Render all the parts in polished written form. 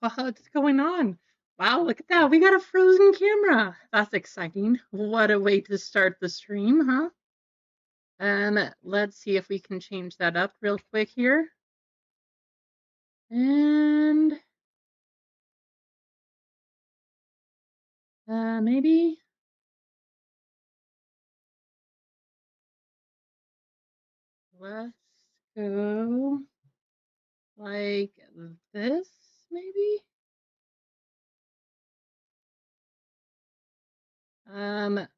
What's going on? Wow, look at that. We got a frozen camera. That's exciting. What a way to start the stream, huh? Let's see if we can change that up real quick here. And maybe let's go like this, maybe?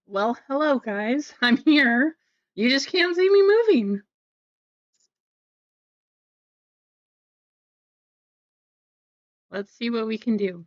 Well, hello guys. I'm here. You just can't see me moving. Let's see what we can do.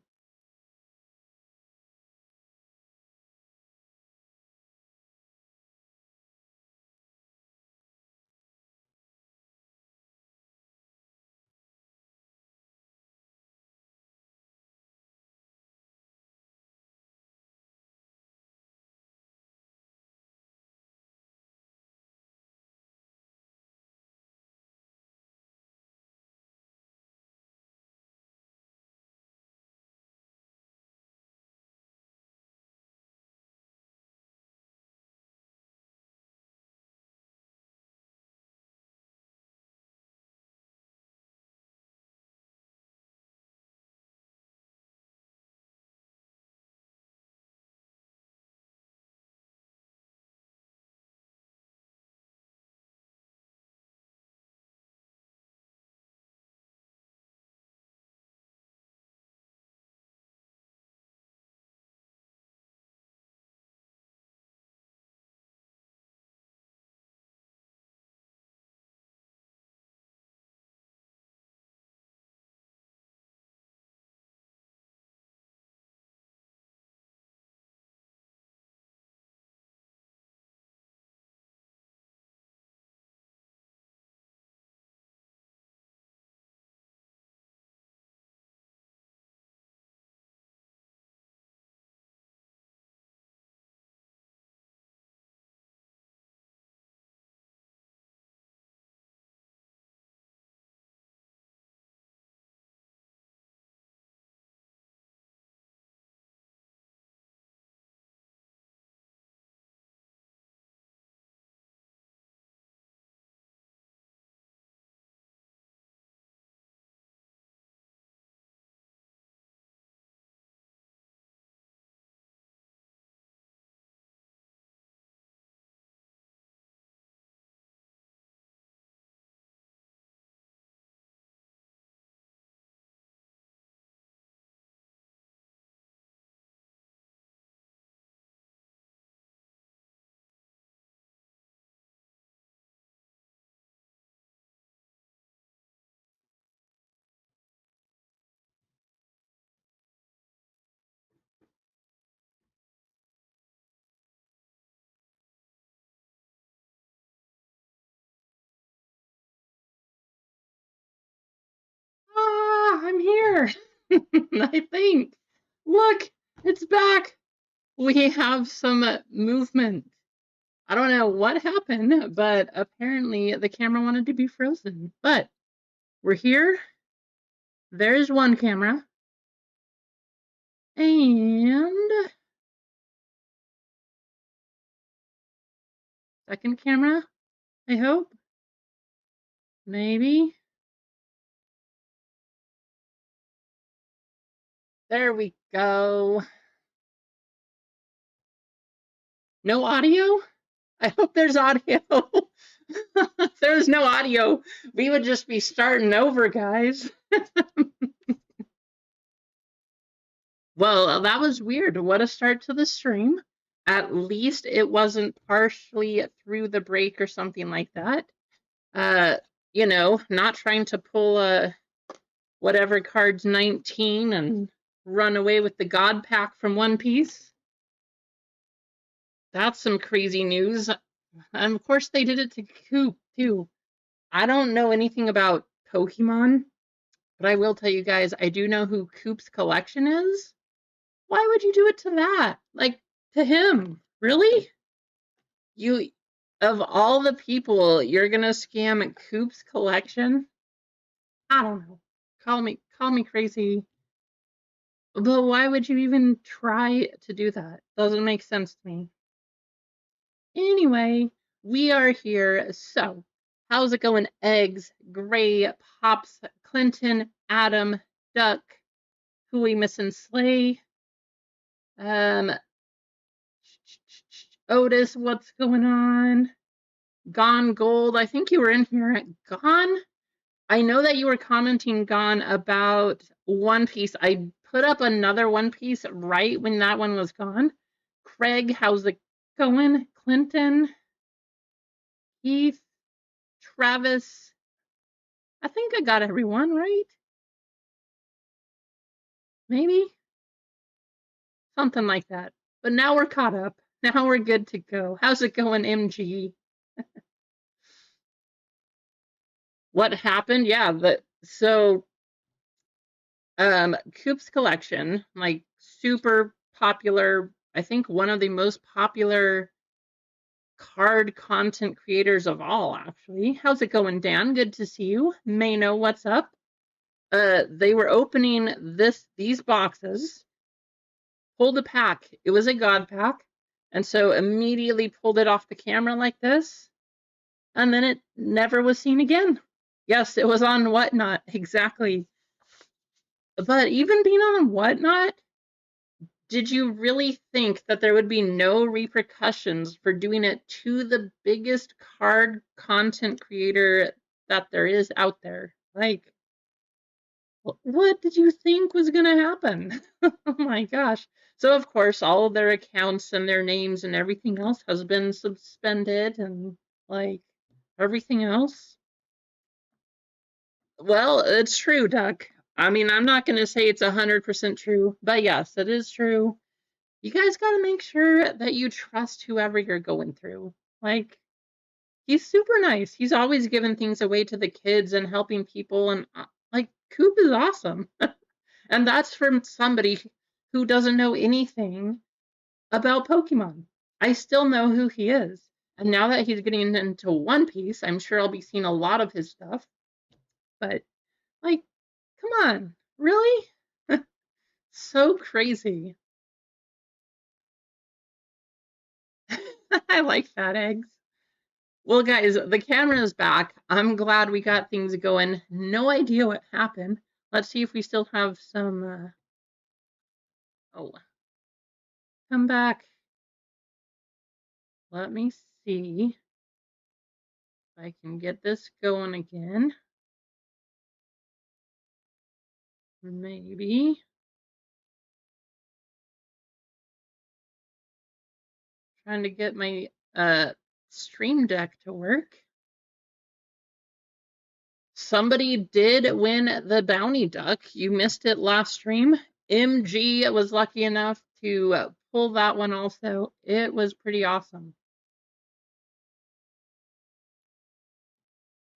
Ah, I'm here. I think. Look, it's back. We have some movement. I don't know what happened, but apparently the camera wanted to be frozen. But we're here. There's one camera. And second camera, I hope. Maybe. There we go. No audio? I hope there's audio. If there's no audio, we would just be starting over, guys. Well, that was weird. What a start to the stream. At least it wasn't partially through the break or something like that. Uh, not trying to pull a whatever card's 19 and run away with the God Pack from One Piece. That's some crazy news. And of course, they did it to Coop, too. I don't know anything about Pokemon, but I will tell you guys, I do know who Coop's collection is. Why would you do it to that? Like, to him? Really? You, of all the people, you're gonna scam Coop's collection? I don't know. Call me crazy. But why would you even try to do that? Doesn't make sense to me. Anyway, we are here. So, how's it going? Eggs, Gray, Pops, Clinton, Adam, Duck, who we missing? Slay, Otis, what's going on? Gone Gold, I think you were in here. Gone? I know that you were commenting, Gone, about One Piece. I put up another One Piece right when that one was gone. Craig, how's it going? Clinton, Keith, Travis. I think I got everyone right. Maybe something like that. But now we're caught up. Now we're good to go. How's it going, MG? What happened? Yeah, Coop's collection, like super popular, I think one of the most popular card content creators of all, actually. How's it going, Dan? Good to see you. Mayno, what's up? They were opening these boxes, pulled a pack. It was a God pack, and so immediately pulled it off the camera like this, and then it never was seen again. Yes, it was on Whatnot, exactly. But even being on Whatnot, did you really think that there would be no repercussions for doing it to the biggest card content creator that there is out there? Like, what did you think was going to happen? Oh my gosh. So, of course, all of their accounts and their names and everything else has been suspended and, like, everything else. Well, it's true, Duck. I mean, I'm not going to say it's 100% true, but yes, it is true. You guys got to make sure that you trust whoever you're going through. Like, he's super nice. He's always giving things away to the kids and helping people. And, like, Coop is awesome. And that's from somebody who doesn't know anything about Pokemon. I still know who he is. And now that he's getting into One Piece, I'm sure I'll be seeing a lot of his stuff. But, like, come on. Really? So crazy. I like fat eggs. Well, guys, the camera is back. I'm glad we got things going. No idea what happened. Let's see if we still have some. Oh, come back. Let me see if I can get this going again. Maybe. Trying to get my stream deck to work. Somebody did win the bounty duck. You missed it last stream. MG was lucky enough to pull that one also. It was pretty awesome.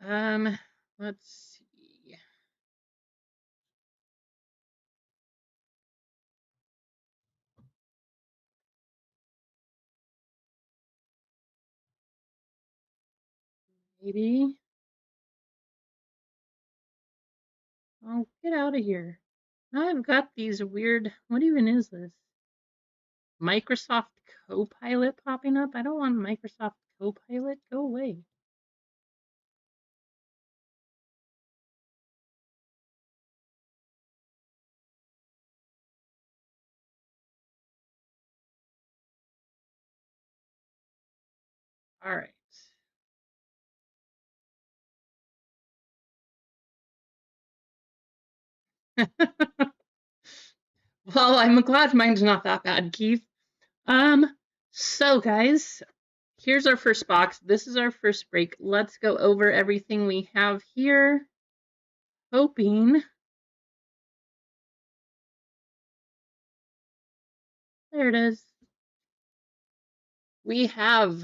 Let's see. Maybe. Oh, get out of here. Now I've got these weird, what even is this? Microsoft Copilot popping up? I don't want Microsoft Copilot. Go away. All right. Well, I'm glad mine's not that bad, Keith. So guys, here's our first box. This is our first break. Let's go over everything we have here. Hoping. There it is. We have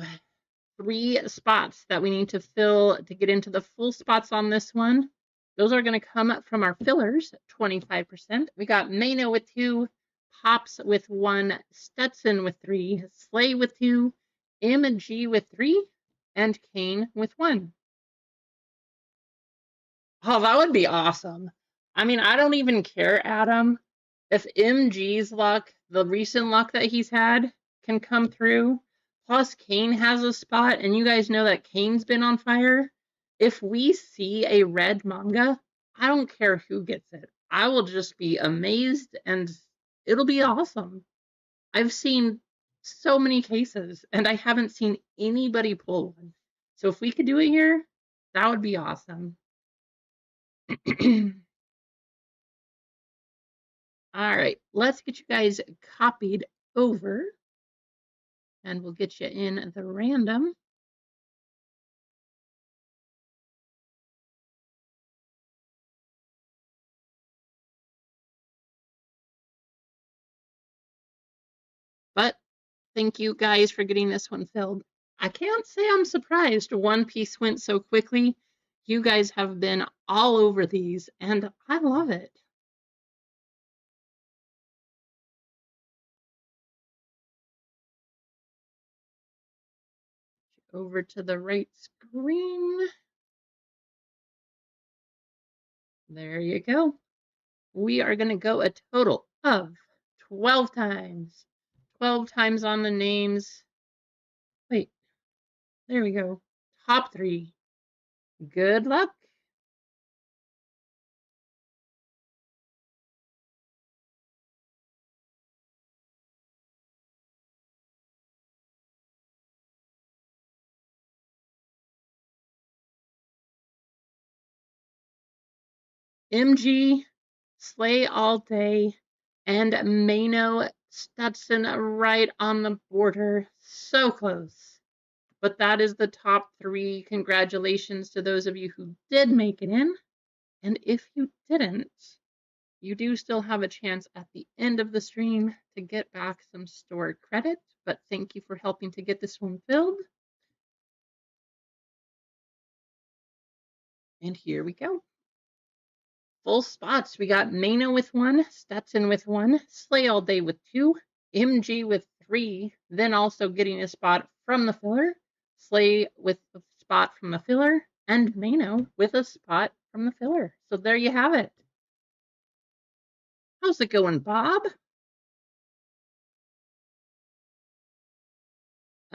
3 spots that we need to fill to get into the full spots on this one. Those are going to come from our fillers, 25%. We got Mano with 2, Pops with 1, Stetson with 3, Slay with 2, MG with 3, and Kane with 1. Oh, that would be awesome. I mean, I don't even care, Adam, if MG's luck, the recent luck that he's had, can come through, plus Kane has a spot, and you guys know that Kane's been on fire, if we see a red manga, I don't care who gets it. I will just be amazed, and it'll be awesome. I've seen so many cases, and I haven't seen anybody pull one. So if we could do it here, that would be awesome. All right, let's get you guys copied over, and we'll get you in the random. But thank you guys for getting this one filled. I can't say I'm surprised One Piece went so quickly. You guys have been all over these, and I love it. Over to the right screen. There you go. We are going to go a total of 12 times. 12 times on the names. Wait, there we go. Top 3. Good luck. MG, Slay All Day, and Mano Stetson right on the border. So close. But that is the top 3. Congratulations to those of you who did make it in. And if you didn't, you do still have a chance at the end of the stream to get back some stored credit. But thank you for helping to get this one filled. And here we go. Full spots. We got Mano with 1, Stetson with 1, Slay All Day with 2, MG with 3, then also getting a spot from the filler, Slay with a spot from the filler, and Mano with a spot from the filler. So there you have it. How's it going, Bob?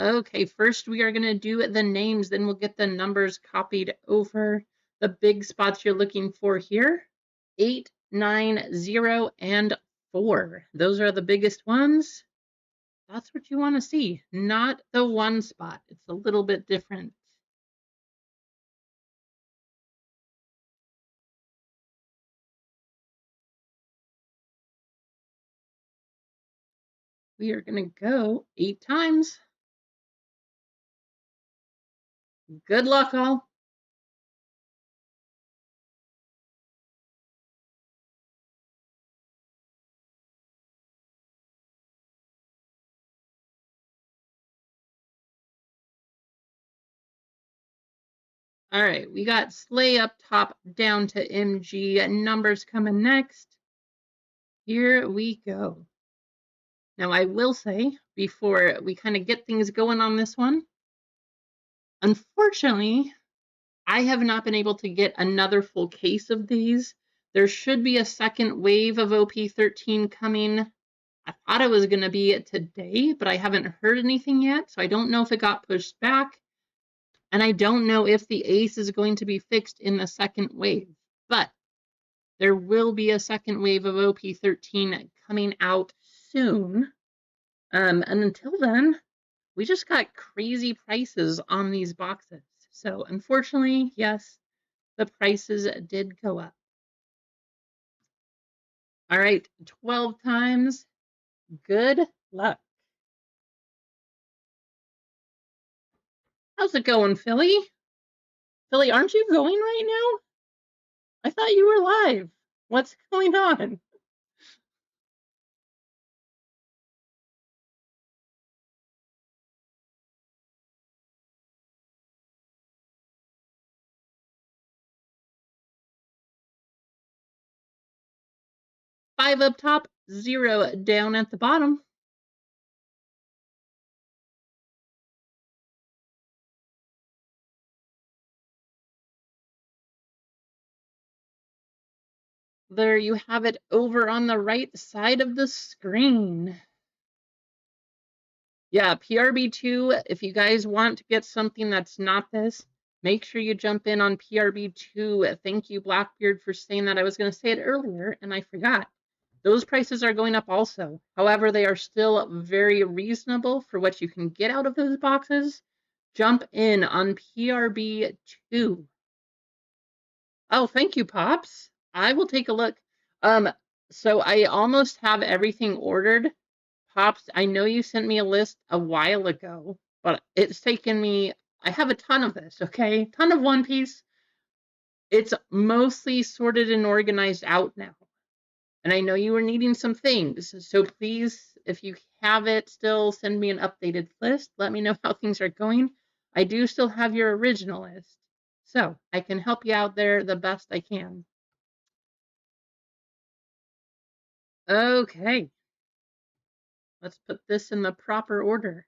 Okay, first we are going to do the names, then we'll get the numbers copied over. The big spots you're looking for here, 8, 9, 0, and 4. Those are the biggest ones. That's what you want to see, not the 1 spot. It's a little bit different. We are going to go 8 times. Good luck, all. All right, we got Slay up top down to MG. Numbers coming next. Here we go. Now, I will say, before we kind of get things going on this one, unfortunately, I have not been able to get another full case of these. There should be a second wave of OP13 coming. I thought it was going to be today, but I haven't heard anything yet, so I don't know if it got pushed back. And I don't know if the ace is going to be fixed in the second wave. But there will be a second wave of OP13 coming out soon. And until then, we just got crazy prices on these boxes. So unfortunately, yes, the prices did go up. All right, 12 times. Good luck. How's it going, Philly? Philly, aren't you going right now? I thought you were live. What's going on? Five up top, 0 down at the bottom. There you have it over on the right side of the screen. Yeah, PRB2, if you guys want to get something that's not this, make sure you jump in on PRB2. Thank you, Blackbeard, for saying that. I was going to say it earlier, and I forgot. Those prices are going up also. However, they are still very reasonable for what you can get out of those boxes. Jump in on PRB2. Oh, thank you, Pops. I will take a look. Um, so I almost have everything ordered. Pops, I know you sent me a list a while ago, but it's taken me, I have a ton of this, okay? Ton of One Piece. It's mostly sorted and organized out now. And I know you were needing some things, so please, if you have it still, send me an updated list. Let me know how things are going. I do still have your original list, so I can help you out there the best I can. Okay, let's put this in the proper order.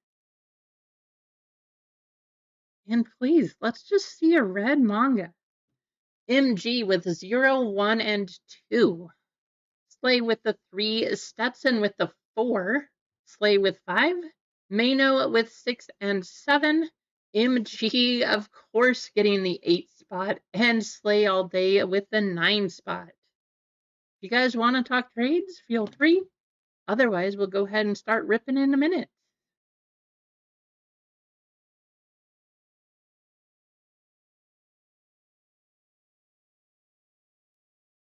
And please, let's just see a red manga. MG with 0, 1, and 2. Slay with the 3. Stetson with the 4. Slay with 5. Mano with 6 and 7. MG, of course, getting the 8 spot. And Slay all day with the 9 spot. If you guys want to talk trades, feel free. Otherwise, we'll go ahead and start ripping in a minute.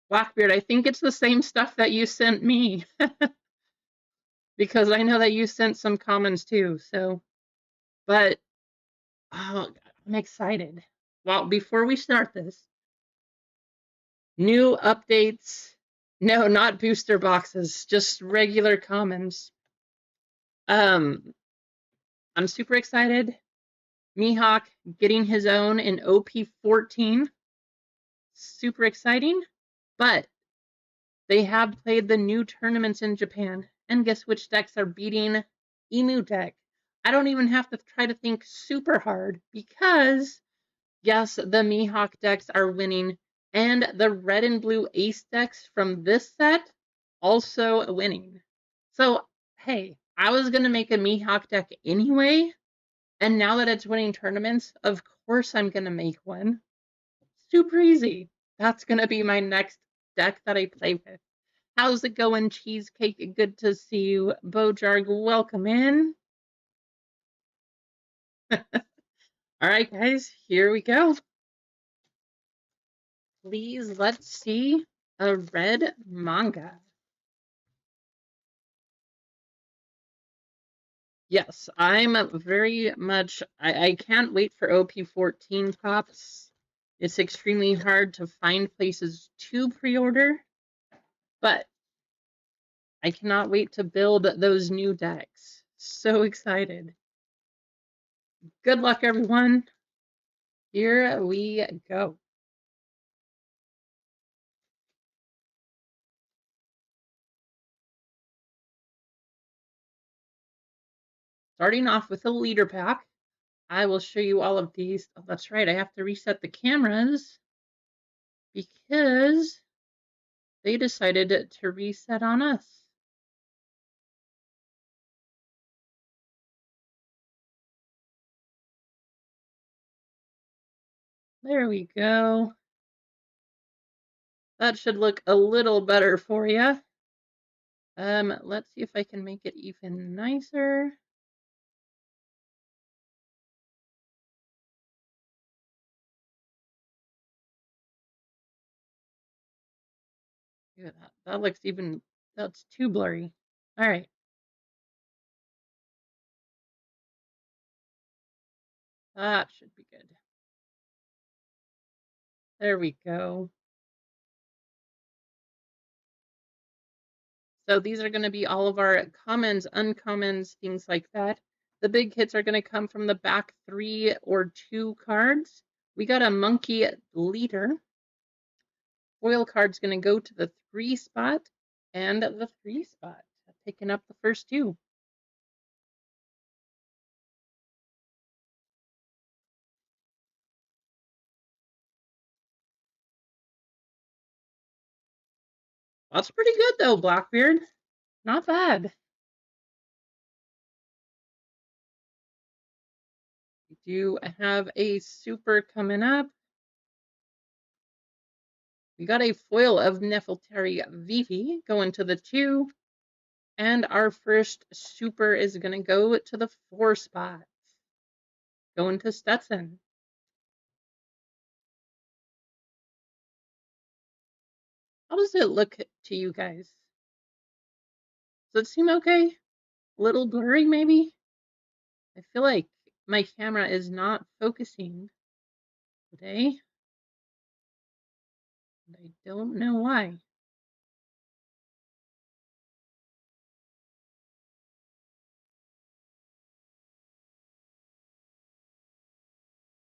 Blackbeard, I think it's the same stuff that you sent me. Because I know that you sent some comments too, so. But, oh, I'm excited. Well, before we start this, new updates. No, not booster boxes, just regular commons. I'm super excited. Mihawk getting his own in OP14. Super exciting. But they have played the new tournaments in Japan, and guess which decks are beating Emu deck? I don't even have to try to think super hard because, yes, the Mihawk decks are winning, and the red and blue ace decks from this set also winning. So, hey, I was going to make a Mihawk deck anyway, and now that it's winning tournaments, of course I'm going to make one. Super easy. That's going to be my next deck that I play with. How's it going, Cheesecake? Good to see you. Bojarg, welcome in. All right, guys, here we go. Please, let's see a red manga. Yes, I'm very much, I can't wait for OP14 pops. It's extremely hard to find places to pre-order, but I cannot wait to build those new decks. So excited. Good luck, everyone. Here we go. Starting off with a leader pack. I will show you all of these. Oh, that's right, I have to reset the cameras because they decided to reset on us. There we go. That should look a little better for you. Let's see if I can make it even nicer. Yeah, that looks even, that's too blurry. All right. That should be good. There we go. So these are going to be all of our commons, uncommons, things like that. The big hits are going to come from the back 3 or 2 cards. We got a monkey leader. Foil card's going to go to the 3 spot and the 3 spot, picking up the first 2. That's pretty good though, Blackbeard. Not bad. We do have a super coming up. We got a foil of Nefeltari Vivi going to the 2. And our first super is going to go to the 4 spot. Going to Stetson. How does it look to you guys? Does it seem okay? A little blurry, maybe? I feel like my camera is not focusing today. I don't know why.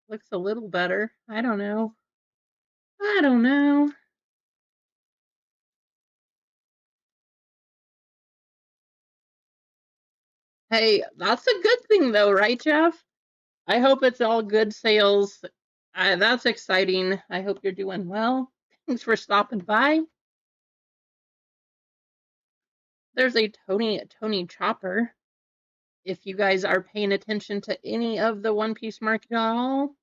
Looks a little better. I don't know. I don't know. Hey, that's a good thing though, right, Jeff? I hope it's all good sales. That's exciting. I hope you're doing well. Thanks for stopping by. There's a Tony Chopper. If you guys are paying attention to any of the One Piece market at all,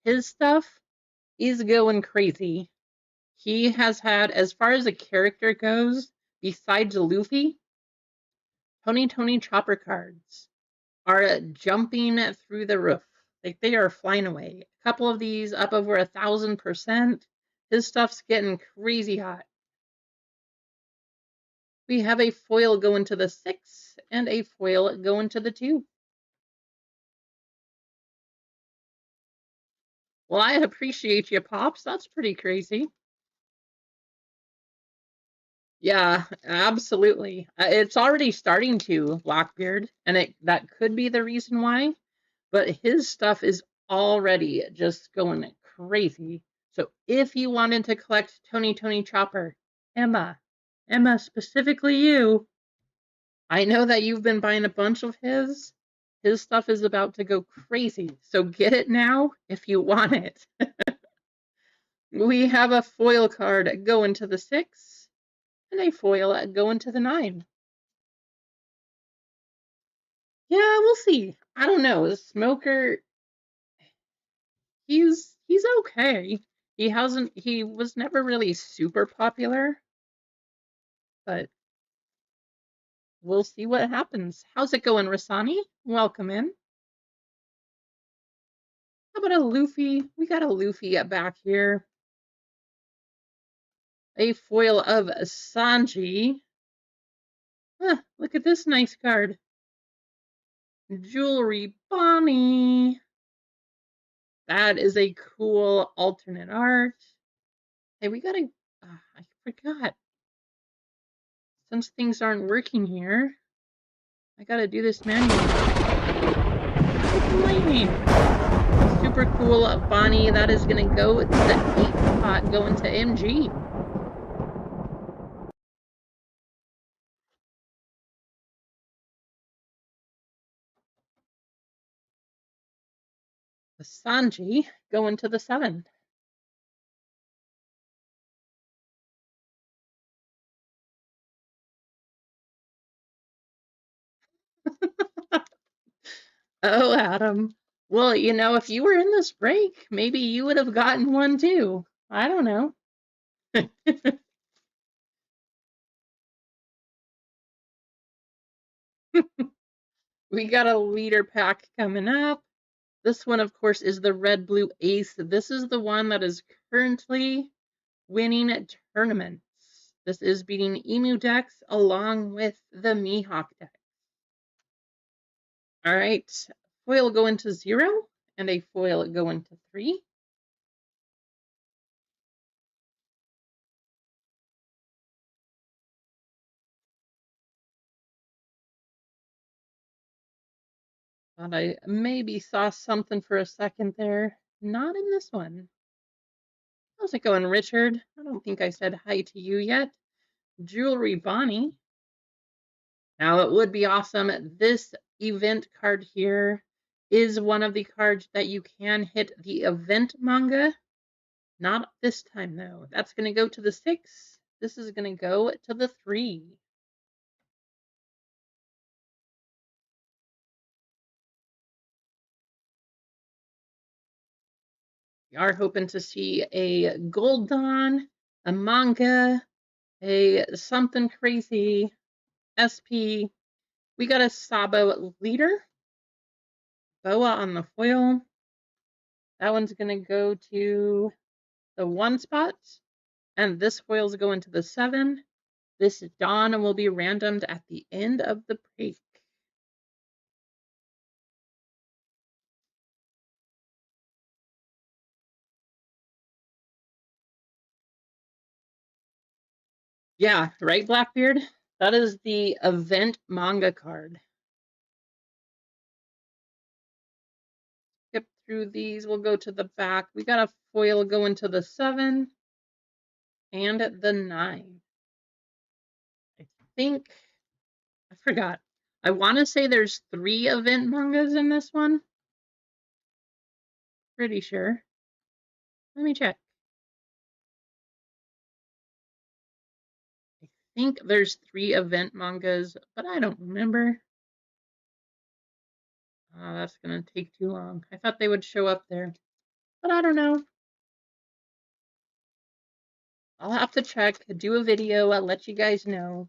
his stuff is going crazy. He has had, as far as a character goes, besides Luffy, Tony Chopper cards are jumping through the roof. Like they are flying away. A couple of these up over 1,000%. His stuff's getting crazy hot. We have a foil going to the 6 and a foil going to the 2. Well, I appreciate you, Pops. That's pretty crazy. Yeah, absolutely. It's already starting to, Blackbeard, and that could be the reason why, but his stuff is already just going crazy. So if you wanted to collect Tony Chopper, Emma, specifically you, I know that you've been buying a bunch of his. His stuff is about to go crazy. So get it now if you want it. We have a foil card going to the 6 and a foil going to the 9. Yeah, we'll see. I don't know. The Smoker, he's okay. He was never really super popular, but we'll see what happens. How's it going, Rasani? Welcome in. How about a Luffy? We got a Luffy back here. A foil of Sanji. Huh, look at this nice card. Jewelry Bonnie. That is a cool alternate art. Hey, we gotta, I forgot. Since things aren't working here, I gotta do this manually. Lightning. Super cool, Bonnie. That is gonna go to the 8 spot, going to MG. The Sanji going to the 7. Oh, Adam. Well, you know, if you were in this break, maybe you would have gotten one too. I don't know. We got a leader pack coming up. This one, of course, is the Red Blue Ace. This is the one that is currently winning tournaments. This is beating Emu decks along with the Mihawk deck. All right, foil go into 0 and a foil go into 3. Thought I maybe saw something for a second there. Not in this one. How's it going, Richard? I don't think I said hi to you yet. Jewelry Bonnie. Now, it would be awesome. This event card here is one of the cards that you can hit the event manga. Not this time, though. That's going to go to the 6 This is going to go to the 3. We are hoping to see a Gold Dawn, a manga, a something crazy SP. We got a Sabo leader, Boa on the foil. That one's going to go to the 1 spot, and this foil's going to the 7. This Dawn will be randomed at the end of the break. Yeah, right, Blackbeard? That is the event manga card. Skip through these. We'll go to the back. We got a foil going to the 7 and the 9. I think, I forgot. I want to say there's 3 event mangas in this one. Pretty sure. Let me check. I think there's 3 event mangas, but I don't remember. Oh, that's going to take too long. I thought they would show up there, but I don't know. I'll have to check, do a video, I'll let you guys know.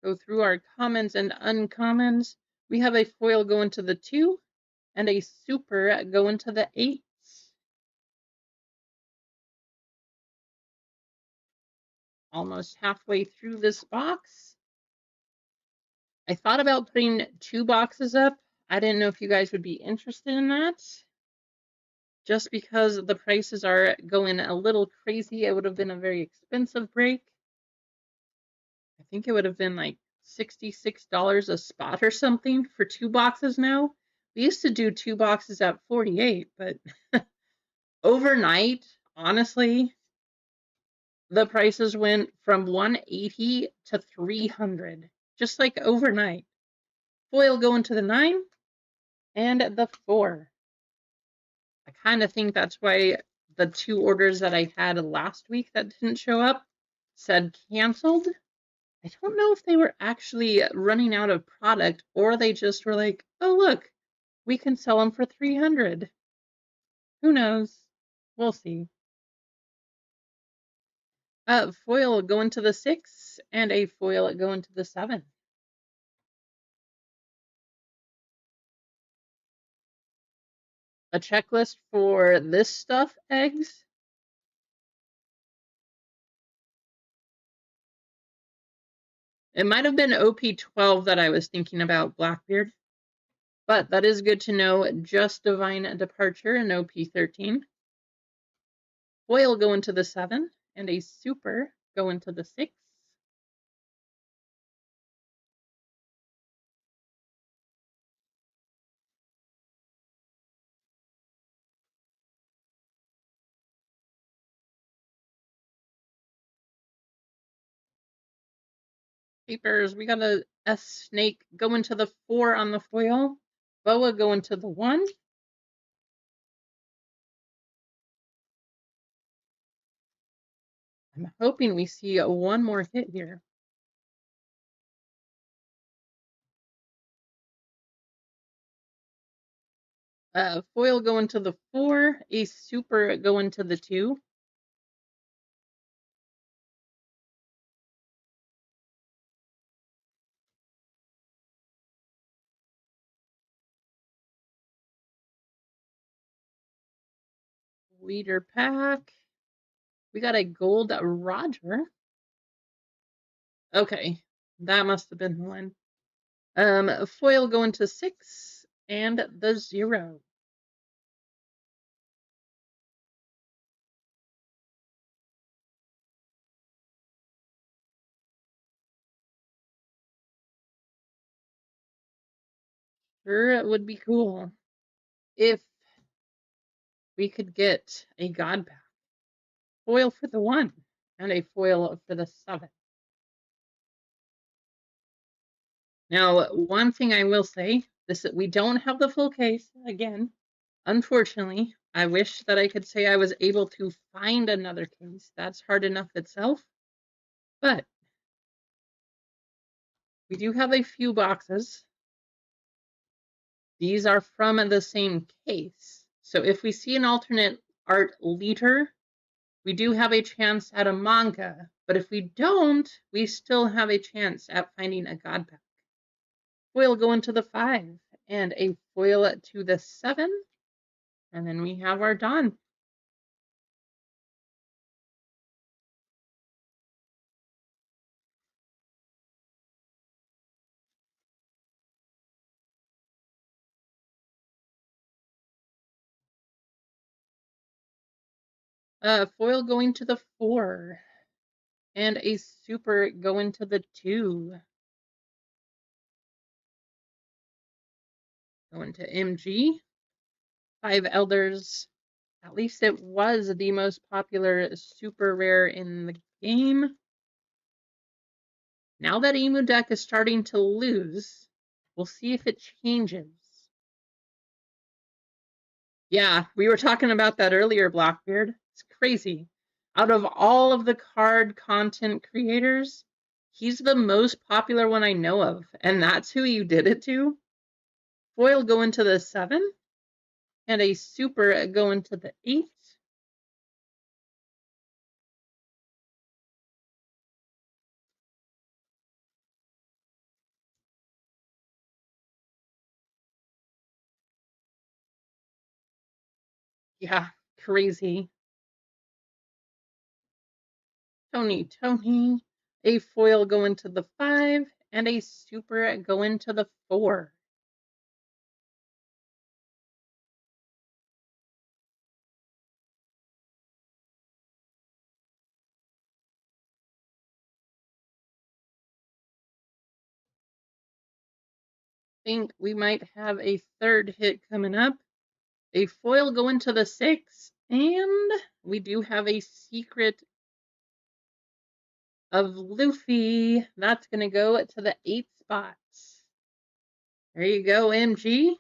Go through our commons and uncommons. We have a foil going to the 2 and a super going to the 8. Almost halfway through this box. I thought about putting 2 boxes up. I didn't know if you guys would be interested in that. Just because the prices are going a little crazy, it would have been a very expensive break. I think it would have been like $66 a spot or something for 2 boxes now. We used to do 2 boxes at $48, but overnight, honestly, the prices went from $180 to $300, just like overnight. Foil going to the 9 and the 4. I kind of think that's why the 2 orders that I had last week that didn't show up said canceled. I don't know if they were actually running out of product or they just were like, oh, look, we can sell them for $300. Who knows? We'll see. Foil going to the 6 and a foil going to the 7. A checklist for this stuff, eggs. It might have been OP12 that I was thinking about, Blackbeard. But that is good to know. Just Divine Departure and OP13. Foil going to the 7 and a super going to the 6. Papers, we got a snake going to the 4 on the foil. Boa going to the 1. I'm hoping we see one more hit here. Foil going to the 4, a super going to the 2. Leader pack. We got a gold Roger. Okay, that must have been the one. Foil going to 6 and the 0. Sure, it would be cool if we could get a god pack. Foil for the 1 and a foil for the 7. Now, one thing I will say, we don't have the full case again, unfortunately. I wish that I could say I was able to find another case. That's hard enough itself. But we do have a few boxes. These are from the same case. So if we see an alternate art leader, we do have a chance at a manga. But if we don't, we still have a chance at finding a god pack. Foil going to the 5 and a foil to the 7. And then we have our Dawn. Foil going to the 4 and a super going to the 2. Going to MG. 5 Elders. At least it was the most popular super rare in the game. Now that Emu deck is starting to lose, we'll see if it changes. Yeah, we were talking about that earlier, Blackbeard. It's crazy. Out of all of the card content creators, he's the most popular one I know of, and that's who you did it to. Foil going to the 7, and a super going to the 8. Yeah, crazy. Tony, a foil going to the 5, and a super going to the 4. Think we might have a third hit coming up. A foil going to the 6, and we do have a secret of Luffy. That's going to go to the 8th spot. There you go, MG.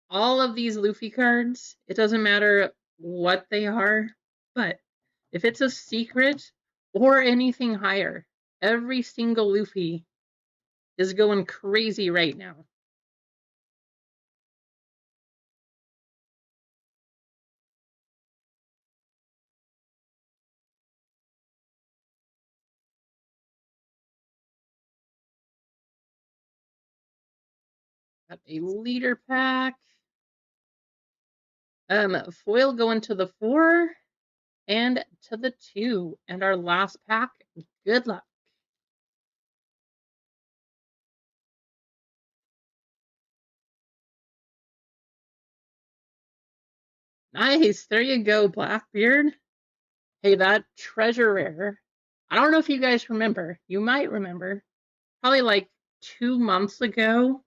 All of these Luffy cards, it doesn't matter what they are, but if it's a secret or anything higher, every single Luffy is going crazy right now. Got a leader pack. Foil going to the 4 and to the 2. And our last pack, good luck. Nice, there you go, Blackbeard. Hey, that treasure rare. I don't know if you guys remember. You might remember. Probably like 2 months ago,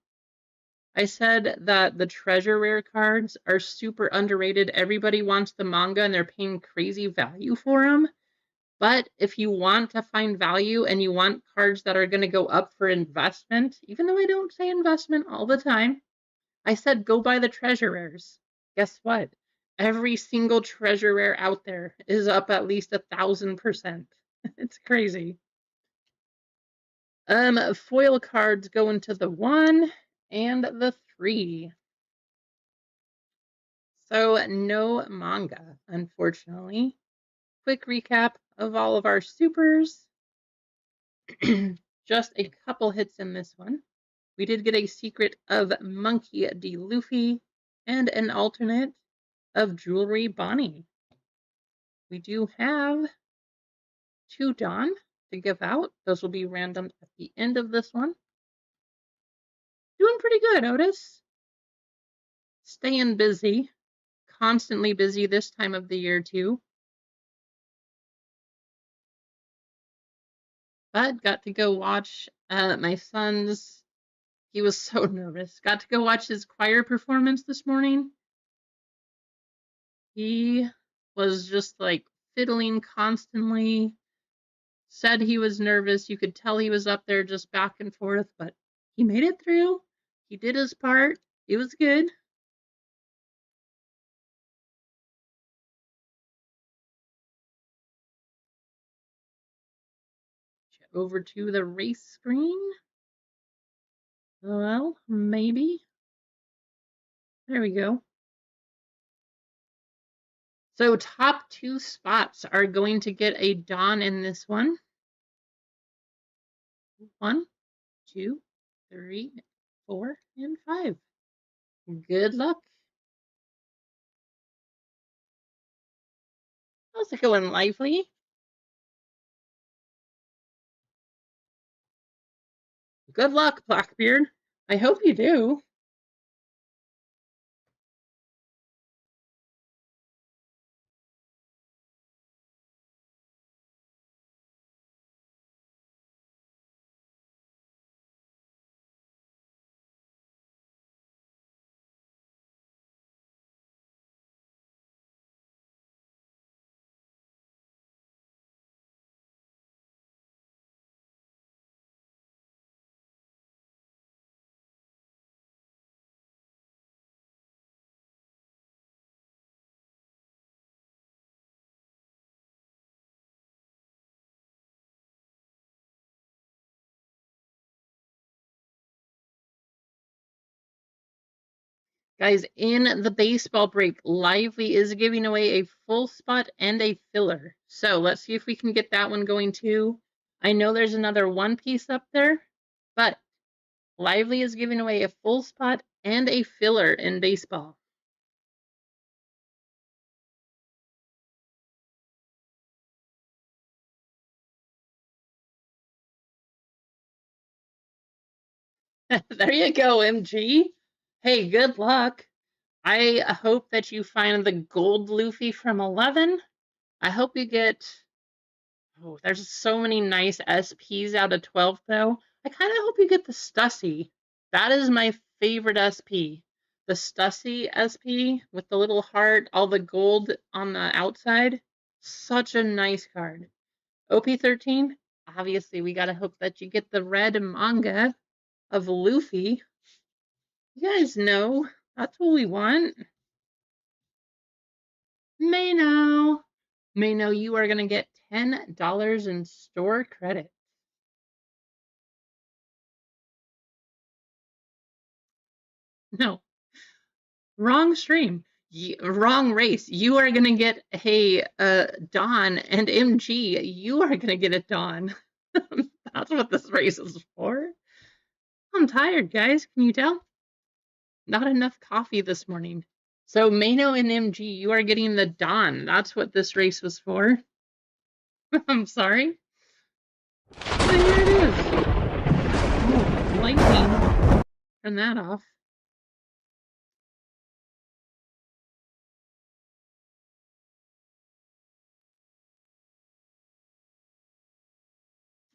I said that the treasure rare cards are super underrated. Everybody wants the manga and they're paying crazy value for them. But if you want to find value and you want cards that are going to go up for investment, even though I don't say investment all the time, I said go buy the treasure rares. Guess what? Every single treasure rare out there is up at least 1,000%. It's crazy. Foil cards go into the 1 and the 3. So no manga, unfortunately. Quick recap of all of our supers. Just a couple hits in this one. We did get a secret of Monkey D. Luffy and an alternate of Jewelry Bonnie. We do have 2 Dawn to give out. Those will be random at the end of this one. Doing pretty good, Otis. Staying busy. Constantly busy this time of the year, too. But got to go watch my son's. He was so nervous. Got to go watch his choir performance this morning. He was just like fiddling constantly. Said he was nervous. You could tell he was up there just back and forth, but he made it through. He did his part. It was good. over to the race screen. Well, maybe. There we go. So top 2 spots are going to get a Dawn in this one. 1, 2, 3, 4, and 5. Good luck. How's it going, Lively? Good luck, Blackbeard. I hope you do. Guys, in the baseball break, Lively is giving away a full spot and a filler. So let's see if we can get that one going too. I know there's another one piece up there, but Lively is giving away a full spot and a filler in baseball. There you go, MG. Hey, good luck. I hope that you find the gold Luffy from 11. I hope you get... Oh, there's so many nice SPs out of 12, though. I kind of hope you get the Stussy. That is my favorite SP. The Stussy SP with the little heart, all the gold on the outside. Such a nice card. OP13, obviously we gotta hope that you get the red manga of Luffy. You guys know, that's what we want. Mayno, you are gonna get $10 in store credit. No, wrong stream. Wrong race. You are gonna get a Dawn, and MG, you are gonna get a Dawn. That's what this race is for. I'm tired, guys. Can you tell? Not enough coffee this morning. So Mano and MG, you are getting the Dawn. That's what this race was for. I'm sorry. Oh, here it is. Oh, lightning. Turn that off.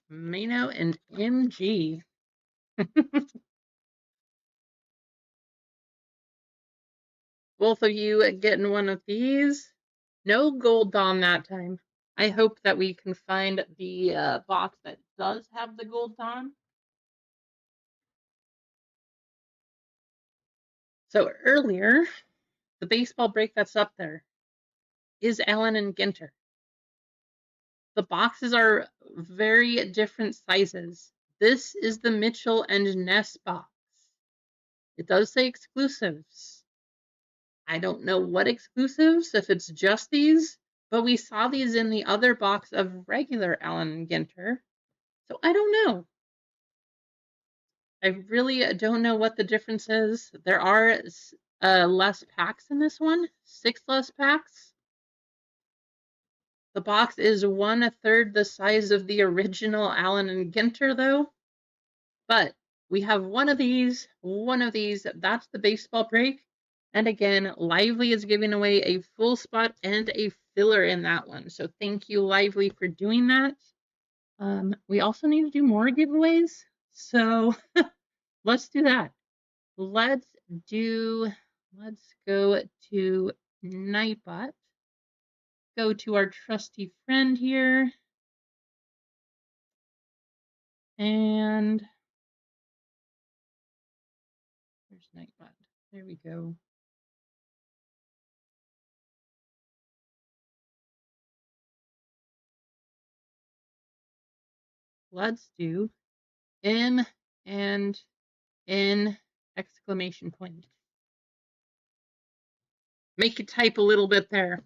Mano and MG. Both of you getting one of these. No gold Dawn that time. I hope that we can find the box that does have the gold Dawn. So earlier, the baseball break that's up there is Allen and Ginter. The boxes are very different sizes. This is the Mitchell and Ness box. It does say exclusives. I don't know what exclusives, if it's just these, but we saw these in the other box of regular Allen and Ginter. So I don't know. I really don't know what the difference is. There are less packs in this one, 6 less packs. The box is 1/3 the size of the original Allen and Ginter, though. But we have one of these. That's the baseball break. And again, Lively is giving away a full spot and a filler in that one. So thank you, Lively, for doing that. We also need to do more giveaways. So let's do that. Let's go to Nightbot. Go to our trusty friend here. And there's Nightbot. There we go. let's do in and in exclamation point. Make you type a little bit there.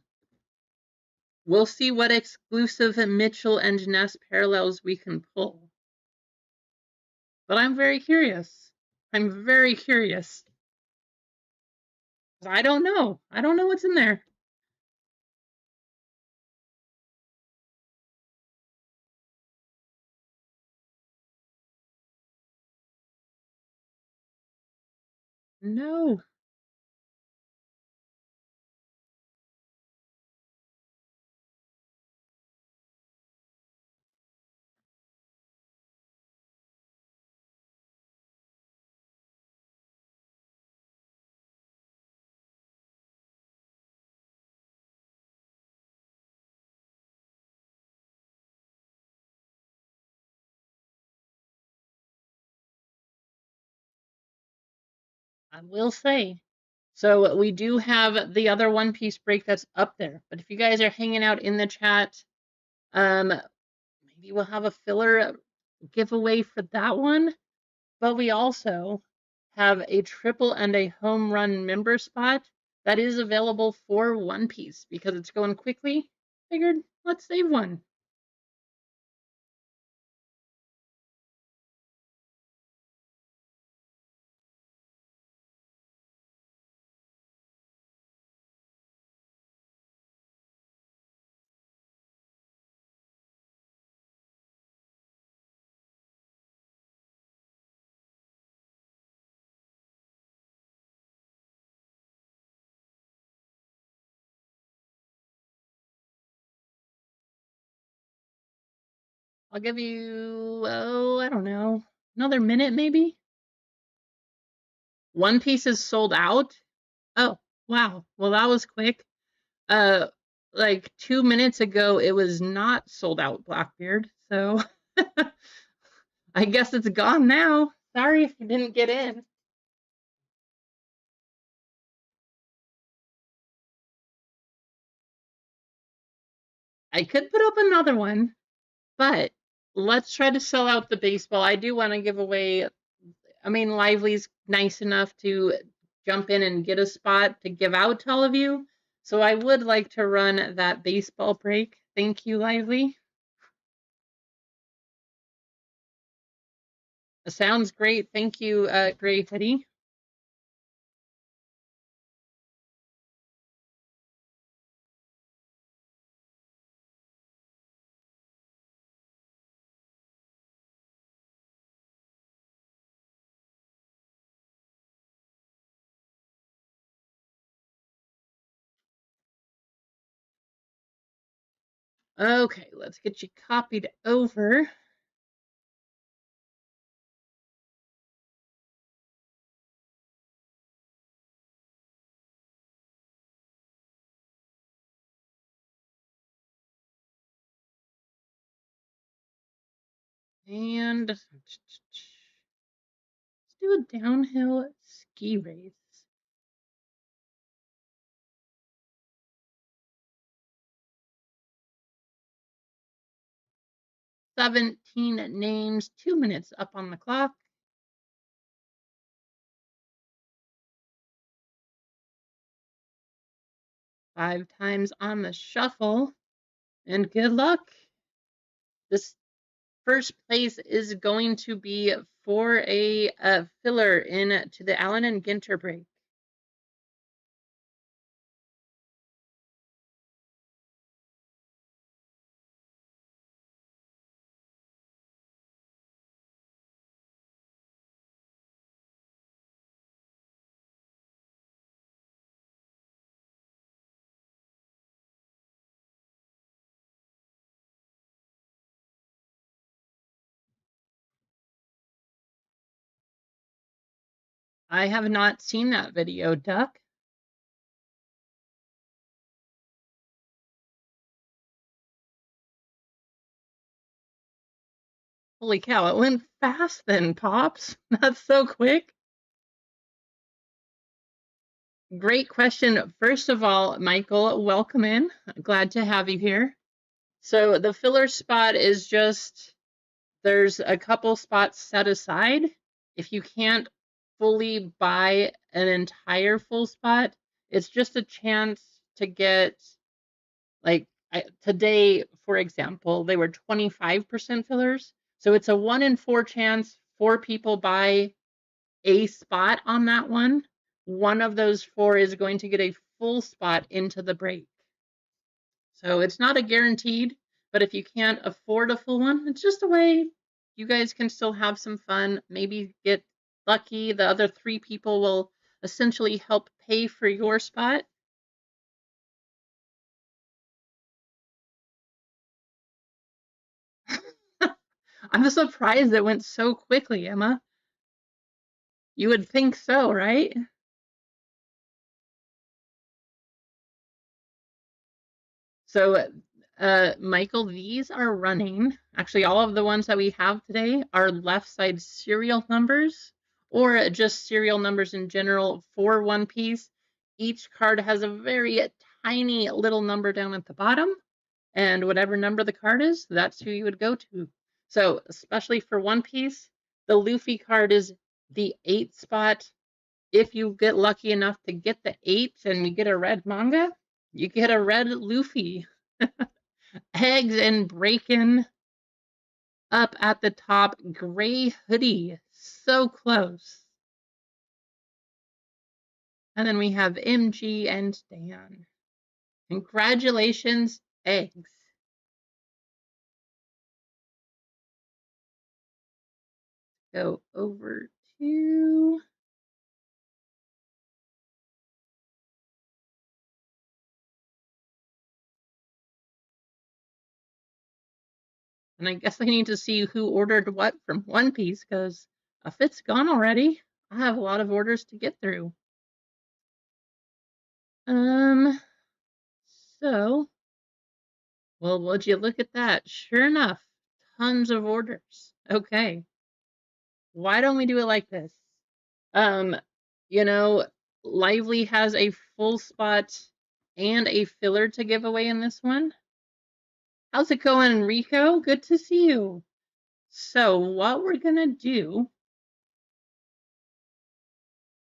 We'll see what exclusive Mitchell and Ness parallels we can pull. But I'm very curious. I'm very curious. I don't know. I don't know what's in there. No. I will say. So we do have the other One Piece break that's up there. But if you guys are hanging out in the chat, maybe we'll have a filler giveaway for that one. But we also have a triple and a home run member spot that is available for One Piece because it's going quickly. Figured let's save one. I'll give you, oh, I don't know, another minute maybe? One Piece is sold out? Oh, wow. Well, that was quick. Like 2 minutes ago, it was not sold out, Blackbeard. So I guess it's gone now. Sorry if you didn't get in. I could put up another one, but let's try to sell out the baseball. I do want to give away, I mean, Lively's nice enough to jump in and get a spot to give out to all of you. So I would like to run that baseball break. Thank you, Lively. Sounds great. Thank you, Gray Hoodie. Okay, let's get you copied over. And let's do a downhill ski race. "17 names, 2 minutes up on the clock." Five times on the shuffle. And good luck. This first place is going to be for a filler into the Allen and Ginter break. I have not seen that video, Duck. Holy cow, it went fast then, Pops. That's so quick. Great question. First of all, Michael, welcome in. Glad to have you here. So the filler spot is just there's a couple spots set aside. If you can't fully buy an entire full spot, it's just a chance to get, like, today, for example, they were 25% fillers. So it's a 1 in 4 chance 4 people buy a spot on that one. One of those 4 is going to get a full spot into the break. So it's not a guaranteed, but if you can't afford a full one, it's just a way you guys can still have some fun, maybe get lucky. The other 3 people will essentially help pay for your spot. I'm surprised it went so quickly, Emma. You would think so, right? So, Michael, these are running. Actually, all of the ones that we have today are left side serial numbers or just serial numbers in general for One Piece. Each card has a very tiny little number down at the bottom, and whatever number the card is, that's who you would go to. So, especially for One Piece, the Luffy card is the 8th spot. If you get lucky enough to get the 8 and you get a red manga, you get a red Luffy. Eggs and bacon up at the top. Gray hoodie. So close. And then we have MG and Dan. Congratulations, eggs. Go over to... And I guess I need to see who ordered what from One Piece, because if it's gone already, I have a lot of orders to get through. So, well, would you look at that? Sure enough, tons of orders. Okay. Why don't we do it like this? Um, you know, Lively has a full spot and a filler to give away in this one. How's it going, Rico? Good to see you. So what we're gonna do,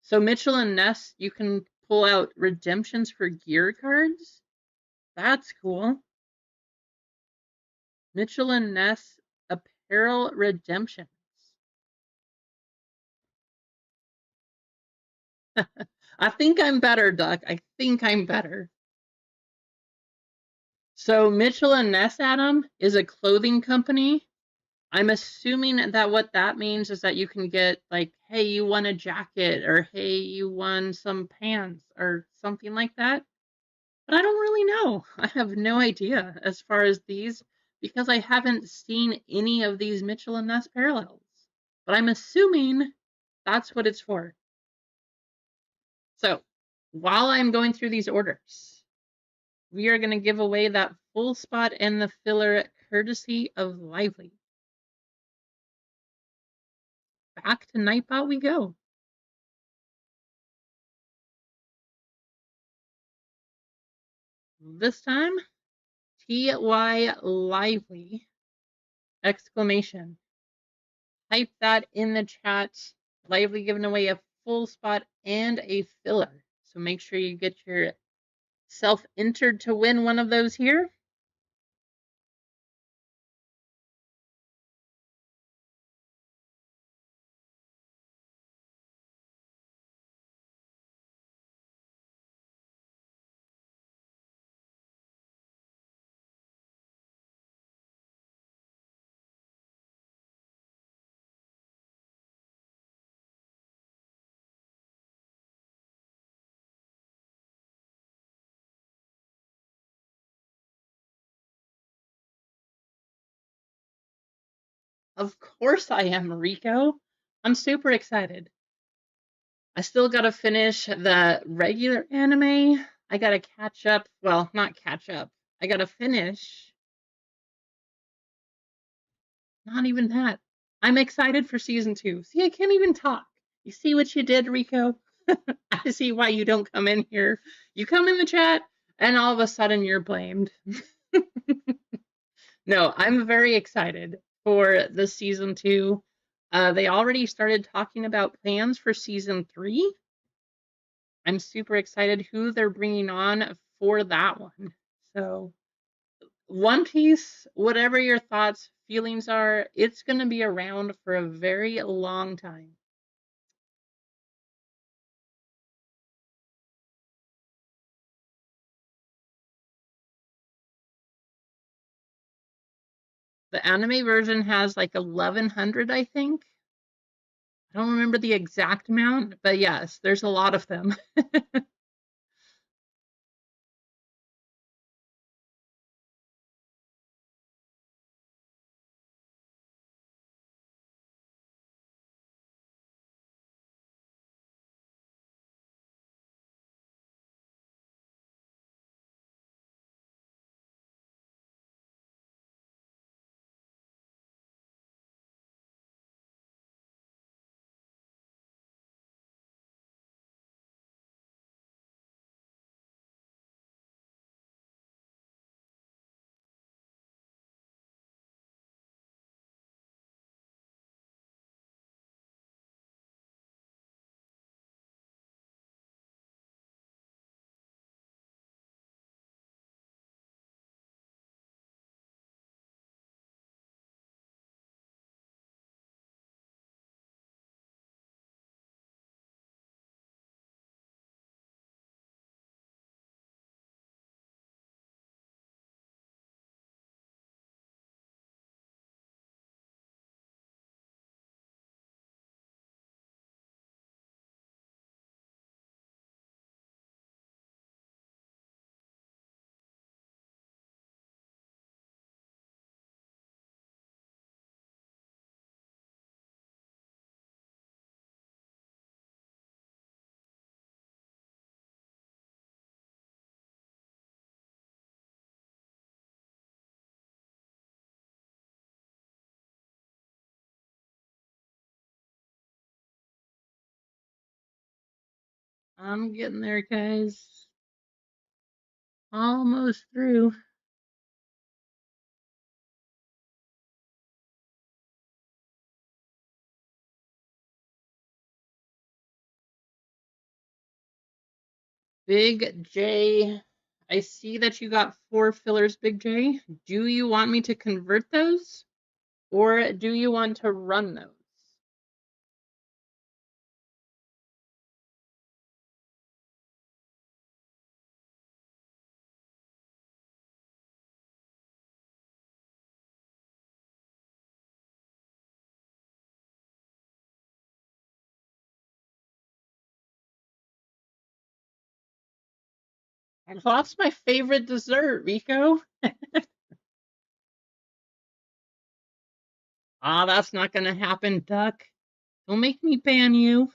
so Mitchell and Ness, you can pull out redemptions for gear cards. That's cool. Mitchell and Ness apparel redemptions. I think I'm better, Duck. I think I'm better. So Mitchell and Ness, Adam, is a clothing company. I'm assuming that what that means is that you can get, like, hey, you won a jacket, or hey, you won some pants, or something like that. But I don't really know. I have no idea as far as these, because I haven't seen any of these Mitchell and Ness parallels. But I'm assuming that's what it's for. So while I'm going through these orders, we are going to give away that full spot and the filler courtesy of Lively. Back to Nightbot we go. This time, TY Lively, exclamation. Type that in the chat. Lively giving away a full spot and a filler. So make sure you get yourself entered to win one of those here. Of course I am, Rico. I'm super excited. I still gotta finish the regular anime. I gotta catch up. Well, not catch up. I gotta finish. Not even that. I'm excited for season 2. See, I can't even talk. You see what you did, Rico? I see why you don't come in here. You come in the chat, and all of a sudden you're blamed. No, I'm very excited. for the season 2. They already started talking about plans for season 3. I'm super excited who they're bringing on for that one. So, One Piece, whatever your thoughts, feelings are, it's going to be around for a very long time. The anime version has like 1100, I think. I don't remember the exact amount, but yes, there's a lot of them. I'm getting there, guys. Almost through. Big J, I see that you got 4 fillers, Big J. Do you want me to convert those? Or do you want to run those? I lost my favorite dessert, Rico. Ah, that's not going to happen, Duck. Don't make me ban you.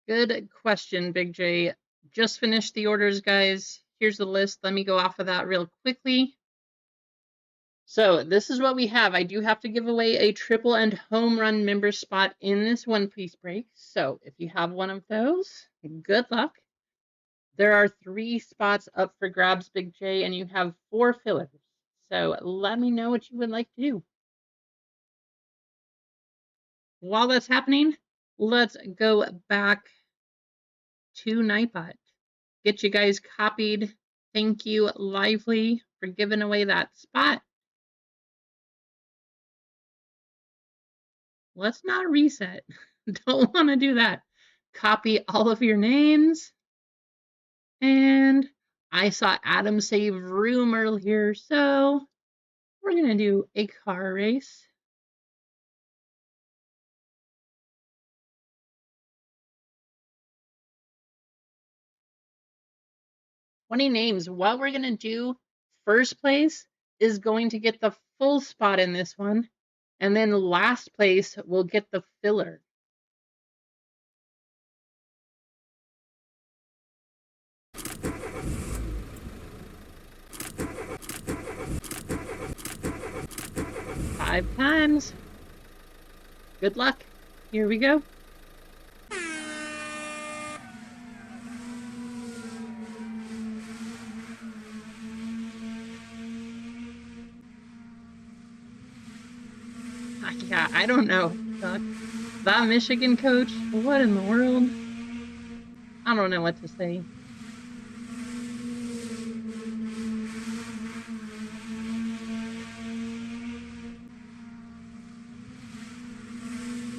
Good question, Big J. Just finished the orders, guys. Here's the list. Let me go off of that real quickly. So this is what we have. I do have to give away a triple and home run member spot in this One Piece break. So if you have one of those, good luck. There are 3 spots up for grabs, Big J, and you have 4 fillers. So let me know what you would like to do. While that's happening, let's go back to Nightbot. Get you guys copied. Thank you, Lively, for giving away that spot. let's not reset. Don't want to do that. Copy all of your names. And I saw Adam save room earlier, so we're going to do a car race. "20 names. What we're going to do, first place is going to get the full spot in this one, and then last place will get the filler. Five times. Good luck. Here we go. Yeah, I don't know. That Michigan coach, what in the world? I don't know what to say.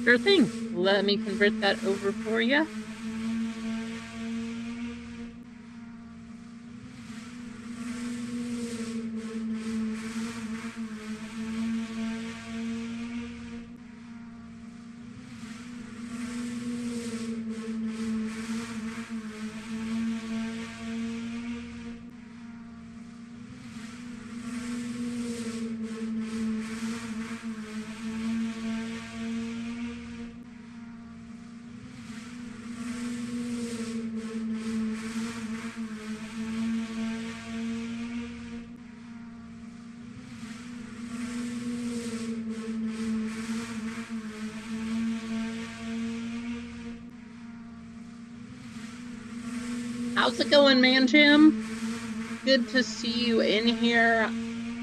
Sure thing. Let me convert that over for you. How's it going, man, Jim? Good to see you in here.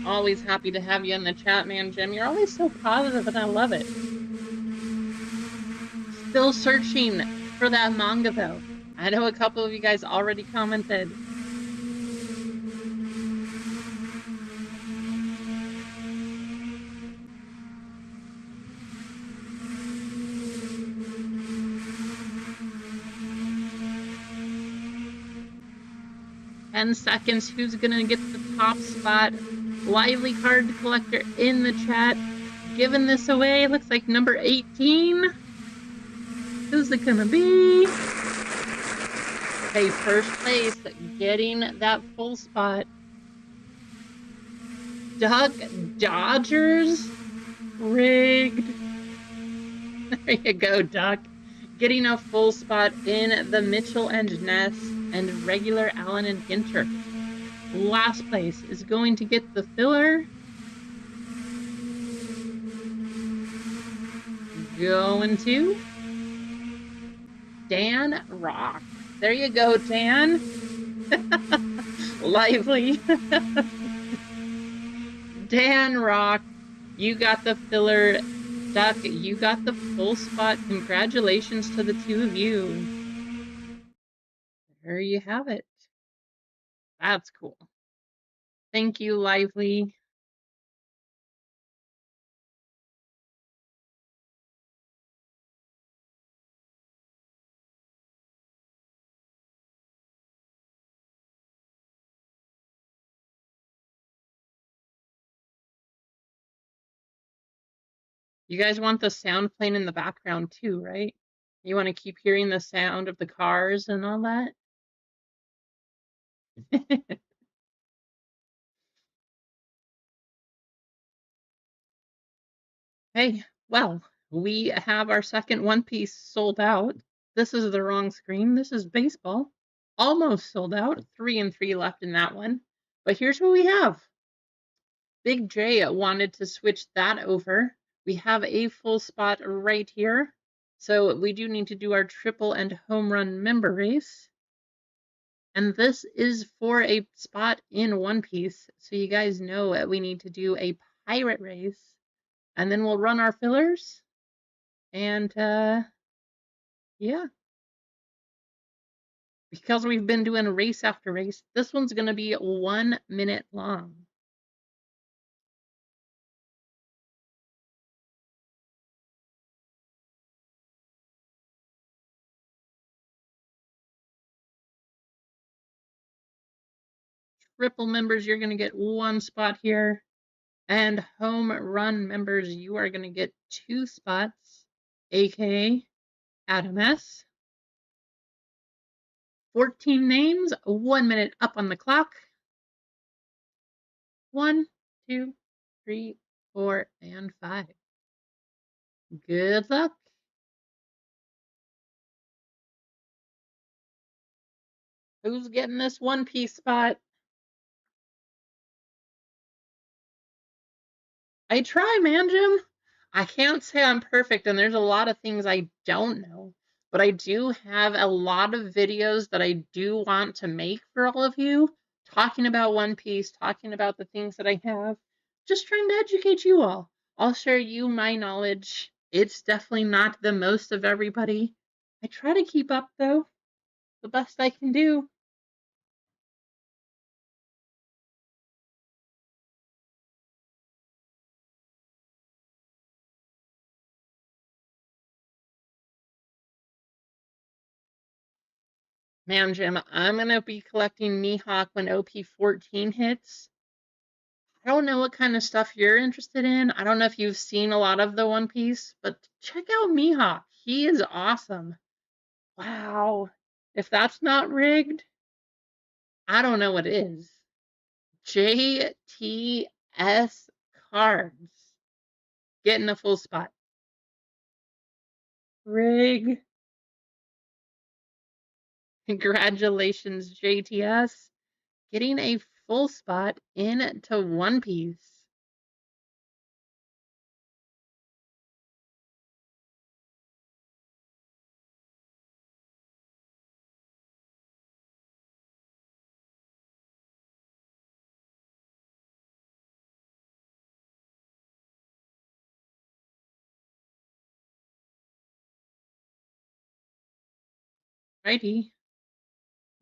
Always happy to have you in the chat, man, Jim. You're always so positive, and I love it. Still searching for that manga, though. I know a couple of you guys already commented. "10 seconds. Who's gonna get the top spot? Lively card collector in the chat. Giving this away. Looks like number 18. Who's it gonna be? Okay, first place, getting that full spot. Duck Dodgers? Rigged. There you go, Duck. Getting a full spot in the Mitchell and Ness and regular Allen and Ginter. Last place is going to get the filler. Going to Dan Rock. There you go, Dan. Lively. Dan Rock, you got the filler. Duck, you got the full spot. Congratulations to the two of you. There you have it. That's cool. Thank you, Lively. You guys want the sound playing in the background too, right? You want to keep hearing the sound of the cars and all that? Hey, well, we have our second One Piece sold out. This is the wrong screen. This is baseball. Almost sold out. 3 and 3 left in that one. But here's what we have. Big J wanted to switch that over. We have a full spot right here. So we do need to do our triple and home run member race. And this is for a spot in One Piece. So you guys know we need to do a pirate race. And then we'll run our fillers. And yeah. Because we've been doing race after race, this one's going to be 1 minute long. Ripple members, you're going to get 1 spot here. And home run members, you are going to get 2 spots, aka Adam S. 14 names, 1 minute up on the clock. 1, 2, 3, 4, and 5. Good luck. Who's getting this One Piece spot? I try, man, Jim. I can't say I'm perfect, and there's a lot of things I don't know. But I do have a lot of videos that I do want to make for all of you, talking about One Piece, talking about the things that I have, just trying to educate you all. I'll share you my knowledge. It's definitely not the most of everybody. I try to keep up, though, the best I can do. Man, Jim, I'm going to be collecting Mihawk when OP14 hits. I don't know what kind of stuff you're interested in. I don't know if you've seen a lot of the One Piece, but check out Mihawk. He is awesome. Wow. If that's not rigged, I don't know what is. JTS cards. Getting a full spot. Rig. Congratulations, JTS. Getting a full spot into One Piece. Righty.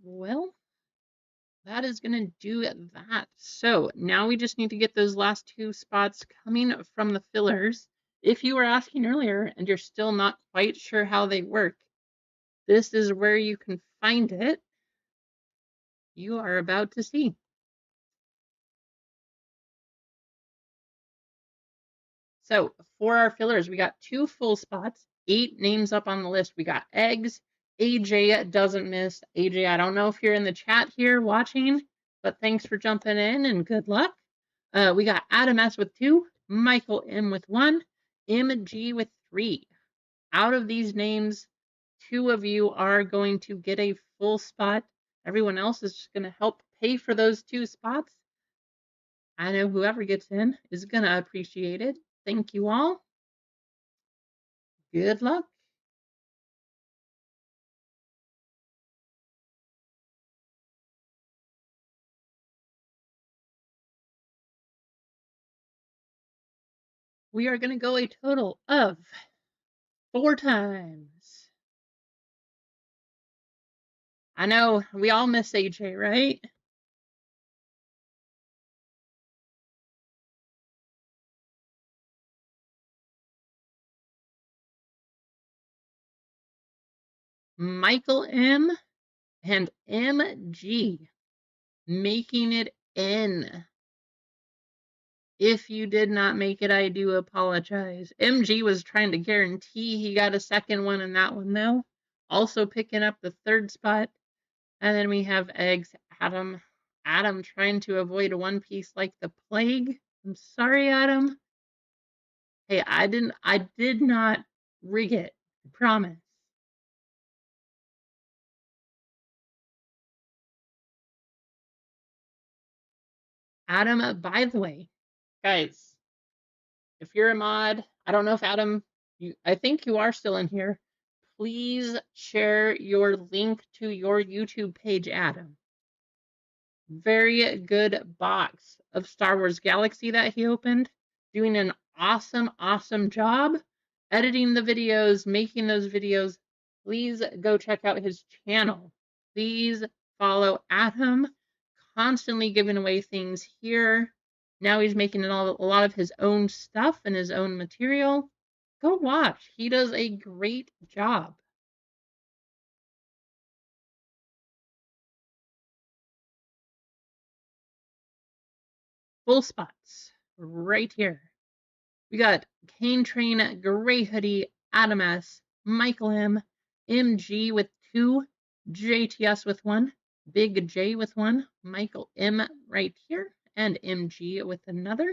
Well, that is going to do that. So now we just need to get those last 2 spots coming from the fillers. If you were asking earlier and you're still not quite sure how they work, this is where you can find it. You are about to see. So for our fillers, we got 2 full spots, 8 names up on the list. We got Eggs. AJ doesn't miss. AJ, I don't know if you're in the chat here watching, but thanks for jumping in and good luck. We got Adam S with 2, Michael M with 1, MG with 3. Out of these names, 2 of you are going to get a full spot. Everyone else is just going to help pay for those 2 spots. I know whoever gets in is going to appreciate it. Thank you all. Good luck. We are going to go a total of 4 times. I know we all miss AJ, right? Michael M and MG making it in. If you did not make it, I do apologize. MG was trying to guarantee he got a second one in that one, though. Also picking up the 3rd spot. And then we have Eggs, Adam. Adam trying to avoid a One Piece like the plague. I'm sorry, Adam. Hey, I did not rig it. I promise. Adam, by the way, guys, if you're a mod, I don't know if Adam, I think you are still in here. Please share your link to your YouTube page, Adam. Very good box of Star Wars Galaxy that he opened. Doing an awesome, awesome job editing the videos, making those videos. Please go check out his channel. Please follow Adam. Constantly giving away things here. Now he's making a lot of his own stuff and his own material. Go watch. He does a great job. full spots right here. We got Kane Train, Gray Hoodie, Adam S, Michael M, MG with 2, JTS with 1, Big J with 1, Michael M right here, and MG with another.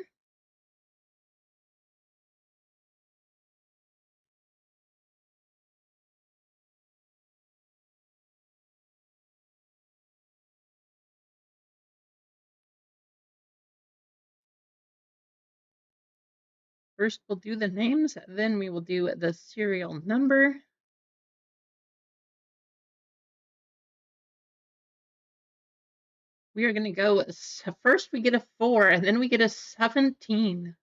First, we'll do the names, then we will do the serial number. We are going to go, first we get a 4, and then we get a 17.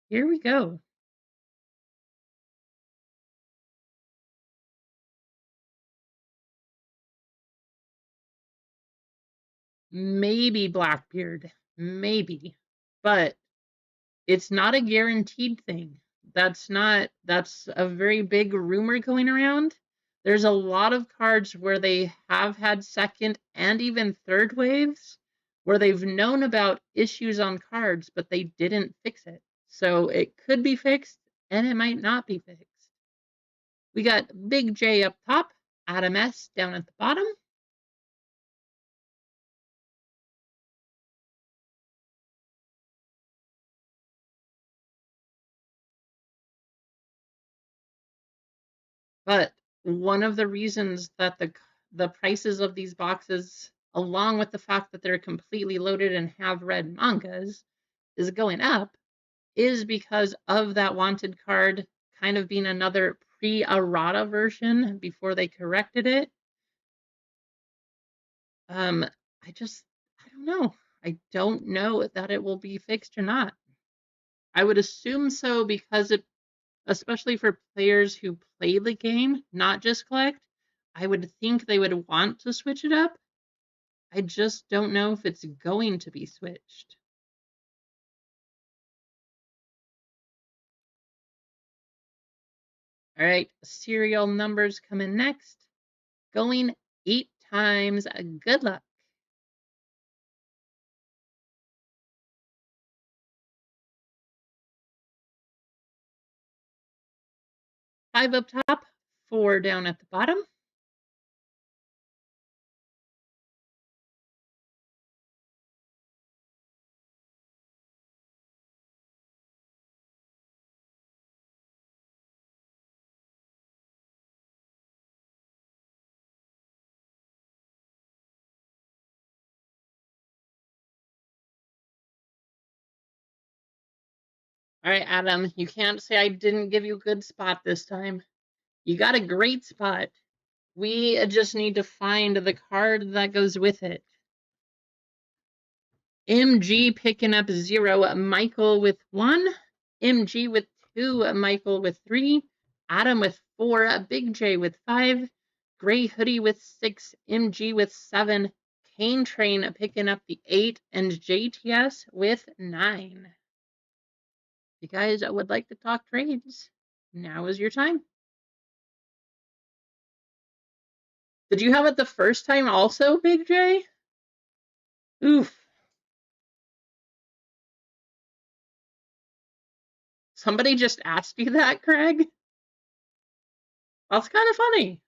Here we go. Maybe Blackbeard, maybe, but it's not a guaranteed thing. That's a very big rumor going around. There's a lot of cards where they have had second and even third waves where they've known about issues on cards, but they didn't fix it. So it could be fixed and it might not be fixed. We got Big J up top, Adam S down at the bottom. But one of the reasons that the prices of these boxes, along with the fact that they're completely loaded and have red mangas, is going up, is because of that wanted card kind of being another pre-errata version before they corrected it. I don't know. I don't know that it will be fixed or not. I would assume so because it, especially for players who play the game, not just collect, I would think they would want to switch it up. I just don't know if it's going to be switched. All right, serial numbers coming next. Going 8 times. Good luck. 5 up top, 4 down at the bottom. All right, Adam, you can't say I didn't give you a good spot this time. You got a great spot. We just need to find the card that goes with it. MG picking up 0, Michael with 1, MG with 2, Michael with 3, Adam with 4, Big J with 5, Gray Hoodie with 6, MG with 7, Kane Train picking up the 8, and JTS with 9. If you guys would like to talk trades, now is your time. Did you have it the first time also, Big J? Oof. Somebody just asked you that, Craig? That's kind of funny.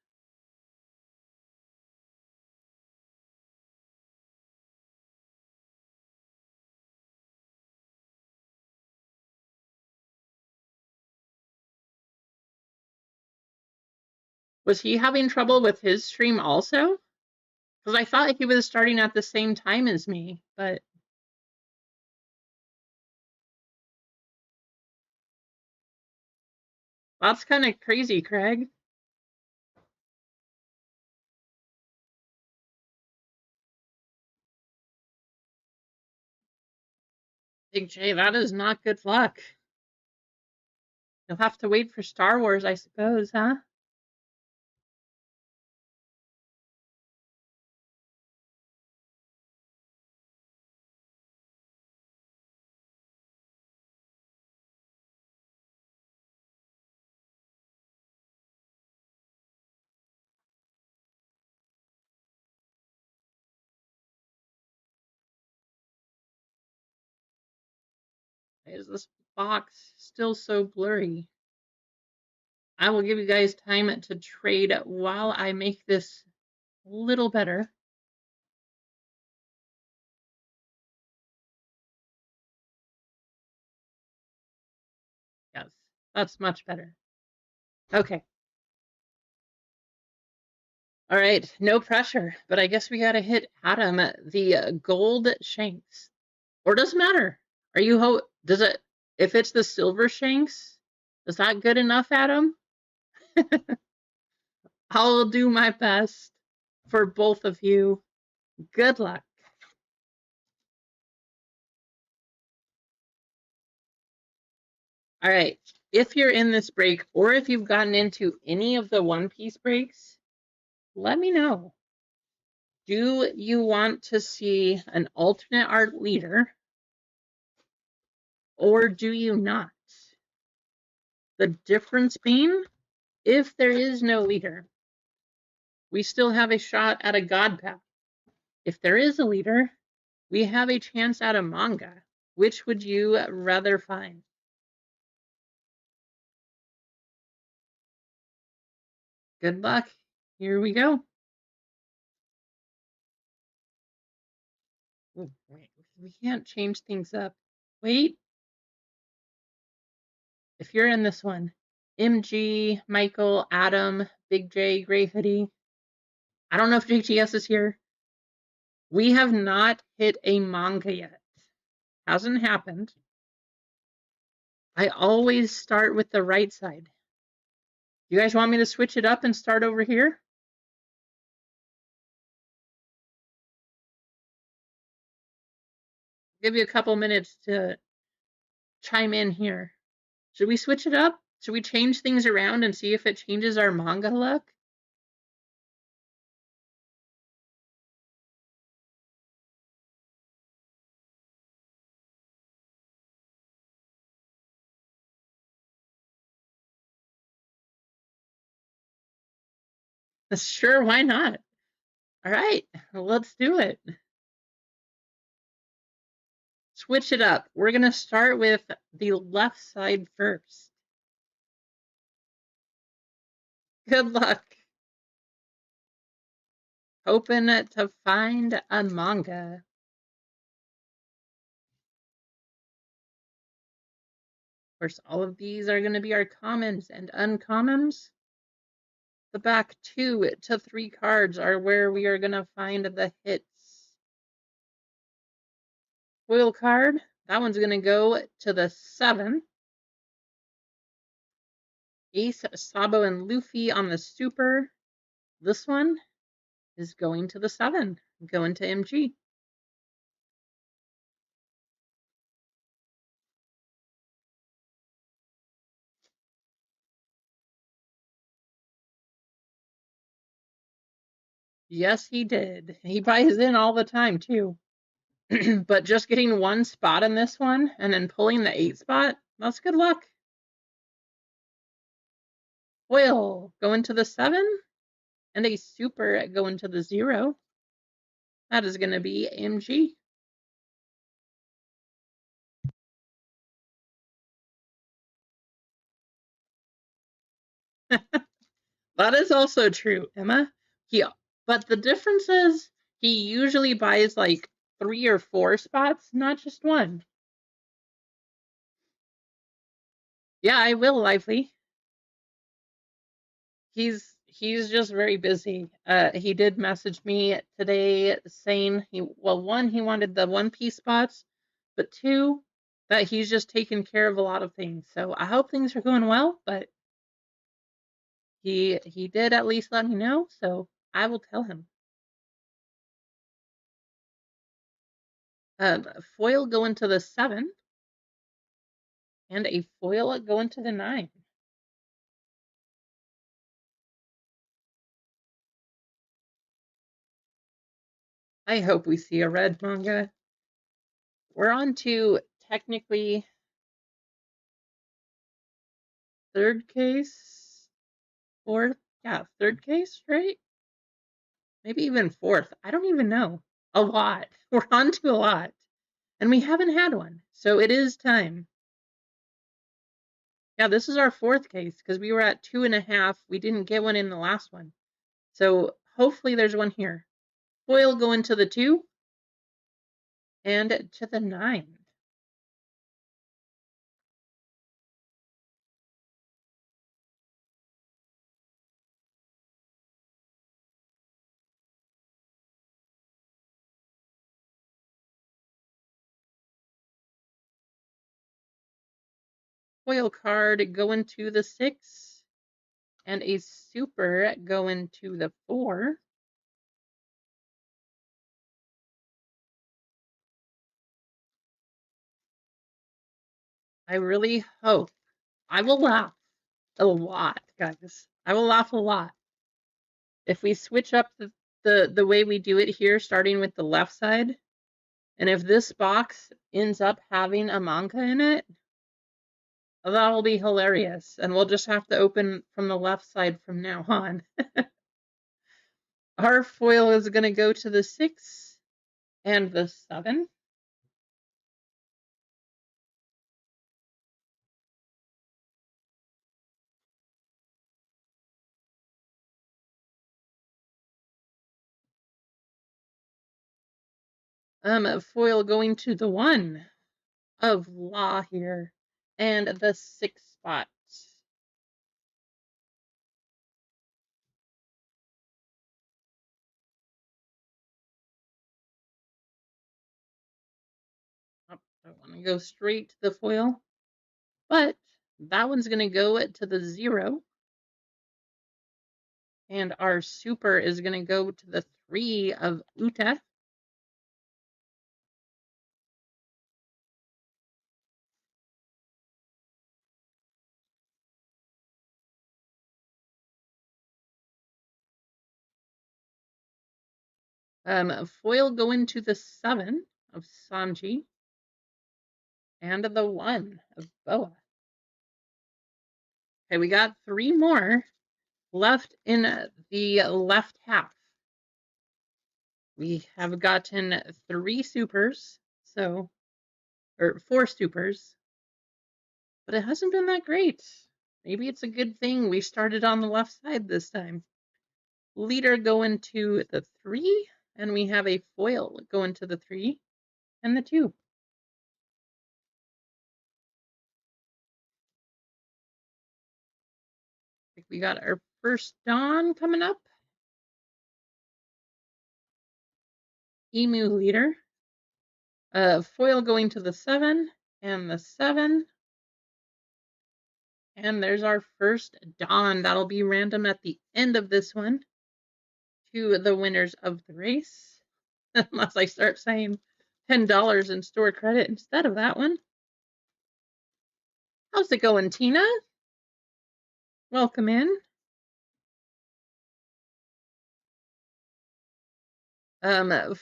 Was he having trouble with his stream also? Because I thought he was starting at the same time as me, but that's kind of crazy, Craig. Big J, that is not good luck. You'll have to wait for Star Wars, I suppose, huh? Why is this box still so blurry? I will give you guys time to trade while I make this a little better. Yes, that's much better. Okay. All right, no pressure, but I guess we gotta hit Adam the gold shanks. Or doesn't matter. Are you does it if it's the silver shanks? Is that good enough, Adam? I'll do my best for both of you. Good luck. All right. If you're in this break or if you've gotten into any of the One Piece breaks, let me know. Do you want to see an alternate art leader or do you not? The difference being, if there is no leader, we still have a shot at a god path. If there is a leader, we have a chance at a manga. Which would you rather find? Good luck. Here we go. Ooh, wait, we can't change things up. Wait. If you're in this one, MG, Michael, Adam, Big J, Gray Hoodie. I don't know if JTS is here. We have not hit a manga yet. Hasn't happened. I always start with the right side. You guys want me to switch it up and start over here? Give you a couple minutes to chime in here. Should we switch it up? Should we change things around and see if it changes our manga luck? Sure, why not? All right, let's do it. Switch it up. We're going to start with the left side first. Good luck. Hoping to find a manga. Of course, all of these are going to be our commons and uncommons. The back 2 to 3 cards are where we are going to find the hits. Foil card, that one's going to go to the 7. Ace, Sabo, and Luffy on the super. This one is going to the 7, going to MG. Yes, he did. He buys in all the time, too. But just getting one spot in this one and then pulling the 8 spot, that's good luck. Foil going to the 7 and a super going to the 0. That is going to be MG. That is also true, Emma. But the difference is he usually buys like 3 or 4 spots, not just one. Yeah, I will, Lively. He's just very busy. He did message me today saying he wanted the One Piece spots, but 2, that he's just taking care of a lot of things. So I hope things are going well, but he did at least let me know, so I will tell him. Foil going to the 7 and a foil going to the 9. I hope we see a red manga. We're on to technically 3rd case, 4th, yeah, 3rd case, right? Maybe even 4th. I don't even know. A lot. We're on to a lot. And we haven't had one. So it is time. Yeah, this is our fourth case because we were at 2.5. We didn't get one in the last one. So hopefully there's one here. Foil going to the 2 and to the 9. Foil card going to the 6 and a super going to the 4. I really hope. I will laugh a lot, guys. I will laugh a lot. If we switch up the way we do it here, starting with the left side, and if this box ends up having a manga in it, that will be hilarious. And we'll just have to open from the left side from now on. Our foil is going to go to the 6 and the 7. Foil going to the 1 of law here and the 6 spot. Oh, I want to go straight to the foil, but that one's going to go to the 0. And our super is going to go to the 3 of Uta. Foil going to the 7 of Sanji. And the 1 of Boa. Okay, we got 3 more left in the left half. We have gotten 3 supers, or 4 supers, but it hasn't been that great. Maybe it's a good thing we started on the left side this time. Leader going to the 3, and we have a foil going to the 3 and the 2. I think we got our first dawn coming up. Emu leader. Foil going to the 7 and the 7. And there's our first dawn. That'll be random at the end of this one to the winners of the race. Unless I start saying $10 in store credit instead of that one. How's it going, Tina? Welcome in.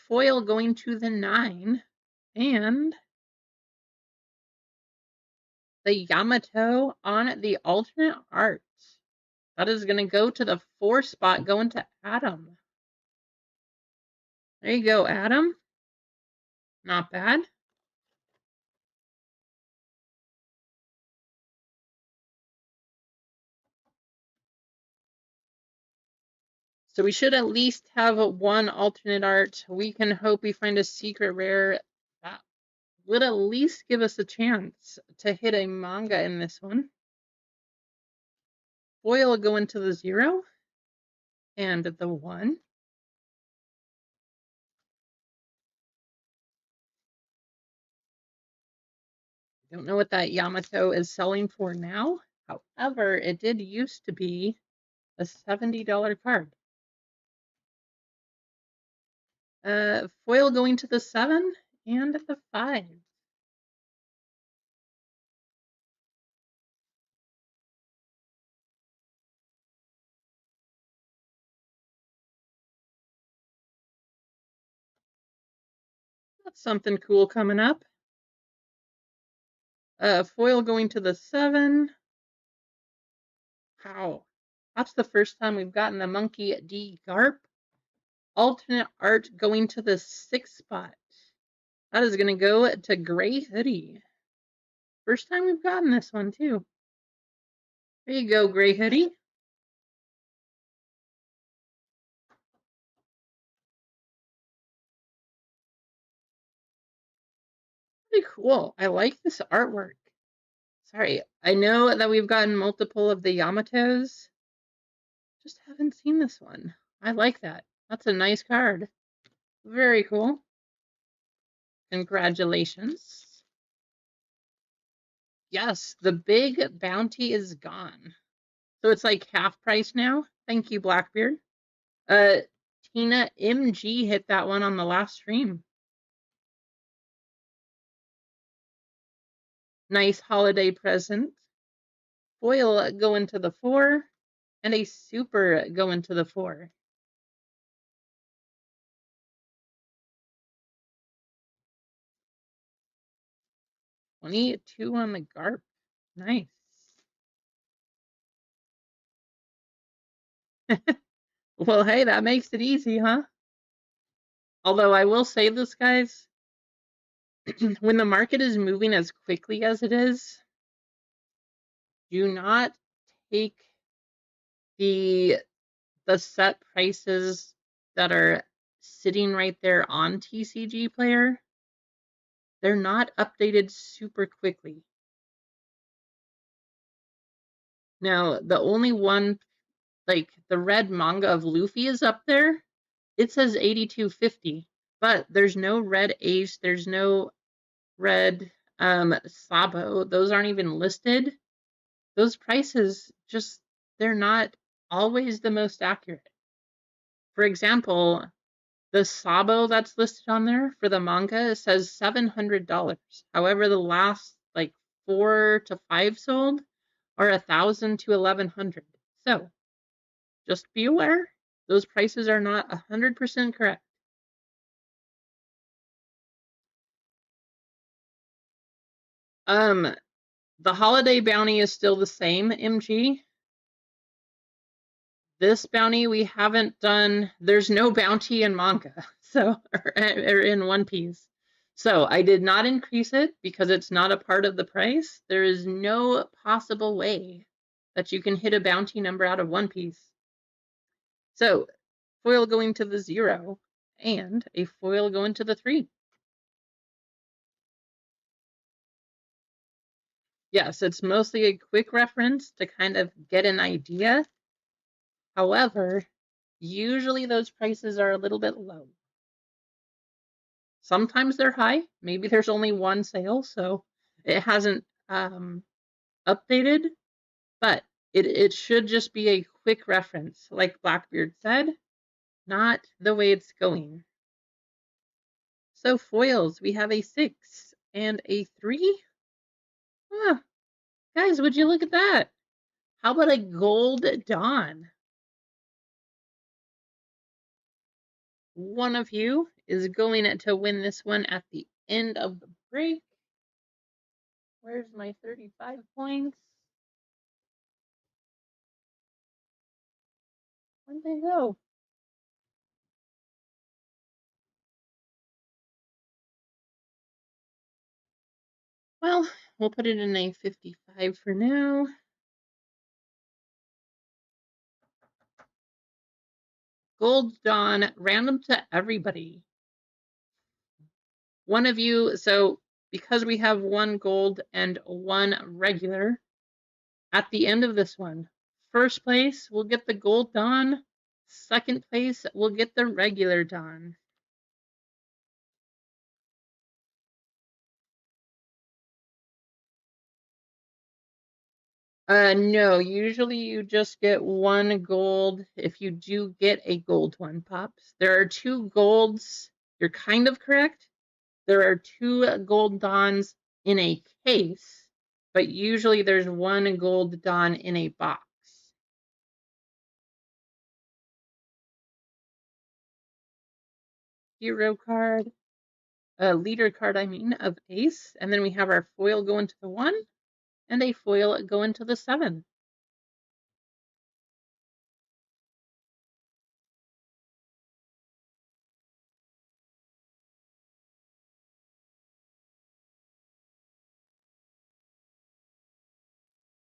Foil going to the 9 and the Yamato on the alternate art. That is going to go to the 4 spot, going to Adam. There you go, Adam. Not bad. So we should at least have one alternate art. We can hope we find a secret rare that would at least give us a chance to hit a manga in this one. Foil going to the 0 and the 1. Don't know what that Yamato is selling for now. However, it did used to be a $70 card. Foil going to the 7 and the 5. That's something cool coming up. Foil going to the 7. Wow. That's the first time we've gotten a Monkey D Garp. Alternate art going to the 6 spot. That is going to go to Gray Hoodie. First time we've gotten this one, too. There you go, Gray Hoodie. Pretty cool. I like this artwork. Sorry, I know that we've gotten multiple of the Yamatos. Just haven't seen this one. I like that. That's a nice card. Very cool. Congratulations. Yes, the big bounty is gone. So it's like half price now. Thank you, Blackbeard. Tina MG hit that one on the last stream. Nice holiday present. Foil go into the 4, and a super go into the 4. $22 on the GARP. Nice. Well, hey, that makes it easy, huh? Although I will say this, guys, when the market is moving as quickly as it is, do not take the set prices that are sitting right there on TCG Player. They're not updated super quickly. Now, the only one, like the red manga of Luffy is up there. It says 82.50, but there's no red Ace, there's no red Sabo. Those aren't even listed. Those prices just, they're not always the most accurate. For example, the Sabo that's listed on there for the manga says $700. However, the last like 4 to 5 sold are $1,000 to $1,100. So just be aware, those prices are not 100% correct. The holiday bounty is still the same, MG. This bounty we haven't done. There's no bounty in manga, so or in One Piece. So I did not increase it because it's not a part of the price. There is no possible way that you can hit a bounty number out of One Piece. So foil going to the 0 and a foil going to the 3. Yes, it's mostly a quick reference to kind of get an idea. However, usually those prices are a little bit low. Sometimes they're high. Maybe there's only one sale, so it hasn't updated, but it should just be a quick reference, like Blackbeard said, not the way it's going. So foils, we have a 6 and a 3. Ah, guys, would you look at that? How about a gold dawn? One of you is going to win this one at the end of the break. Where's my 35 points? Where'd they go? Well, we'll put it in a 55 for now. Gold Dawn, random to everybody. One of you, so because we have one gold and one regular, at the end of this one, first place will get the Gold Dawn, second place will get the regular Dawn. No, usually you just get one gold if you do get a gold one, Pops. There are 2 golds. You're kind of correct. There are 2 gold dawns in a case, but usually there's 1 gold dawn in a box. Hero card, leader card, I mean, of Ace. And then we have our foil go into the 1 and a foil go into the 7.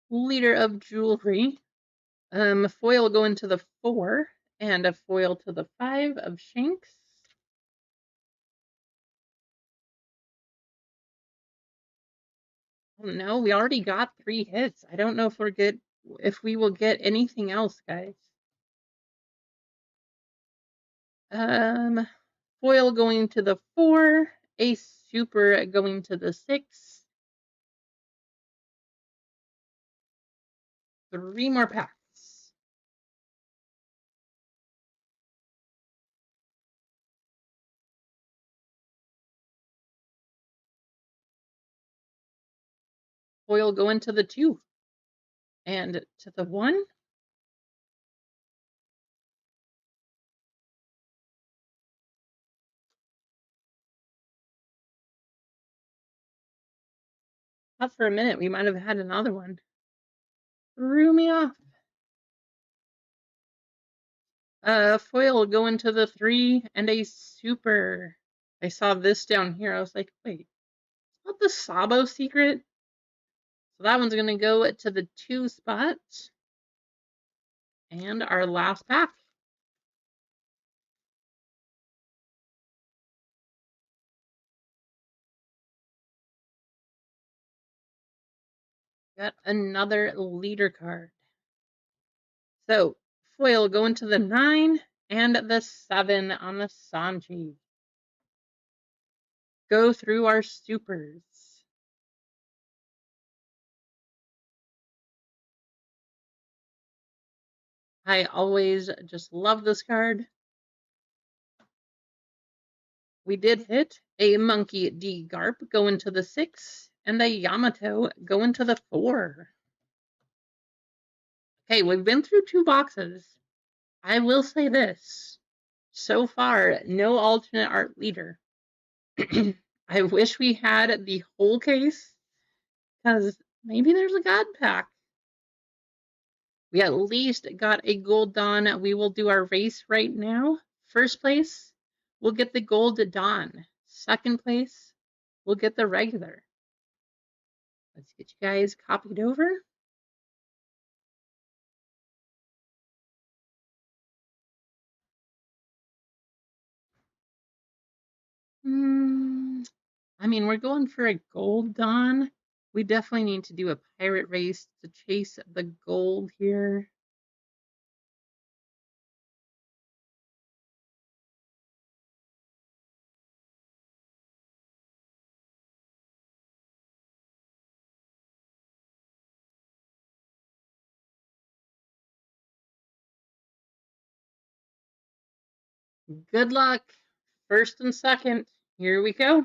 leader of jewelry. Foil going to the 4, and a foil to the 5 of Shanks. Oh, no, we already got 3 hits. I don't know if we will get anything else, guys. Foil going to the 4, a super going to the 6. 3 more packs. Foil going to the 2, and to the 1. Thought for a minute we might have had another one. Threw me off. Foil going to the 3, and a super. I saw this down here. I was like, wait, is that the Sabo secret? So that one's going to go to the 2 spot. And our last pack. Got another leader card. So foil going to the 9 and the 7 on the Sanji. Go through our supers. I always just love this card. We did hit a Monkey D Garp going to the 6 and a Yamato going to the 4. Okay, we've been through 2 boxes. I will say this. So far, no alternate art leader. I wish we had the whole case, because maybe there's a God pack. We at least got a gold Dawn. We will do our race right now. First place, we'll get the gold Dawn. Second place, we'll get the regular. Let's get you guys copied over. I mean, we're going for a gold Dawn. We definitely need to do a pirate race to chase the gold here. Good luck. First and second. Here we go.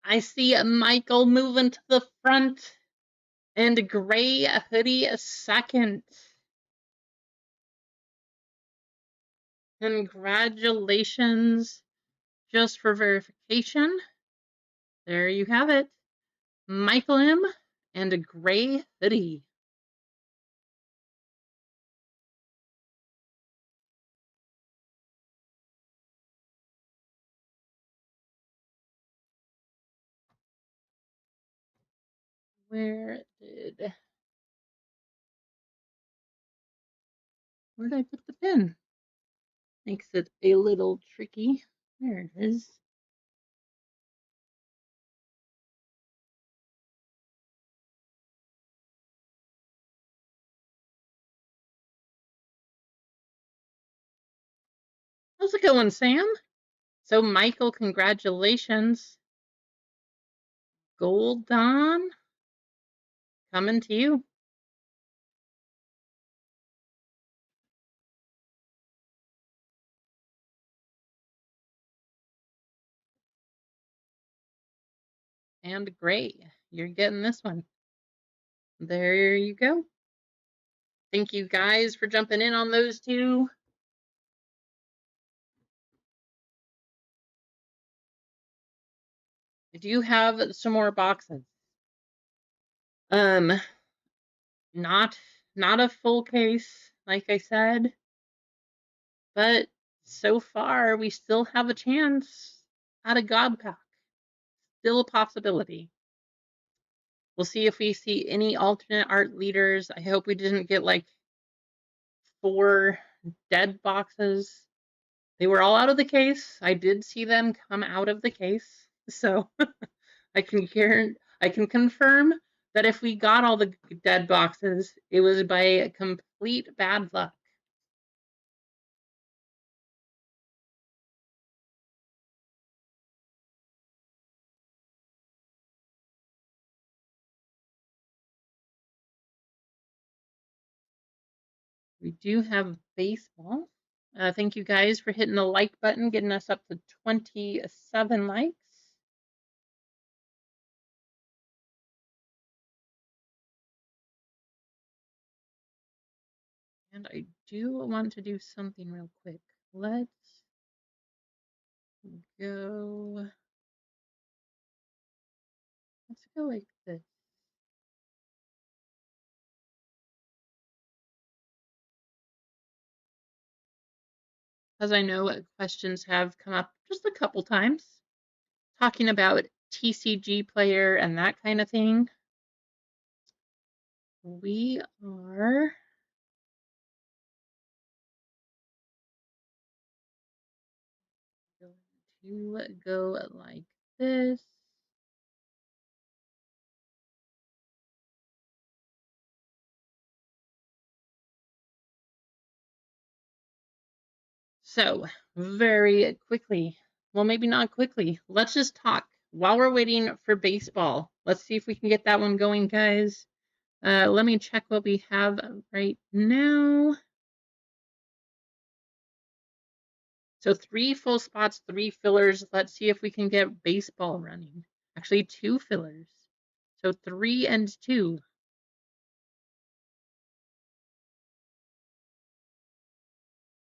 I see Michael moving to the front and Gray Hoodie second. Congratulations. Just for verification, there you have it. Michael M. and a Gray Hoodie. Where did I put the pin? Makes it a little tricky. There it is. How's it going, Sam? So, Michael, congratulations. Gold Dawn, coming to you. And Gray, you're getting this one. There you go. Thank you guys for jumping in on those two. I do have some more boxes. Not a full case, like I said, but so far we still have a chance at a God Pack. Still a possibility. We'll see if we see any alternate art leaders. I hope we didn't get like 4 dead boxes. They were all out of the case. I did see them come out of the case. So I can confirm that if we got all the dead boxes, it was by complete bad luck. We do have baseball. Thank you guys for hitting the like button, getting us up to 27 likes. And I do want to do something real quick. Let's go. Let's go like this. Because I know questions have come up just a couple times talking about TCG player and that kind of thing. We are going to go like this. So, very quickly, well, maybe not quickly, let's just talk while we're waiting for baseball. Let's see if we can get that one going, guys. Let me check what we have right now. So 3 full spots, 3 fillers. Let's see if we can get baseball running. Actually, 2 fillers. So 3 and 2.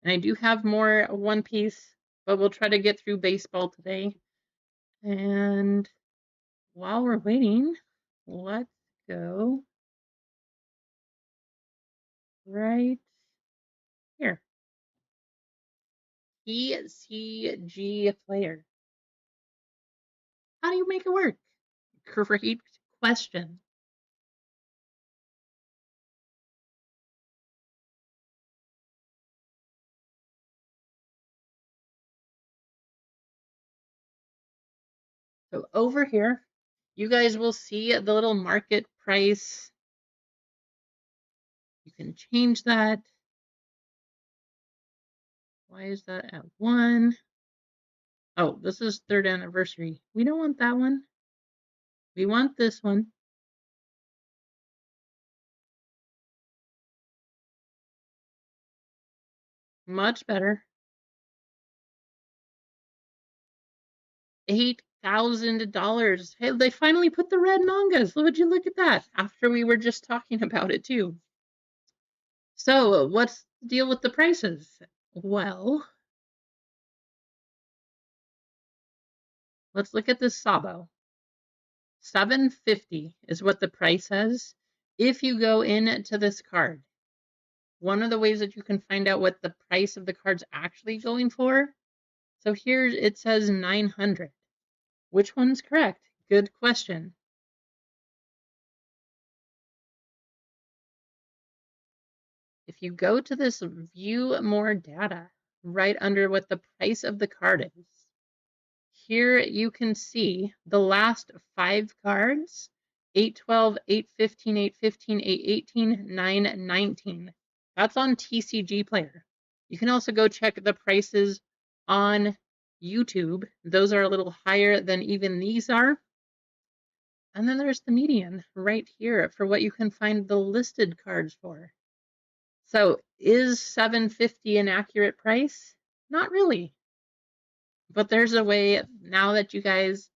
And I do have more One Piece, but we'll try to get through baseball today. And while we're waiting, let's go right here. TCG player. How do you make it work? Great question. So over here, you guys will see the little market price. You can change that. Why is that at 1? Oh, this is 3rd anniversary. We don't want that one. We want this one. Much better. $1,000. Hey, they finally put the red mangas. Would you look at that? After we were just talking about it too. So, what's the deal with the prices? Well, let's look at this Sabo. $750 is what the price says. If you go into this card, one of the ways that you can find out what the price of the card's actually going for. So here it says 900. Which one's correct? Good question. If you go to this view more data right under what the price of the card is, here you can see the last 5 cards, 812, 815, 815, 818, 919. That's on TCG Player. You can also go check the prices on YouTube. Those are a little higher than even these are. And then there's the median right here for what you can find the listed cards for. So is $750 an accurate price? Not really. But there's a way now that you guys,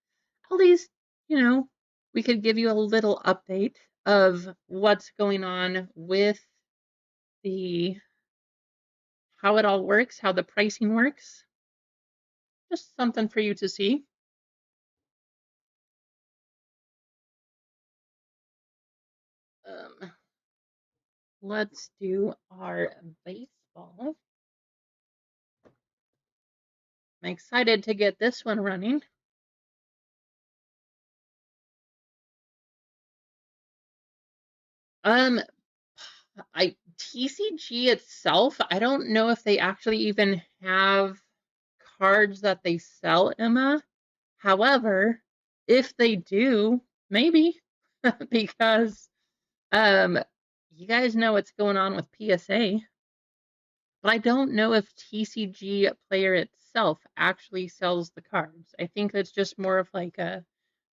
at least, we could give you a little update of what's going on with how it all works, how the pricing works. Just something for you to see. Let's do our baseball. I'm excited to get this one running. TCG itself, I don't know if they actually even have cards that they sell, Emma. However, if they do, maybe because you guys know what's going on with PSA. But I don't know if TCG Player itself actually sells the cards. I think that's just more of like a,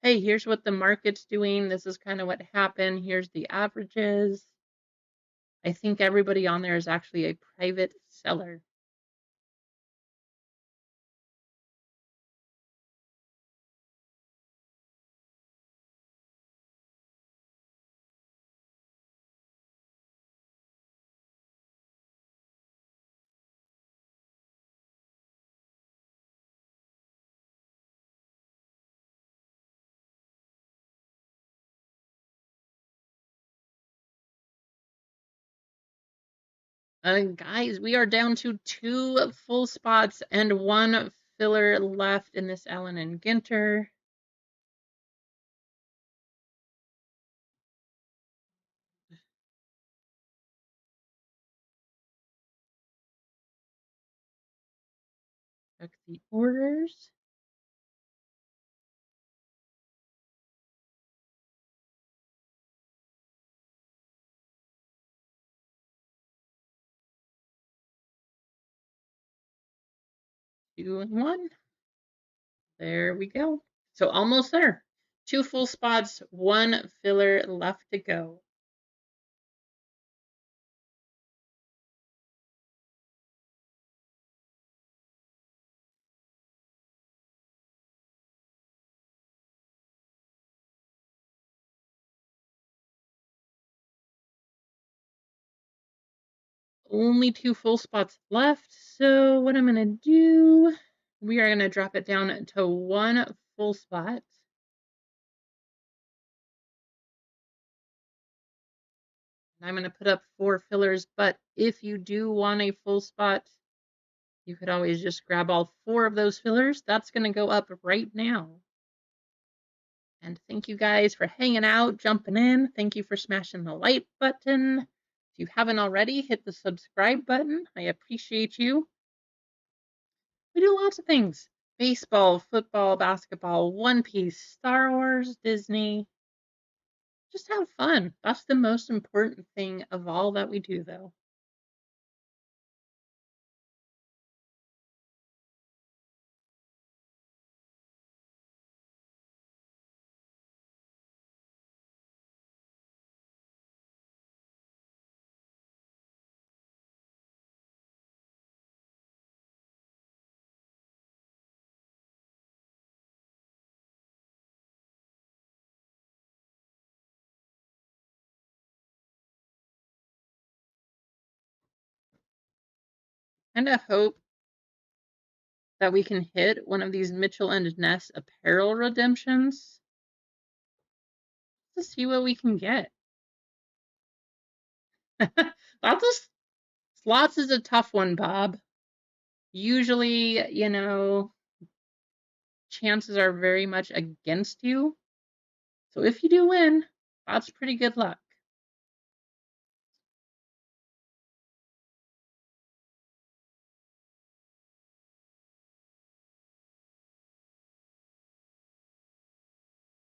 hey, here's what the market's doing. This is kind of what happened. Here's the averages. I think everybody on there is actually a private seller. Guys, we are down to 2 full spots and 1 filler left in this Allen and Ginter. Check the orders. Two and 1. There we go. So almost there. 2 full spots, 1 filler left to go. Only 2 full spots left. So what I'm going to do, we are going to drop it down to 1 full spot. I'm going to put up 4 fillers, but if you do want a full spot, you could always just grab all 4 of those fillers. That's going to go up right now. And thank you guys for hanging out, jumping in. Thank you for smashing the like button. If you haven't already, hit the subscribe button. I appreciate you. We do lots of things. Baseball, football, basketball, One Piece, Star Wars, Disney. Just have fun. That's the most important thing of all that we do, though. kind of hope that we can hit one of these Mitchell and Ness apparel redemptions to see what we can get. Lots of slots is a tough one, Bob. Usually, chances are very much against you. So if you do win, that's pretty good luck.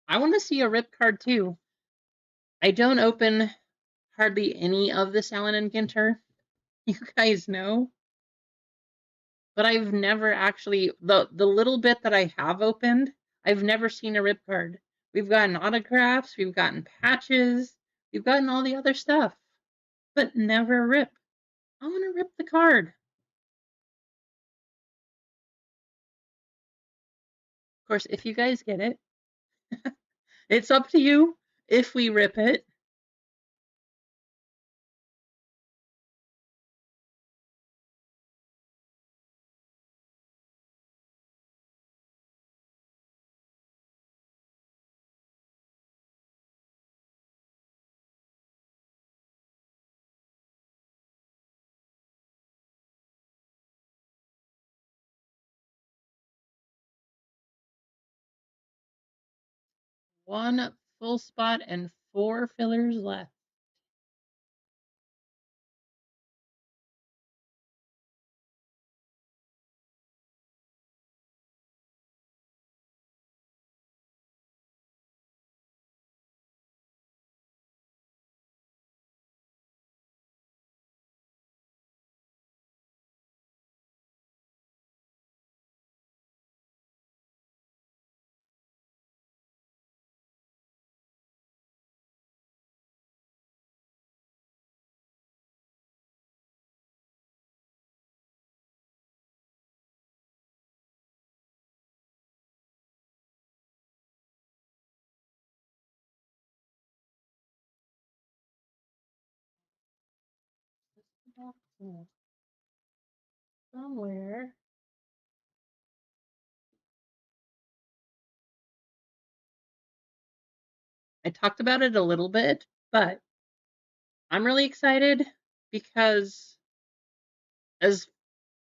I want to see a rip card too. I don't open hardly any of this Allen and Ginter. You guys know. But I've never actually the little bit that I have opened, I've never seen a rip card. We've gotten autographs, we've gotten patches, we've gotten all the other stuff, but never a rip. I want to rip the card. Of course, if you guys get it, it's up to you if we rip it. One full spot and 4 fillers left. Somewhere. I talked about it a little bit, but I'm really excited because as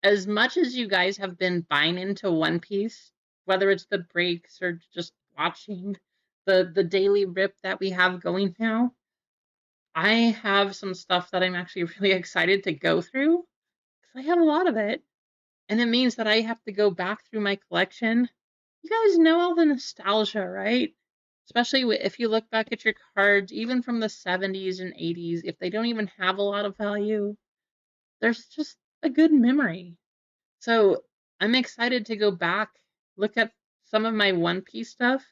as much as you guys have been buying into One Piece, whether it's the breaks or just watching the daily rip that we have going now, I have some stuff that I'm actually really excited to go through because I have a lot of it, and it means that I have to go back through my collection. You guys know all the nostalgia, right? Especially if you look back at your cards, even from the 70s and 80s, if they don't even have a lot of value, there's just a good memory. So I'm excited to go back, look at some of my One Piece stuff,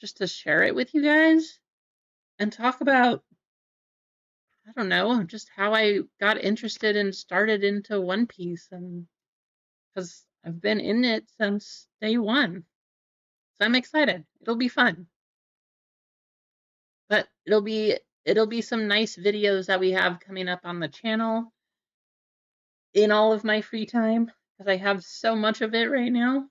just to share it with you guys and talk about, I don't know, just how I got interested and started into One Piece, and because I've been in it since day one. So I'm excited. It'll be fun. But it'll be some nice videos that we have coming up on the channel in all of my free time because I have so much of it right now.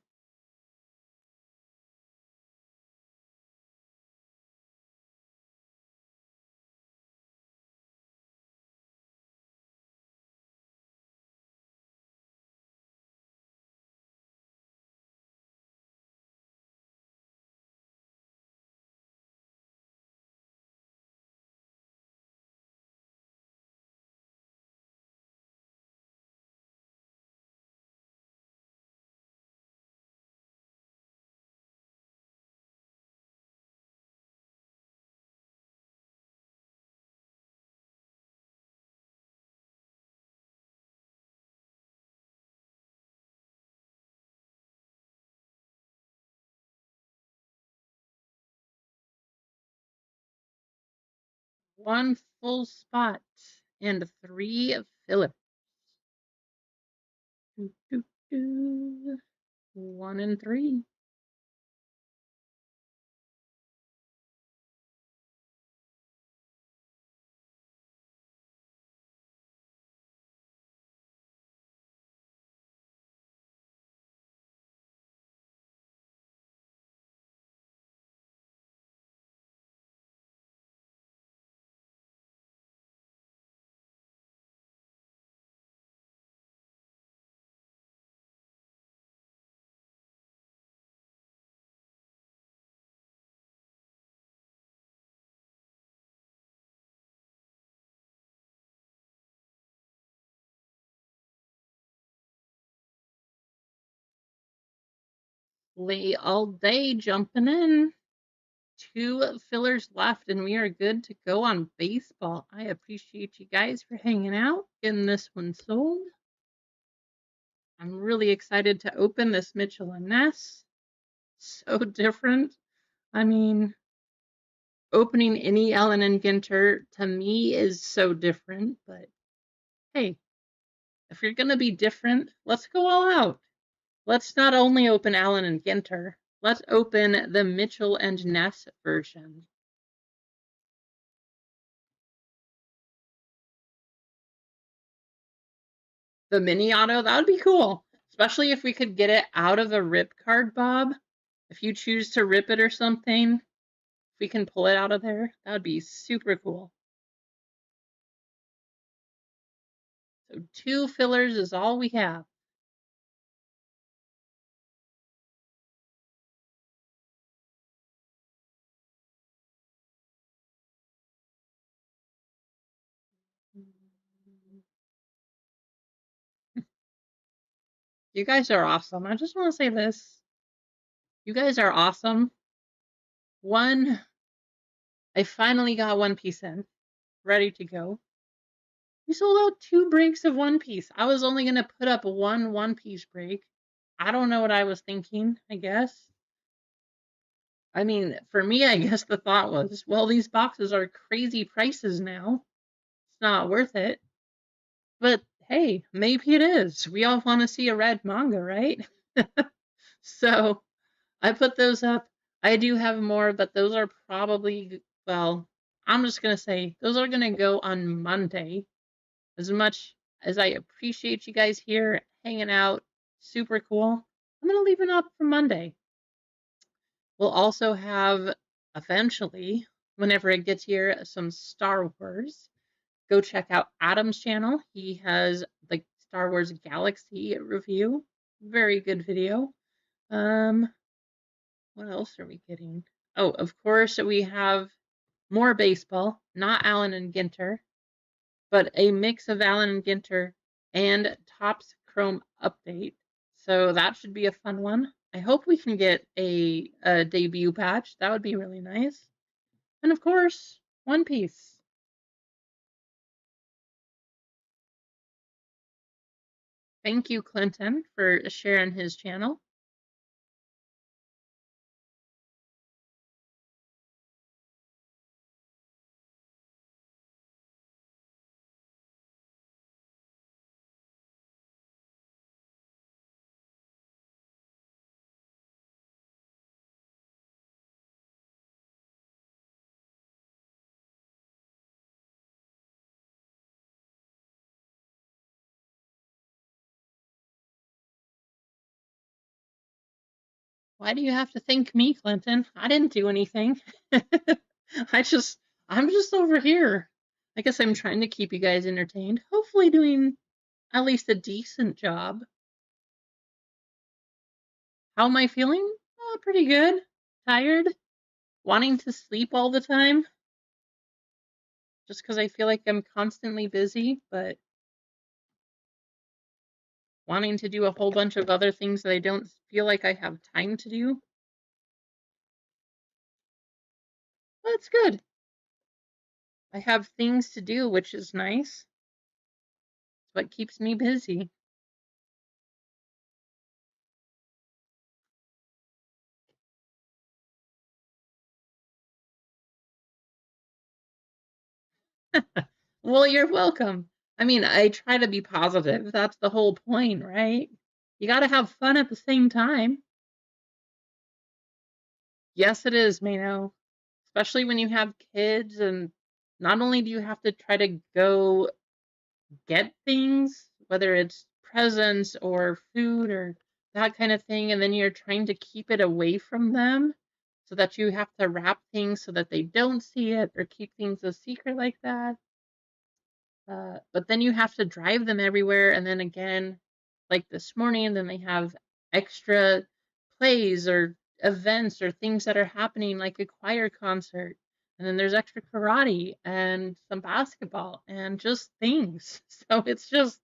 One full spot and 3 fillers. Doo, doo, doo. 1 and 3. Lay all day jumping in. 2 fillers left, and we are good to go on baseball. I appreciate you guys for hanging out, getting this one sold. I'm really excited to open this Mitchell and Ness. So different. I mean, opening any Allen and Ginter to me is so different, but hey, if you're going to be different, let's go all out. Let's not only open Allen and Ginter, let's open the Mitchell and Ness version. The mini auto, that would be cool, especially if we could get it out of a rip card, Bob. If you choose to rip it or something, if we can pull it out of there, that would be super cool. So 2 fillers is all we have. You guys are awesome. I just want to say this. You guys are awesome. One, I finally got One Piece in, ready to go. We sold out 2 breaks of One Piece. I was only going to put up One Piece break. I don't know what I was thinking, I guess. I mean, for me, I guess the thought was, well, these boxes are crazy prices now. It's not worth it. But hey, maybe it is. We all want to see a red manga, right? So I put those up. I do have more, but those are probably, well, I'm just going to say those are going to go on Monday. As much as I appreciate you guys here hanging out, super cool, I'm going to leave it up for Monday. We'll also have, eventually, whenever it gets here, some Star Wars. Go check out Adam's channel. He has the Star Wars Galaxy review. Very good video. What else are we getting? Oh, of course, we have more baseball, not Allen and Ginter, but a mix of Allen and Ginter and Topps Chrome update. So that should be a fun one. I hope we can get a debut patch. That would be really nice. And of course, One Piece. Thank you, Clinton, for sharing his channel. Why do you have to thank me, Clinton? I didn't do anything. I'm just over here. I guess I'm trying to keep you guys entertained. Hopefully doing at least a decent job. How am I feeling? Pretty good. Tired. Wanting to sleep all the time. Just because I feel like I'm constantly busy, but wanting to do a whole bunch of other things that I don't feel like I have time to do. That's good. I have things to do, which is nice. It's what keeps me busy. Well, you're welcome. I mean, I try to be positive. That's the whole point, right? You got to have fun at the same time. Yes, it is, Mano. Especially when you have kids, and not only do you have to try to go get things, whether it's presents or food or that kind of thing, and then you're trying to keep it away from them so that you have to wrap things so that they don't see it or keep things a secret like that. But then you have to drive them everywhere, and then again, like this morning, then they have extra plays or events or things that are happening, like a choir concert, and then there's extra karate and some basketball and just things. So it's just,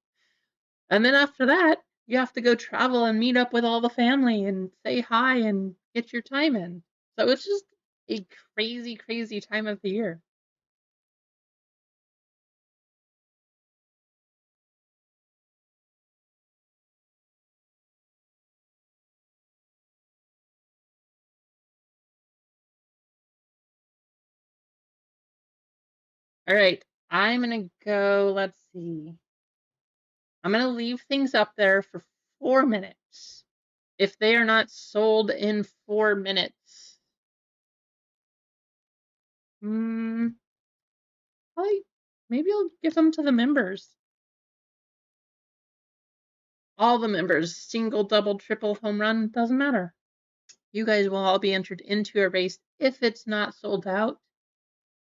and then after that, you have to go travel and meet up with all the family and say hi and get your time in. So it's just a crazy, crazy time of the year. All right, I'm gonna go, let's see. I'm gonna leave things up there for 4 minutes. If they are not sold in 4 minutes, hmm, maybe I'll give them to the members. All the members, single, double, triple, home run, doesn't matter. You guys will all be entered into a race if it's not sold out,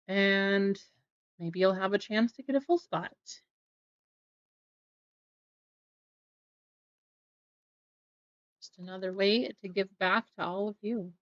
and maybe you'll have a chance to get a full spot. Just another way to give back to all of you.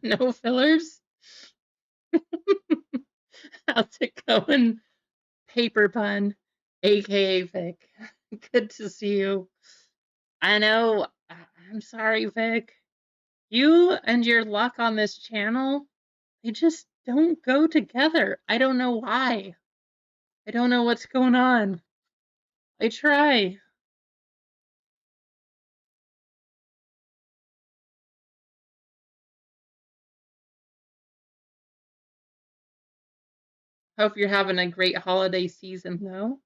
No fillers? How's it going? Paper pun, aka Vic. Good to see you. I know, I'm sorry, Vic. You and your luck on this channel, they just don't go together. I don't know why. I don't know what's going on. I try. Hope you're having a great holiday season, though.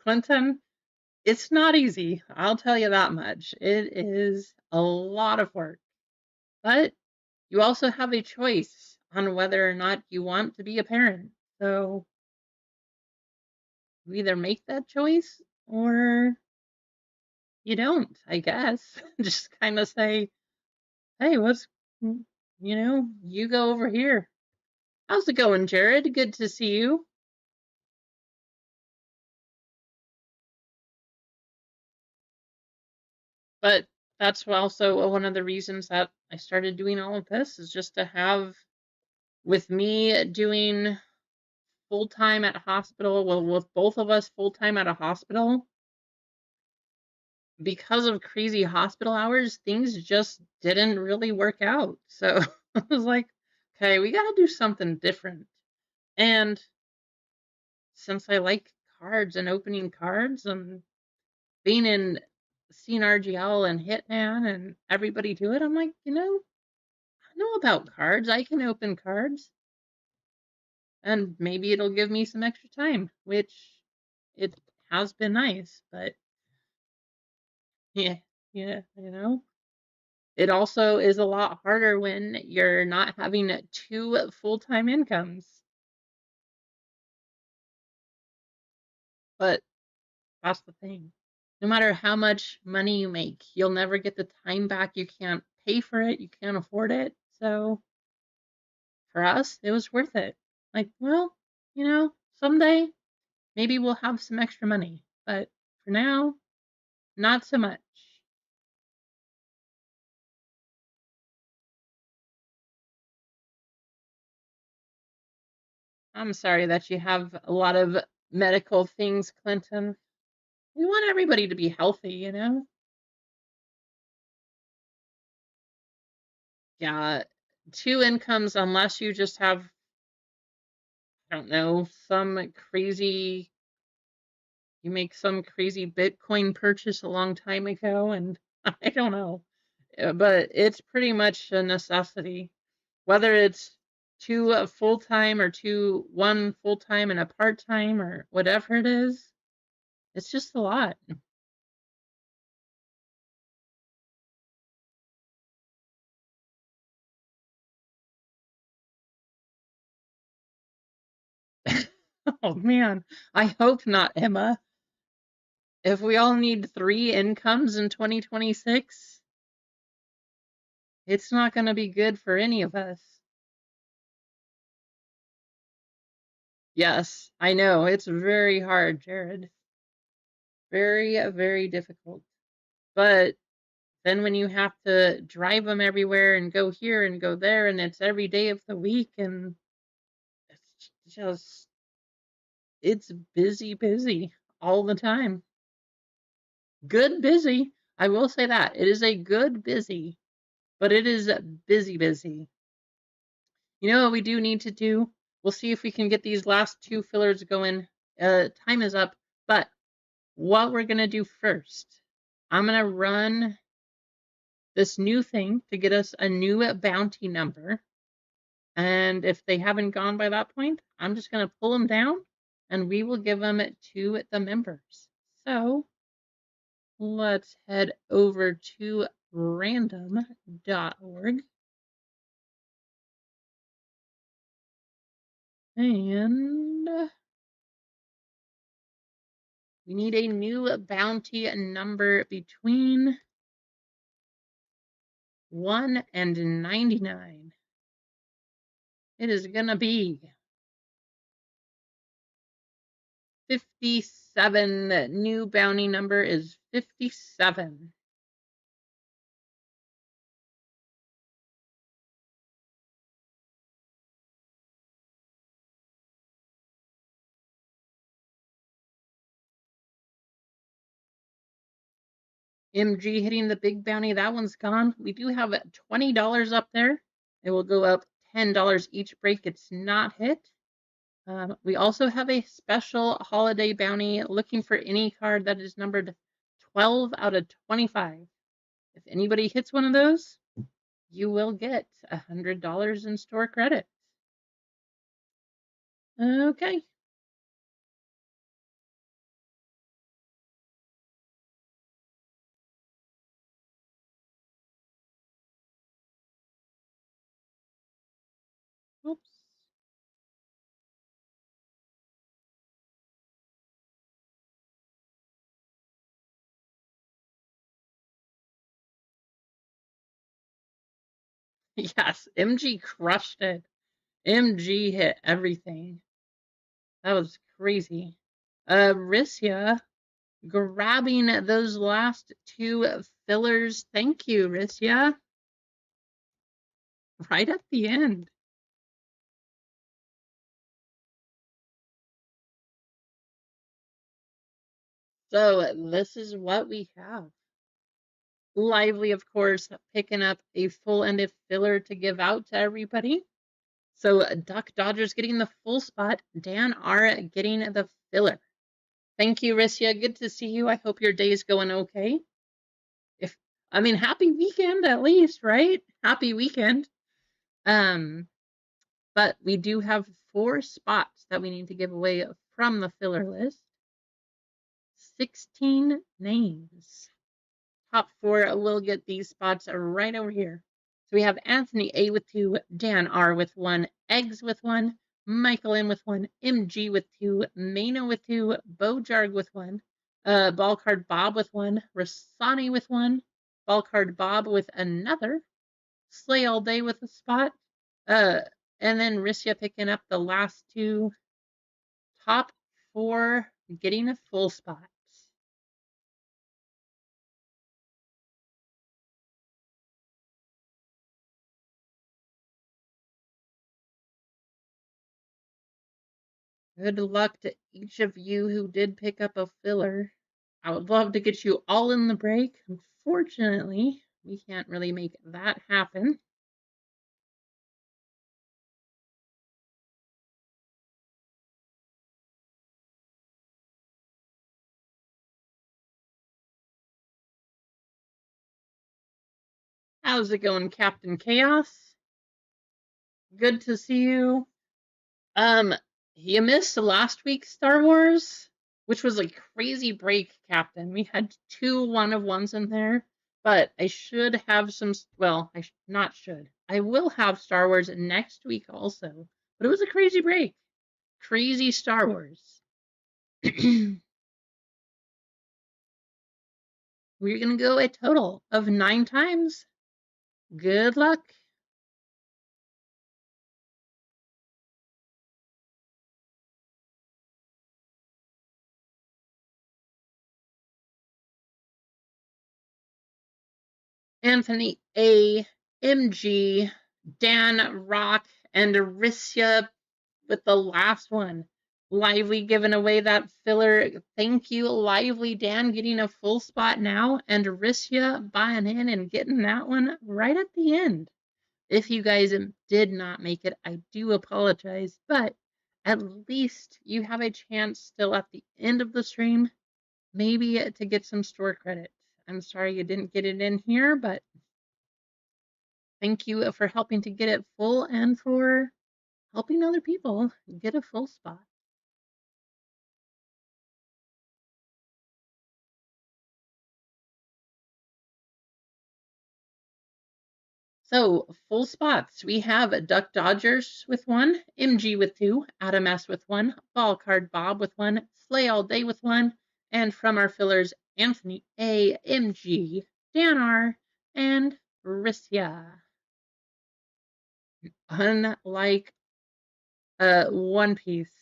Clinton, it's not easy. I'll tell you that much. It is a lot of work. But you also have a choice on whether or not you want to be a parent. So you either make that choice or you don't, I guess. Just kind of say, hey, you go over here. How's it going, Jared? Good to see you. But that's also one of the reasons that I started doing all of this is just to have, with me doing full time at a hospital, well, with both of us full time at a hospital, because of crazy hospital hours, things just didn't really work out. So I was like, okay, we got to do something different. And since I like cards and opening cards and being in CNRGL and Hitman and everybody do it, I'm like, I know about cards. I can open cards. And maybe it'll give me some extra time, which it has been nice, but yeah, yeah, It also is a lot harder when you're not having two full-time incomes. But that's the thing. No matter how much money you make, you'll never get the time back. You can't pay for it. You can't afford it. So for us, it was worth it. Like, well, someday maybe we'll have some extra money. But for now, not so much. I'm sorry that you have a lot of medical things, Clinton. We want everybody to be healthy. Yeah, two incomes, unless you just have, I don't know, you make some crazy Bitcoin purchase a long time ago, and I don't know. But it's pretty much a necessity. Whether it's two full time or one full time and a part time or whatever it is, it's just a lot. Oh man, I hope not, Emma. If we all need 3 incomes in 2026, it's not going to be good for any of us. Yes, I know. It's very hard, Jared. Very, very difficult. But then when you have to drive them everywhere and go here and go there, and it's every day of the week, and it's just, it's busy, busy all the time. Good busy. I will say that. It is a good busy, but it is busy, busy. You know what we do need to do? We'll see if we can get these last 2 fillers going. Time is up, but what we're going to do first, I'm going to run this new thing to get us a new bounty number. And if they haven't gone by that point, I'm just going to pull them down and we will give them to the members. So let's head over to random.org. And we need a new bounty number between 1 and 99. It is going to be 57. The new bounty number is 57. MG hitting the big bounty. That one's gone. We do have $20 up there. It will go up $10 each break. It's not hit. We also have a special holiday bounty looking for any card that is numbered 12 out of 25. If anybody hits one of those, you will get $100 in store credit. Okay. Oops. Yes, MG crushed it. MG hit everything. That was crazy. Rissia grabbing those last 2 fillers. Thank you, Rissia. Right at the end. So this is what we have. Lively, of course, picking up a full-ended filler to give out to everybody. So Duck Dodger's getting the full spot. Dan R getting the filler. Thank you, Rissia. Good to see you. I hope your day is going okay. Happy weekend at least, right? Happy weekend. But we do have 4 spots that we need to give away from the filler list. 16 names. Top 4 will get these spots right over here. So we have Anthony A with 2, Dan R with 1, Eggs with 1, Michael M with 1, MG with 2, Mano with 2, Bojarg with 1, Ball Card Bob with 1, Rasani with 1, Ball Card Bob with another, Slay All Day with a spot, and then Rissia picking up the last 2. Top 4 getting a full spot. Good luck to each of you who did pick up a filler. I would love to get you all in the break. Unfortunately, we can't really make that happen. How's it going, Captain Chaos? Good to see you. You missed last week's Star Wars, which was a crazy break, Captain. We had 2 1-of-1s in there, but I should have some. Well, not should. I will have Star Wars next week also, but it was a crazy break. Crazy Star Wars. We're going to go a total of 9 times. Good luck. Anthony A, MG, Dan Rock, and Arisia with the last one. Lively giving away that filler. Thank you, Lively Dan, getting a full spot now, and Arisia buying in and getting that one right at the end. If you guys did not make it, I do apologize, but at least you have a chance still at the end of the stream, maybe to get some store credit. I'm sorry you didn't get it in here, but thank you for helping to get it full and for helping other people get a full spot. So, full spots. We have Duck Dodgers with 1, MG with 2, Adam S with 1, Ball Card Bob with 1, Slay All Day with 1, and from our fillers, Anthony A, MG, Dan R, and Rissia. Unlike One Piece,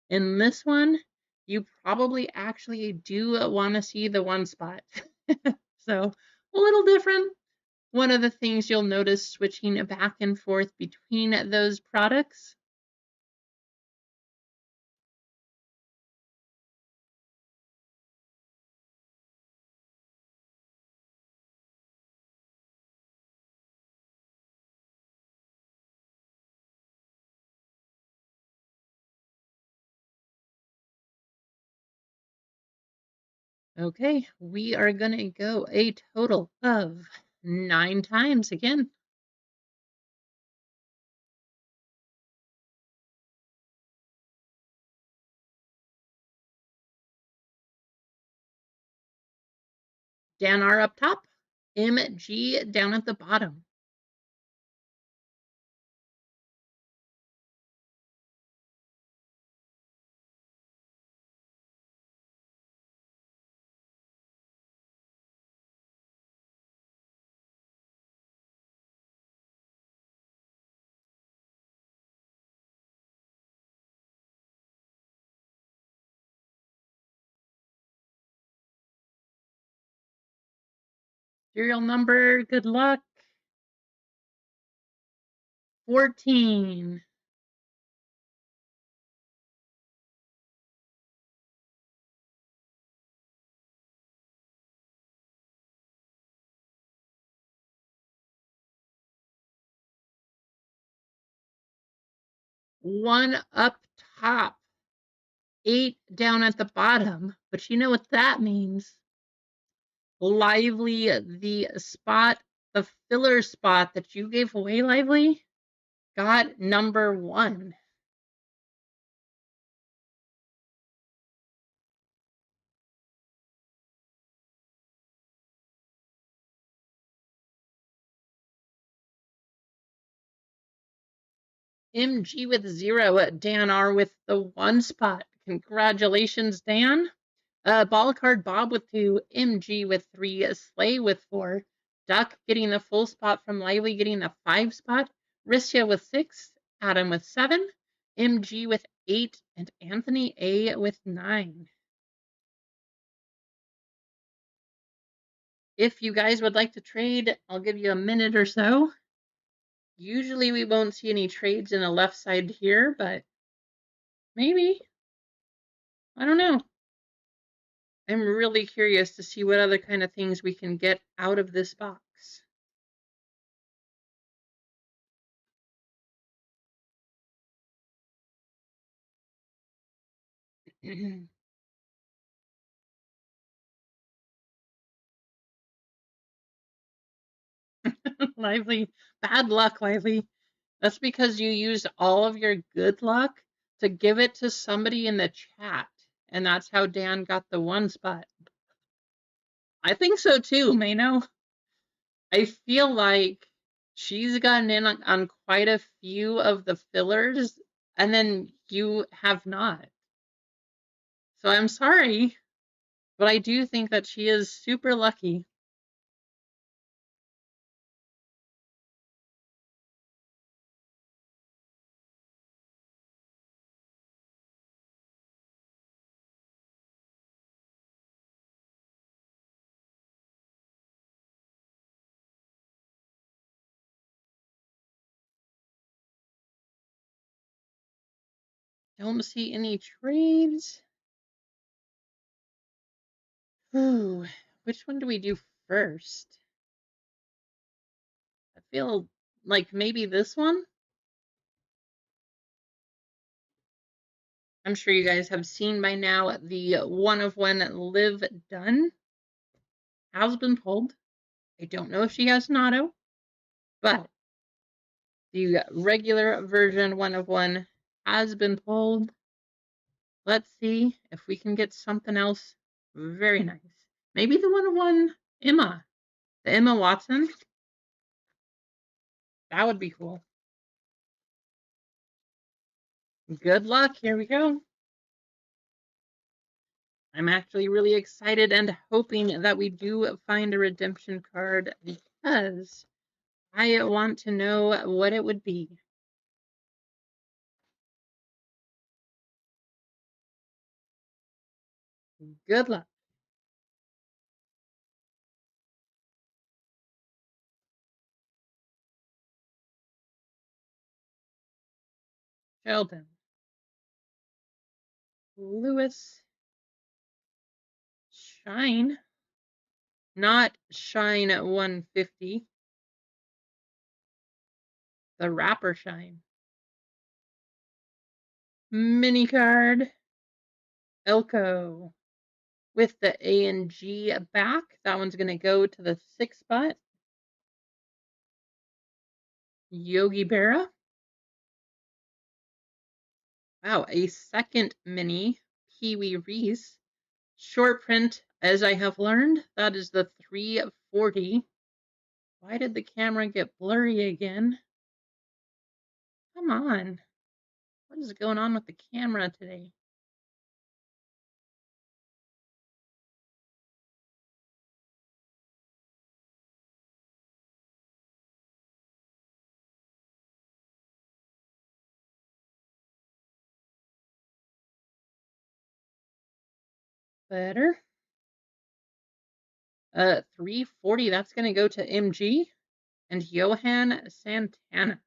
in this one, you probably actually do want to see the one spot. So, a little different. One of the things you'll notice switching back and forth between those products. Okay, we are going to go a total of 9 times again. Dan R up top, MG down at the bottom. Serial number, good luck. 14. One up top, 8 down at the bottom. But you know what that means? Lively, the spot, the filler spot that you gave away, Lively, got number 1. MG with 0, Dan R with the 1 spot. Congratulations, Dan. Ball Card Bob with 2, MG with 3, Slay with 4, Duck getting the full spot from Lively getting the 5 spot, Rissia with 6, Adam with 7, MG with 8, and Anthony A with 9. If you guys would like to trade, I'll give you a minute or so. Usually we won't see any trades in the left side here, but maybe. I don't know. I'm really curious to see what other kind of things we can get out of this box. Lively. Bad luck, Lively. That's because you used all of your good luck to give it to somebody in the chat. And that's how Dan got the 1 spot. I think so too, Mano. I feel like she's gotten in on quite a few of the fillers, and then you have not. So I'm sorry, but I do think that she is super lucky. Don't see any trades. Ooh, which one do we do first? I feel like maybe this one? I'm sure you guys have seen by now the one of one Live Done has been pulled. I don't know if she has an auto, but the regular version one of one has been pulled. Let's see if we can get something else very nice. Maybe the one of one Emma, the Emma Watson. That would be cool. Good luck. Here we go. I'm actually really excited and hoping that we do find a redemption card because I want to know what it would be. Good luck. Sheldon. Lewis. Shine. Not Shine 150. The Rapper Shine. Mini card. Elko. With the A and G back. That one's going to go to the 6 spot. Yogi Berra. Wow, a second mini. Pee-wee Reese. Short print, as I have learned, that is the 340. Why did the camera get blurry again? Come on. What is going on with the camera today? Better. 340, that's going to go to MG and Johan Santana.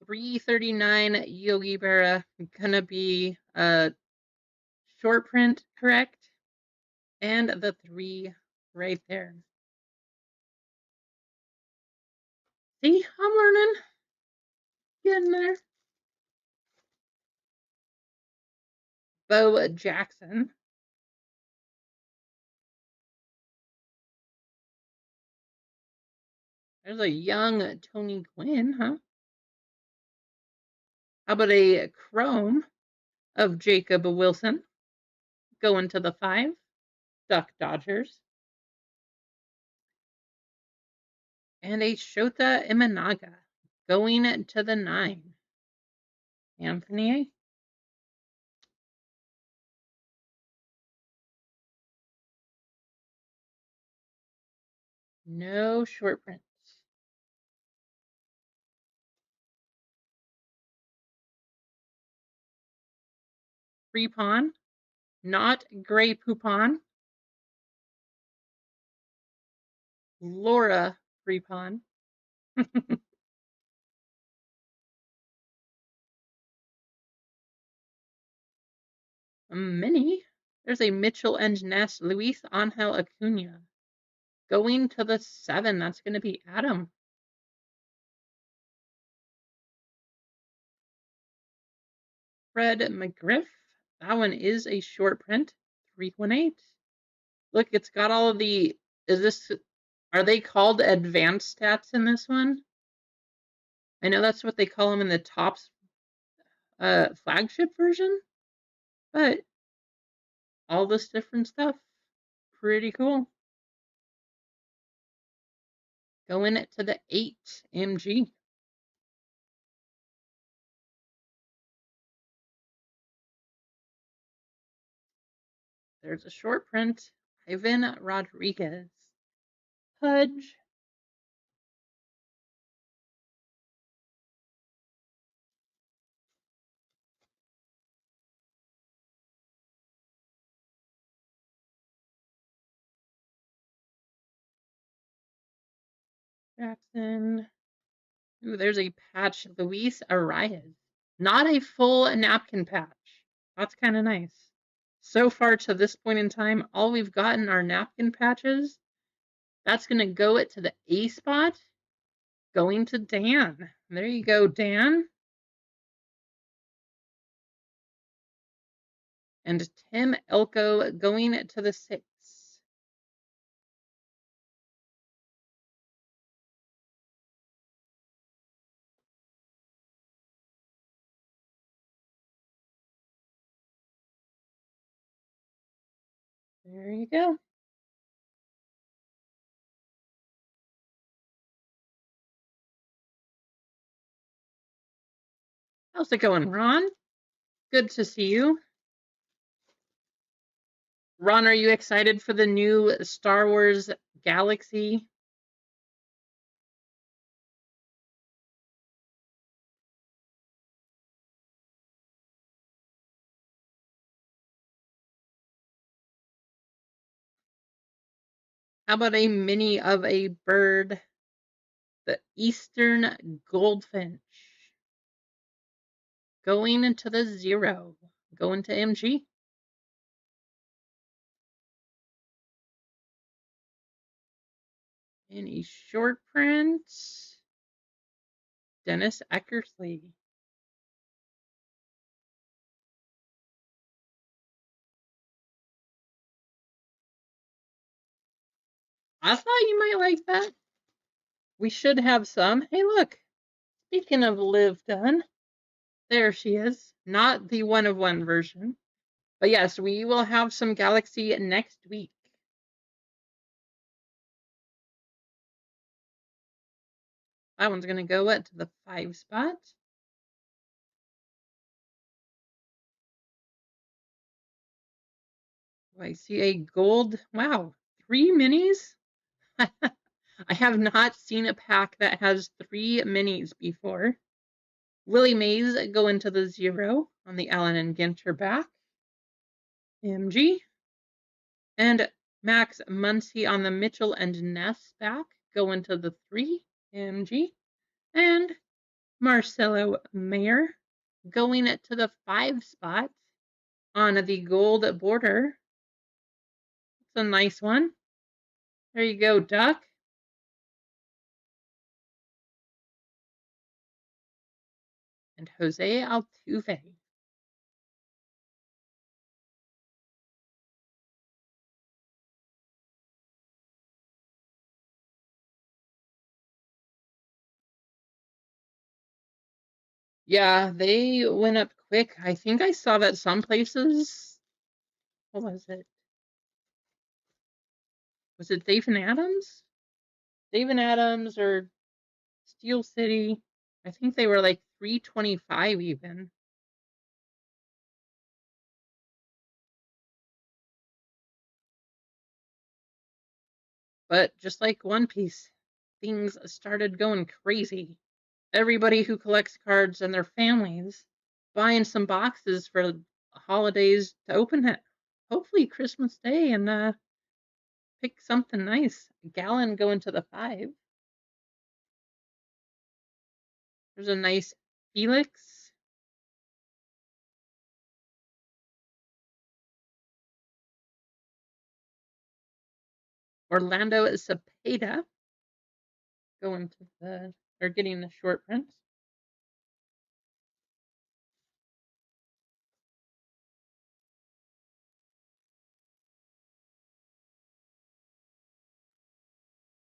$339 Yogi Berra, gonna be a short print, correct? And the 3 right there. See, I'm learning. Getting there. Bo Jackson. There's a young Tony Gwynn, huh? How about a chrome of Jacob Wilson going to the 5? Duck Dodgers. And a Shota Imanaga going to the 9. Anthony. No short prints. Free pawn. Not Gray Poupon. Laura free pawn. A mini. There's a Mitchell and Ness Luis Angel Acuna. Going to the 7. That's going to be Adam. Fred McGriff. That one is a short print. 318. Look, it's got all of the. Are they called advanced stats in this one? I know that's what they call them in the Topps flagship version, but all this different stuff. Pretty cool. going to the 8 MG. There's a short print. Ivan Rodriguez. Pudge. Jackson. Ooh, there's a patch. Luis Arias. Not a full napkin patch. That's kind of nice. So far to this point in time, all we've gotten are napkin patches. That's going to go it to the A spot. Going to Dan. There you go, Dan. And Tim Elko going to the 6. There you go. How's it going, Ron? Good to see you. Ron, are you excited for the new Star Wars Galaxy? How about a mini of a bird? The Eastern Goldfinch. Going into the 0. Going to MG. And a short print. Dennis Eckersley. I thought you might like that. We should have some. Hey, look. Speaking of Liv Dunn, there she is. Not the 1-of-1 version. But yes, we will have some Galaxy next week. That one's going to go to the 5 spot. I see a gold. Wow, 3 minis? I have not seen a pack that has 3 minis before. Willie Mays go into the 0 on the Allen and Ginter back. MG. And Max Muncy on the Mitchell and Ness back go into the 3 MG. And Marcelo Mayer going to the 5 spot on the gold border. It's a nice one. There you go, Duck. And Jose Altuve. Yeah, they went up quick. I think I saw that some places. What was it? Was it Dave and Adams? Dave and Adams or Steel City? I think they were like 325 even. But just like One Piece, things started going crazy. Everybody who collects cards and their families buying some boxes for holidays to open it. Hopefully Christmas Day and pick something nice. Gallon going to the 5. There's a nice Felix. Orlando Cepeda going to the, or getting the short print.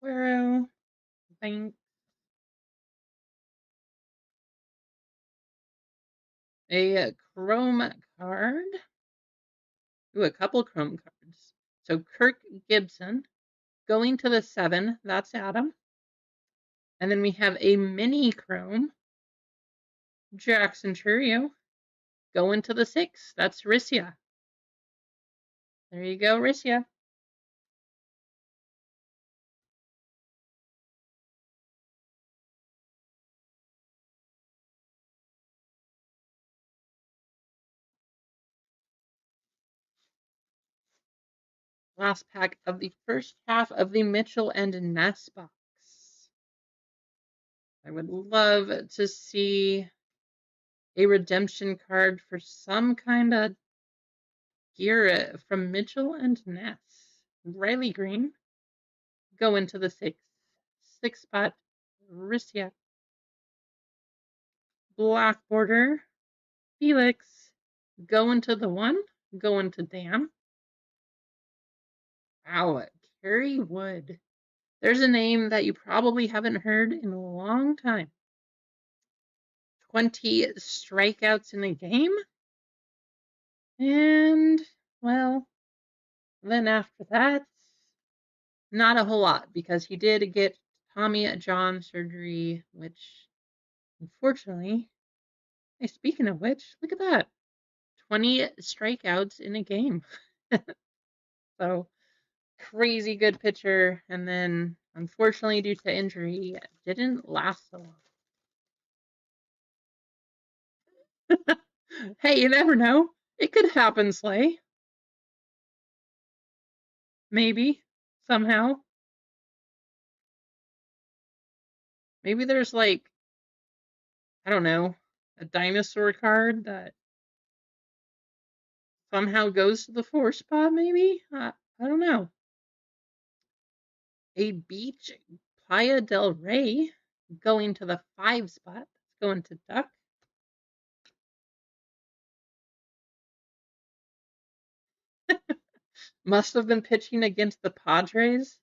Guerrero, Bank. A chrome card. Ooh, a couple chrome cards. So Kirk Gibson going to the 7. That's Adam. And then we have a mini chrome Jackson Churio going to the 6. That's Rissia. There you go, Rissia. Last pack of the first half of the Mitchell and Ness box. I would love to see a redemption card for some kind of gear from Mitchell and Ness. Riley Green, go into the 6. 6 spot, Rissia. Black border, Felix, go into the 1, go into Dan. Wow, Kerry Wood. There's a name that you probably haven't heard in a long time. 20 strikeouts in a game. And, well, then after that, not a whole lot because he did get Tommy John surgery, which unfortunately, hey, speaking of which, look at that. 20 strikeouts in a game. So, crazy good pitcher. And then, unfortunately, due to injury, didn't last so long. Hey, you never know. It could happen, Slay. Maybe. Somehow. Maybe there's like, I don't know, a dinosaur card that somehow goes to the 4 spot, maybe? I don't know. A beach, Playa del Rey, going to the 5 spot. It's going to Duck. Must have been pitching against the Padres.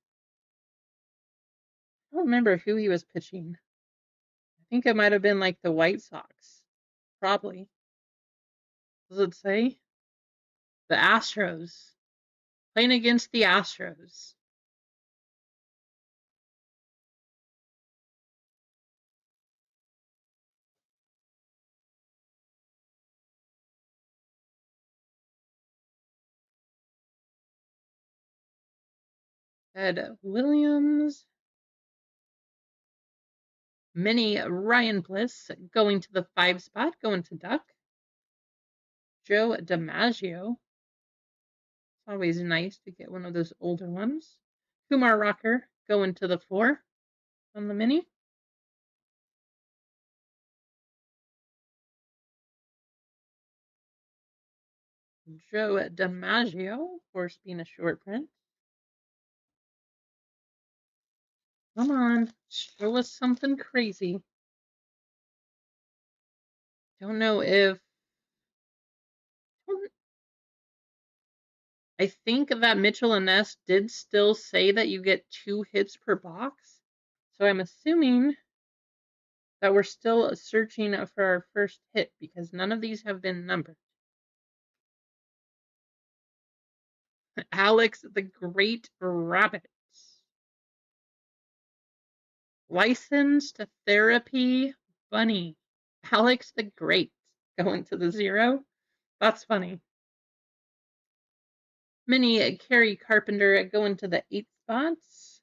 I don't remember who he was pitching. I think it might have been like the White Sox. Probably. Does it say? The Astros. Playing against the Astros. Ed Williams. Mini Ryan Bliss going to the 5 spot, going to Duck. Joe DiMaggio. It's always nice to get one of those older ones. Kumar Rocker going to the 4 on the mini. Joe DiMaggio, of course, being a short print. Come on, show us something crazy. Don't know if... I think that Mitchell and Ness did still say that you get 2 hits per box. So I'm assuming that we're still searching for our first hit because none of these have been numbered. Alex the Great Rabbit. Licensed Therapy Bunny. Alex the Great going to the 0. That's funny. Mini Carrie Carpenter going to the 8 spots.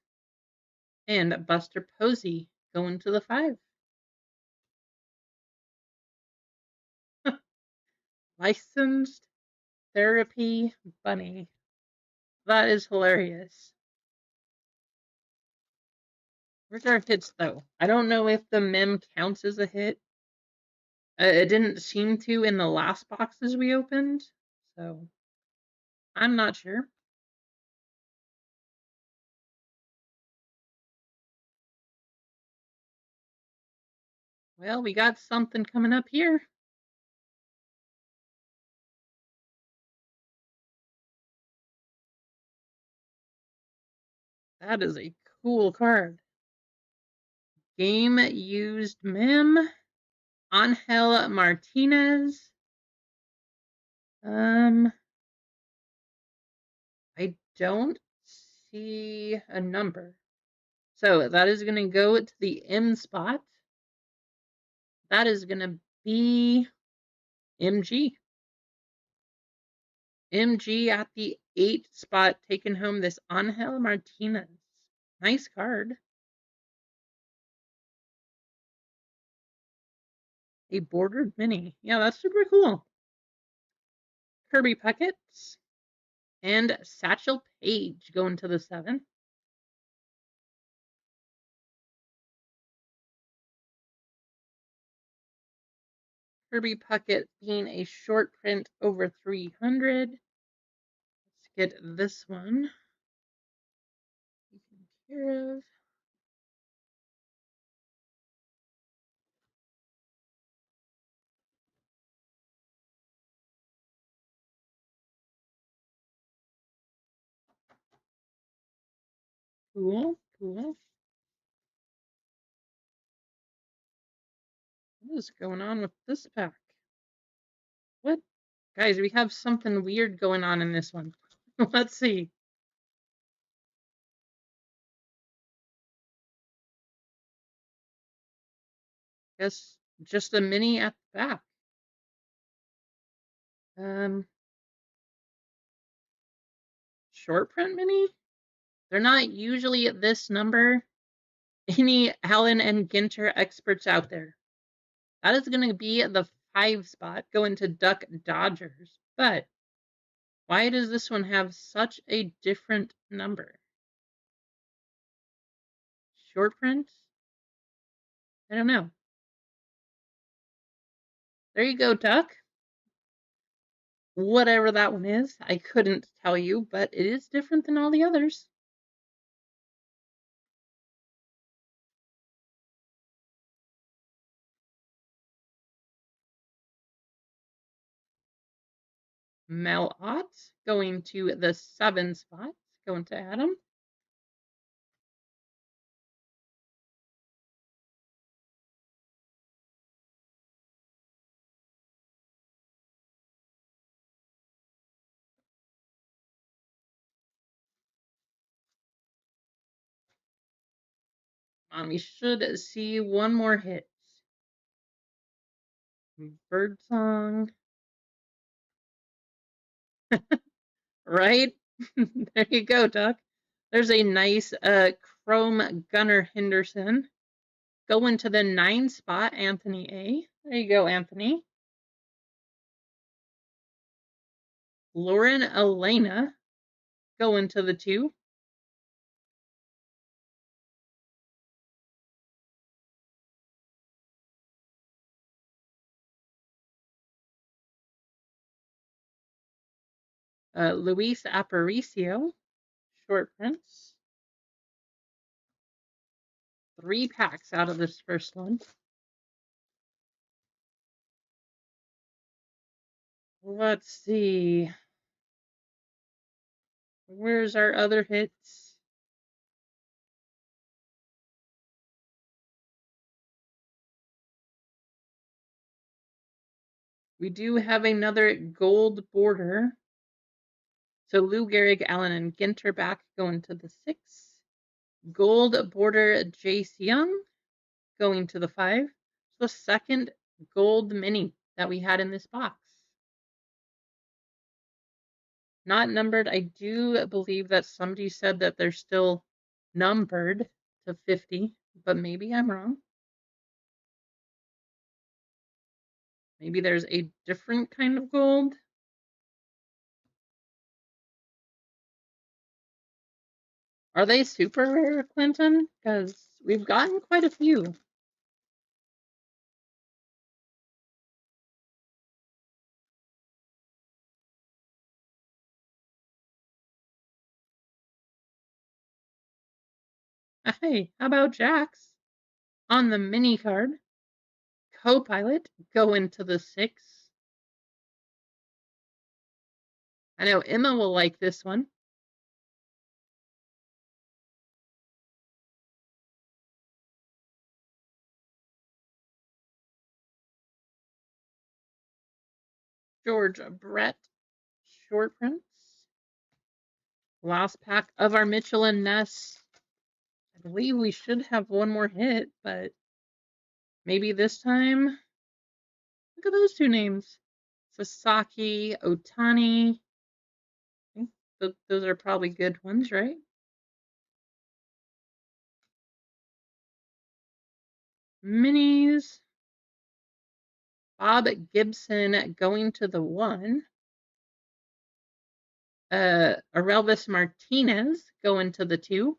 And Buster Posey going to the 5. Licensed Therapy Bunny. That is hilarious. Where's our hits, though? I don't know if the mem counts as a hit. It didn't seem to in the last boxes we opened, so I'm not sure. Well, we got something coming up here. That is a cool card. Game used mem. Angel Martinez. I don't see a number. So that is going to go to the M spot. That is going to be MG. MG at the 8 spot, taking home this Angel Martinez. Nice card. A bordered mini. Yeah, that's super cool. Kirby Puckett and Satchel Paige going to the 7. Kirby Puckett being a short print over 300. Let's get this one taken care of. Cool, cool. What is going on with this pack? What? Guys, we have something weird going on in this one. Let's see. Guess just a mini at the back. Short print mini? They're not usually at this number. Any Allen and Ginter experts out there? That is going to be the 5 spot, going to Duck Dodgers. But why does this one have such a different number? Short print? I don't know. There you go, Duck. Whatever that one is, I couldn't tell you, but it is different than all the others. Mel Ott going to the 7 spot, going to Adam. We should see one more hit. Birdsong. Right? There you go, Duck. There's a nice chrome Gunnar Henderson. Going to the 9 spot, Anthony A. There you go, Anthony. Lauren Elena going to the 2. Luis Aparicio, short prints. 3 packs out of this first one. Let's see. Where's our other hits? We do have another gold border. So Lou Gehrig, Allen, and Ginter back going to the 6. Gold border Jace Young going to the 5. So the second gold mini that we had in this box. Not numbered. I do believe that somebody said that they're still numbered to 50, but maybe I'm wrong. Maybe there's a different kind of gold. Are they super rare, Clinton? Because we've gotten quite a few. Hey, how about Jax? On the mini card, co-pilot going to the 6. I know Emma will like this one. George Brett, short prints. Last pack of our Mitchell and Ness believe we should have one more hit, but maybe this time. Look at those two names. Sasaki, Otani. I think those are probably good ones, right? Minis. Bob Gibson going to the 1. Aurelvis Martinez going to the 2.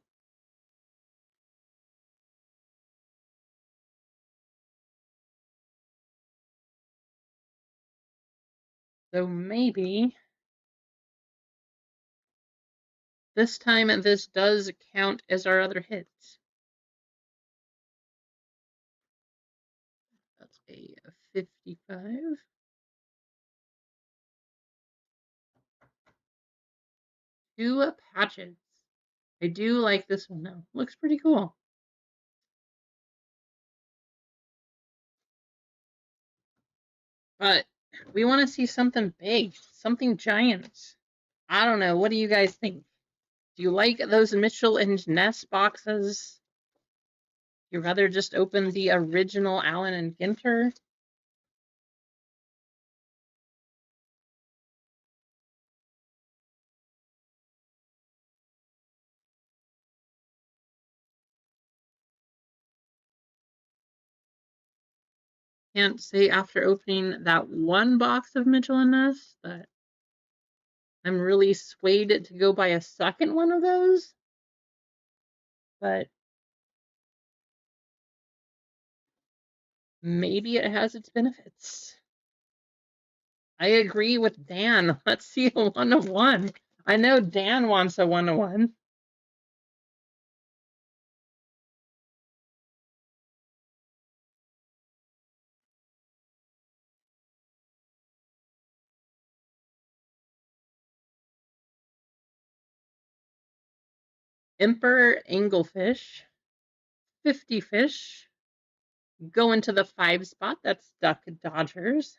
So maybe this time this does count as our other hits. That's a 55. 2 patches. I do like this one though. Looks pretty cool. But we want to see something big, something giant. I don't know. What do you guys think? Do you like those Mitchell and Ness boxes? You'd rather just open the original Allen and Ginter? Can't say after opening that one box of Mitchell and Ness that I'm really swayed to go buy a second one of those. But maybe it has its benefits. I agree with Dan. Let's see a 1-of-1. I know Dan wants a 1-of-1. Emperor Anglefish, 50 fish, go into the 5 spot. That's Duck Dodgers.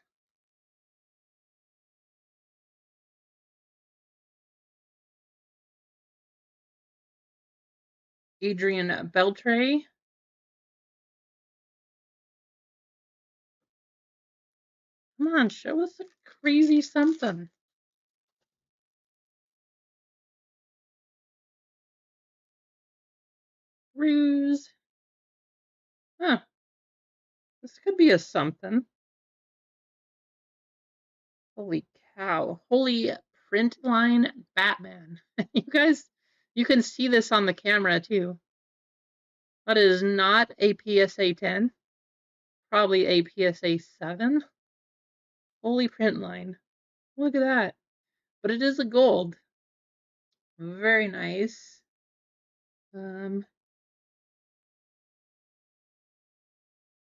Adrian Beltre. Come on, show us a crazy something. Ruse. Huh. This could be a something. Holy cow. Holy print line Batman. You guys, you can see this on the camera too. That is not a PSA 10. Probably a PSA 7. Holy print line. Look at that. But it is a gold. Very nice.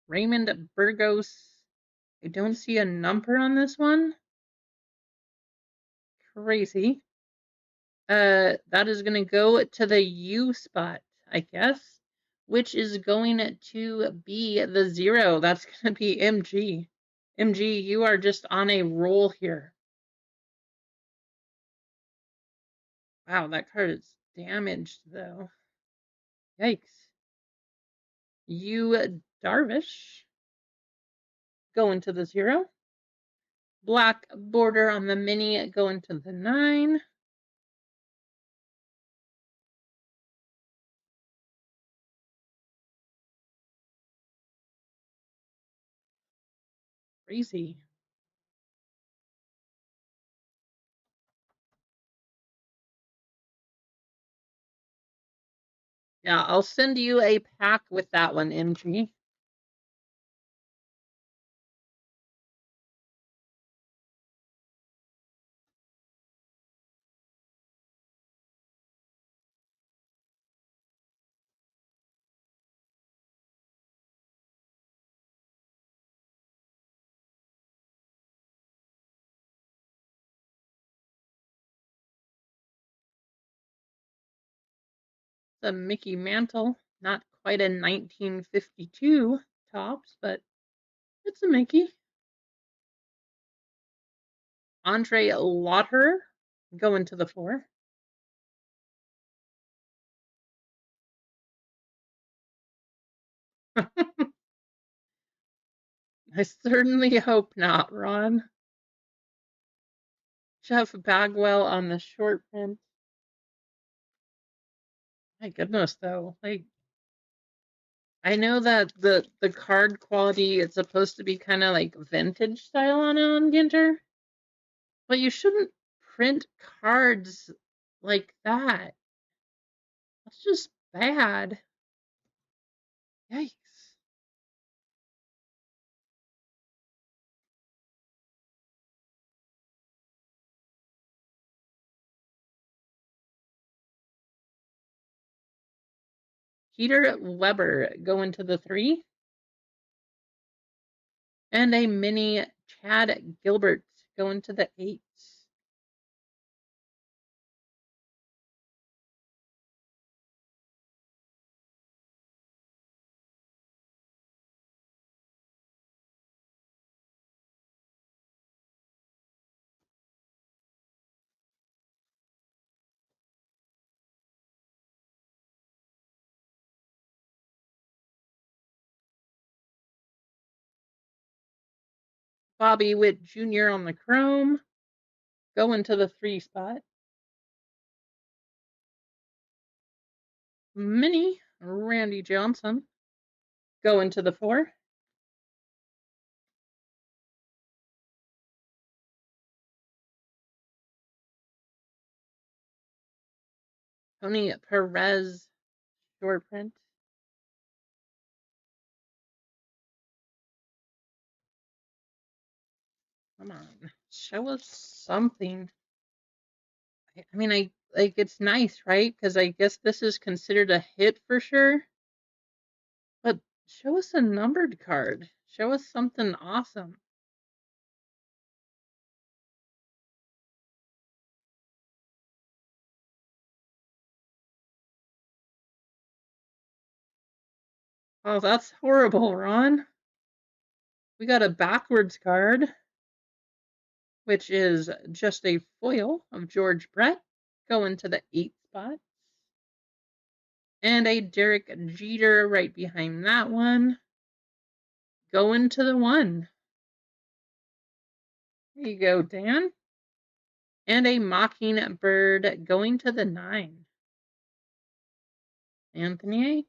Raymond Burgos. I don't see a number on this one. Crazy. That is going to go to the U spot, I guess, which is going to be the 0. That's going to be MG. MG, you are just on a roll here. Wow, that card is damaged, though. Yikes. You Darvish going to the 0. Black border on the mini going to the 9. Crazy. Yeah, I'll send you a pack with that one, MG. The Mickey Mantle, not quite a 1952 tops, but it's a Mickey. Andre Lauter going to the 4. I certainly hope not, Ron. Jeff Bagwell on the short print. My goodness, though. Like, I know that the card quality is supposed to be kind of like vintage style on Ginter, but you shouldn't print cards like that. That's just bad. Yikes. Peter Weber going to the 3. And a mini Chad Gilbert going to the 8. Bobby Witt Jr. on the chrome, going to the 3 spot. Mini Randy Johnson, going to the 4. Tony Perez, short print. Come on, show us something. I mean, I like it's nice, right? Because I guess this is considered a hit for sure. But show us a numbered card. Show us something awesome. Oh, that's horrible, Ron. We got a backwards card, which is just a foil of George Brett going to the 8 spot. And a Derek Jeter right behind that one, going to the 1. There you go, Dan. And a Mockingbird going to the 9. Anthony.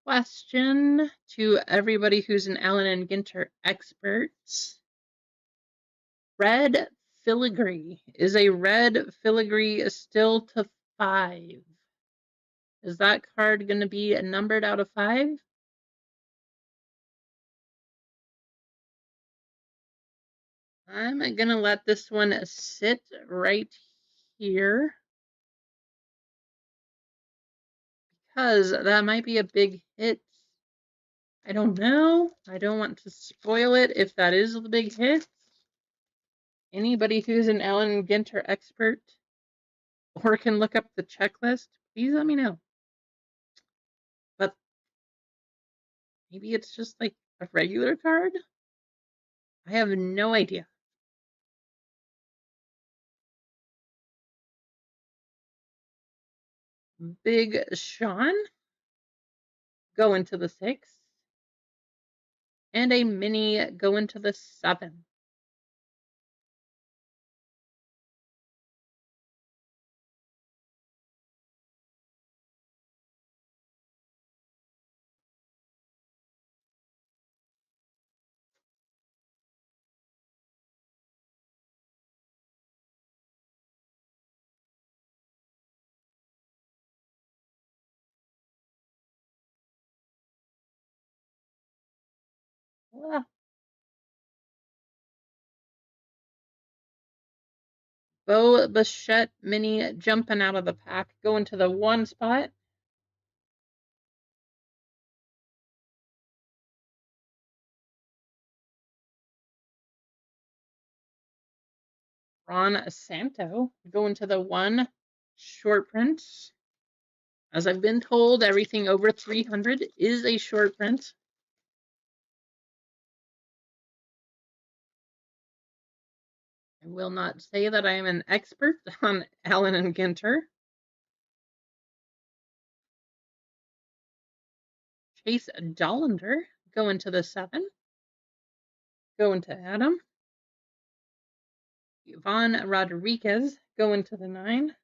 Question to everybody who's an Allen and Ginter expert. Red filigree. Is a red filigree still to 5? Is that card going to be numbered out of 5? I'm going to let this one sit right here, because that might be a big hit. I don't know. I don't want to spoil it if that is the big hit. Anybody who's an Allen Ginter expert or can look up the checklist, please let me know. But maybe it's just like a regular card? I have no idea. Big Sean going to the 6. And a mini going to the 7. Ah. Bo Bichette mini jumping out of the pack, going to the 1 spot. Ron Santo going to the 1 short print. As I've been told, everything over 300 is a short print. I will not say that I am an expert on Allen and Ginter. Chase Dollander going to the 7. Going to Adam. Yvonne Rodriguez going to the 9.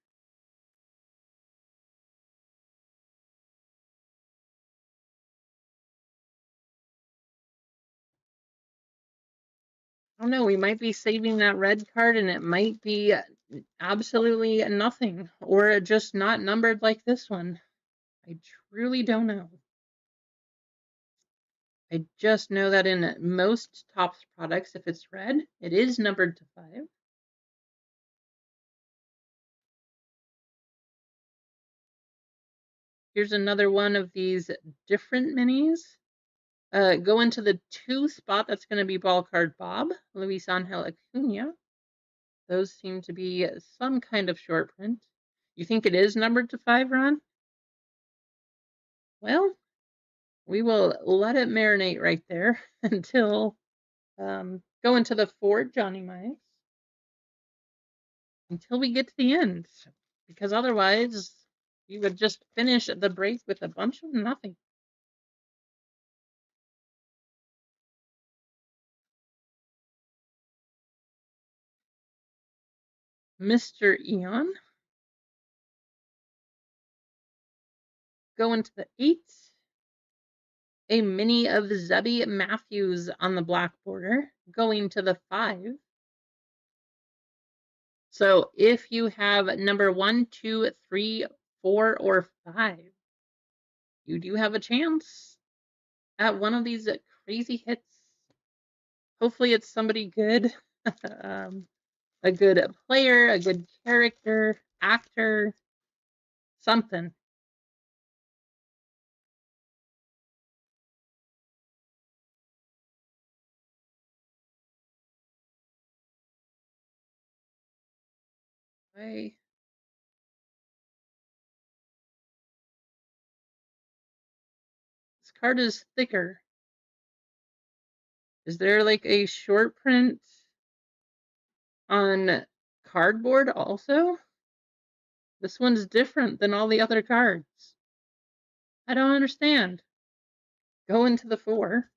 I don't know, we might be saving that red card and it might be absolutely nothing, or just not numbered like this one. I truly don't know. I just know that in most Topps products, if it's red, it is numbered to 5. Here's another one of these different minis. Go into the 2 spot, that's going to be ball card Bob, Luis Angel Acuna. Those seem to be some kind of short print. You think it is numbered to 5, Ron? Well, we will let it marinate right there until go into the 4, Johnny Mize, until we get to the end, because otherwise we would just finish the break with a bunch of nothing. Mr. Eon. Go into the 8. A mini of Zebby Matthews on the black border, going to the 5. So if you have number 1, 2, 3, 4, or 5, you do have a chance at one of these crazy hits. Hopefully it's somebody good, a good player, a good character, actor, something. Okay. This card is thicker. Is there like a short print on cardboard also? This one's different than all the other cards. I don't understand. Going to the 4.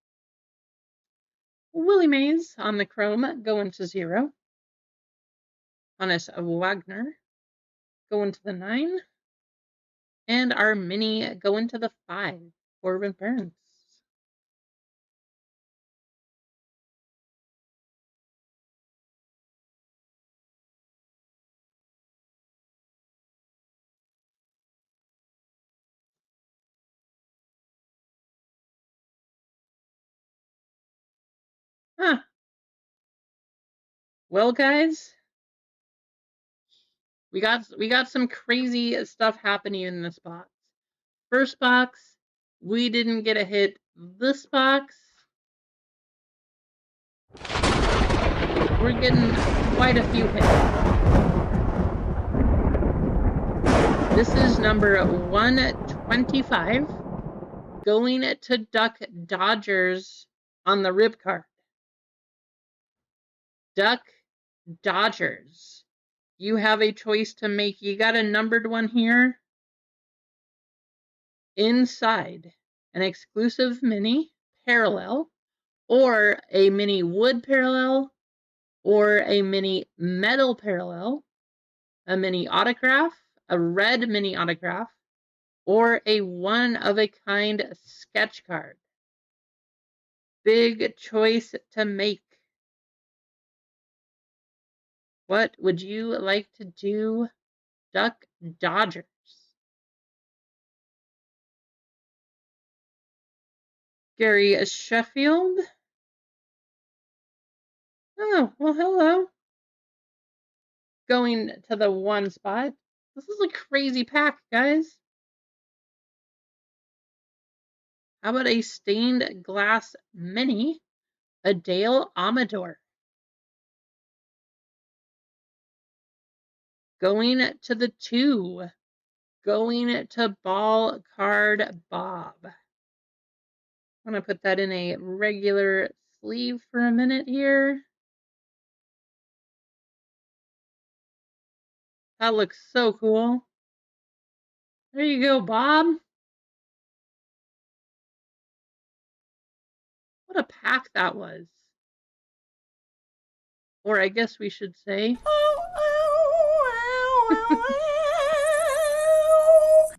Willie Mays on the chrome, going to 0. Hannes Wagner going to the 9. And our mini going to the 5. Corbin Burns. Huh. Well, guys, we got some crazy stuff happening in this box. First box, we didn't get a hit. This box, we're getting quite a few hits. This is number 125, going to Duck Dodgers on the rib card. Duck Dodgers. You have a choice to make. You got a numbered one here. Inside, an exclusive mini parallel, or a mini wood parallel, or a mini metal parallel, a mini autograph, a red mini autograph, or a one-of-a-kind sketch card. Big choice to make. What would you like to do, Duck Dodgers? Gary Sheffield. Oh, well, hello. Going to the 1 spot. This is a crazy pack, guys. How about a stained glass mini, a Dale Amador? Going to the 2, going to Ball Card Bob. I'm going to put that in a regular sleeve for a minute here. That looks so cool. There you go, Bob. What a pack that was. Or I guess we should say.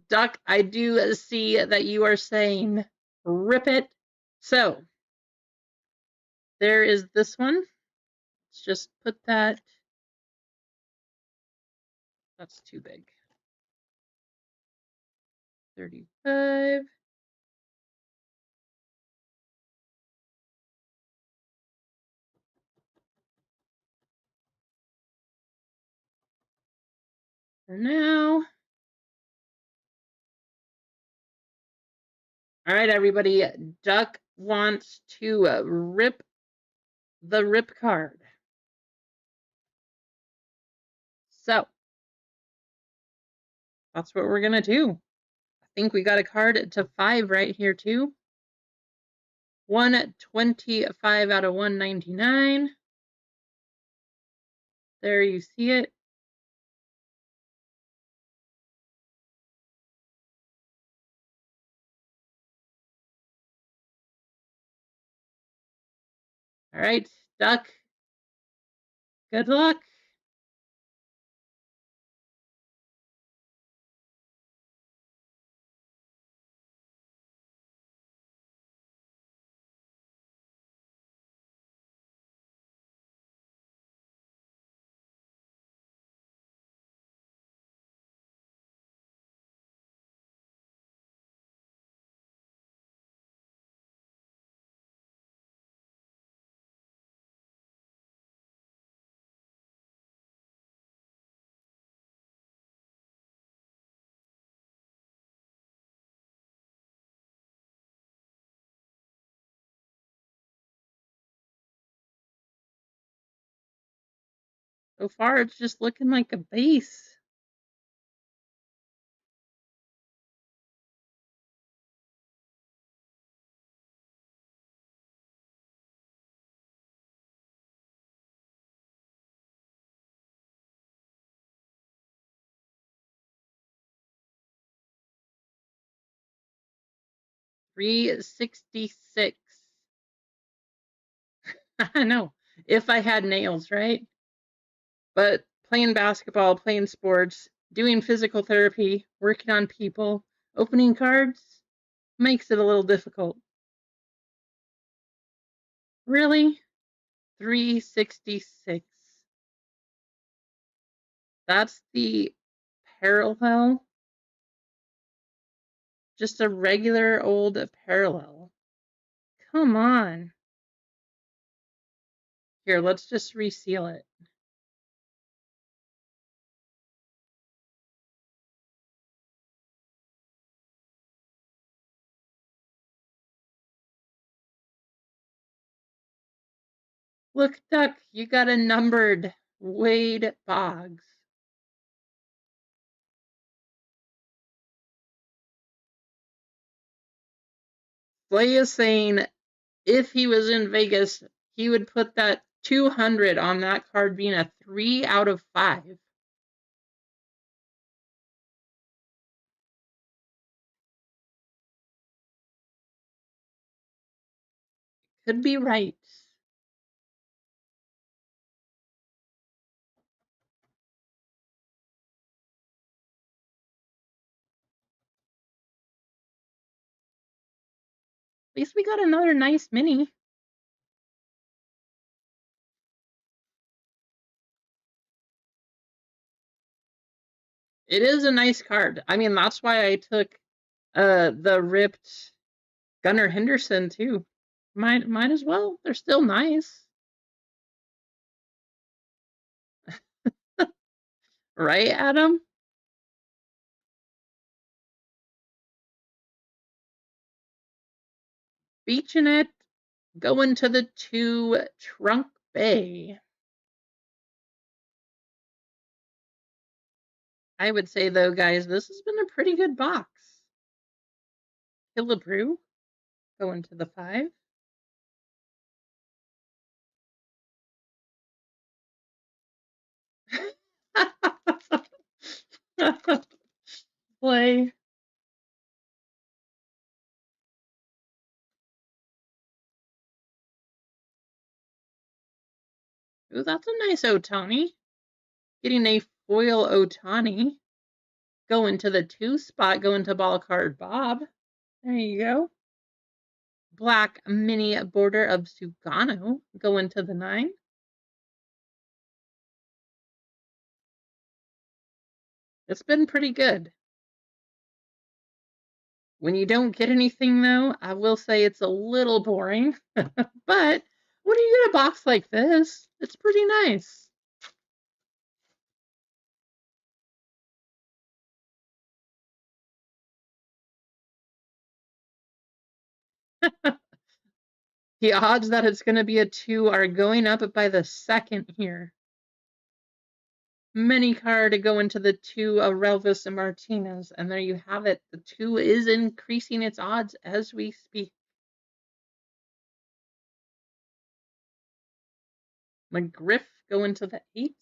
Duck, I do see that you are saying rip it. So there is this one. Let's just put that. That's too big. 35. For now. All right, everybody. Duck wants to rip the rip card. So that's what we're going to do. I think we got a card to 5 right here, too. 125 out of 199. There you see it. All right, Duck. Good luck. So far, it's just looking like a base. $366. I know. If I had nails, right? But playing basketball, playing sports, doing physical therapy, working on people, opening cards makes it a little difficult. Really? 366. That's the parallel. Just a regular old parallel. Come on. Here, let's just reseal it. Look, Duck, you got a numbered Wade Boggs. Slay is saying if he was in Vegas, he would put that 200 on that card being a 3 out of 5. Could be right. At least we got another nice mini. It is a nice card. I mean, that's why I took the ripped Gunnar Henderson too. Might as well. They're still nice. Right, Adam? Beaching it, going to the 2 Trunk Bay. I would say, though, guys, this has been a pretty good box. Killebrew, going to the 5. Play. Ooh, that's a nice Otani. Getting a foil Otani. Going to the 2 spot, going to ball card Bob. There you go. Black mini border of Sugano, going to the 9. It's been pretty good. When you don't get anything, though, I will say it's a little boring. But when you get a box like this, it's pretty nice. The odds that it's going to be a 2 are going up by the second here. Mini card going to the 2 of Relvis and Martinez. And there you have it. The 2 is increasing its odds as we speak. McGriff going to the 8.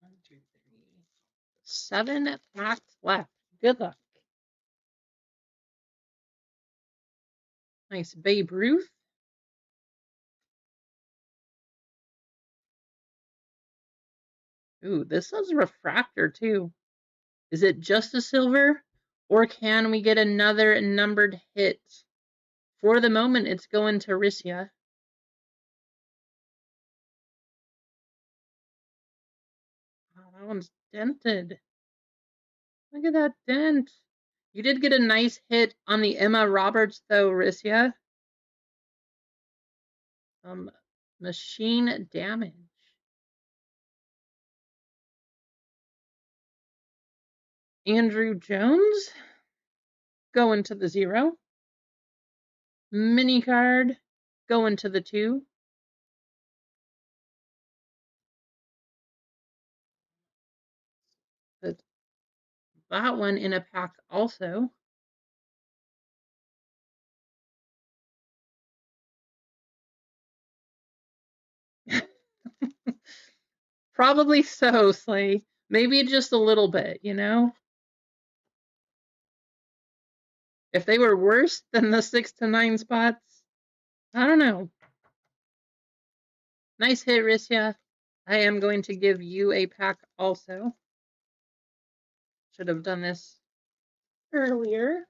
One, 2, 3, 7 packs left. Good luck. Nice Babe Ruth. Ooh, this is refractor too. Is it just a silver, or can we get another numbered hit? For the moment, it's going to Rissia. Oh, that one's dented. Look at that dent. You did get a nice hit on the Emma Roberts, though, Rissia. Machine damage. Andrew Jones going to the 0. Mini card going to the 2. That one in a pack also. Probably so, Slay. Maybe just a little bit, you know? If they were worse than the 6 to 9 spots, I don't know. Nice hit, Rissia. I am going to give you a pack also. Should have done this earlier.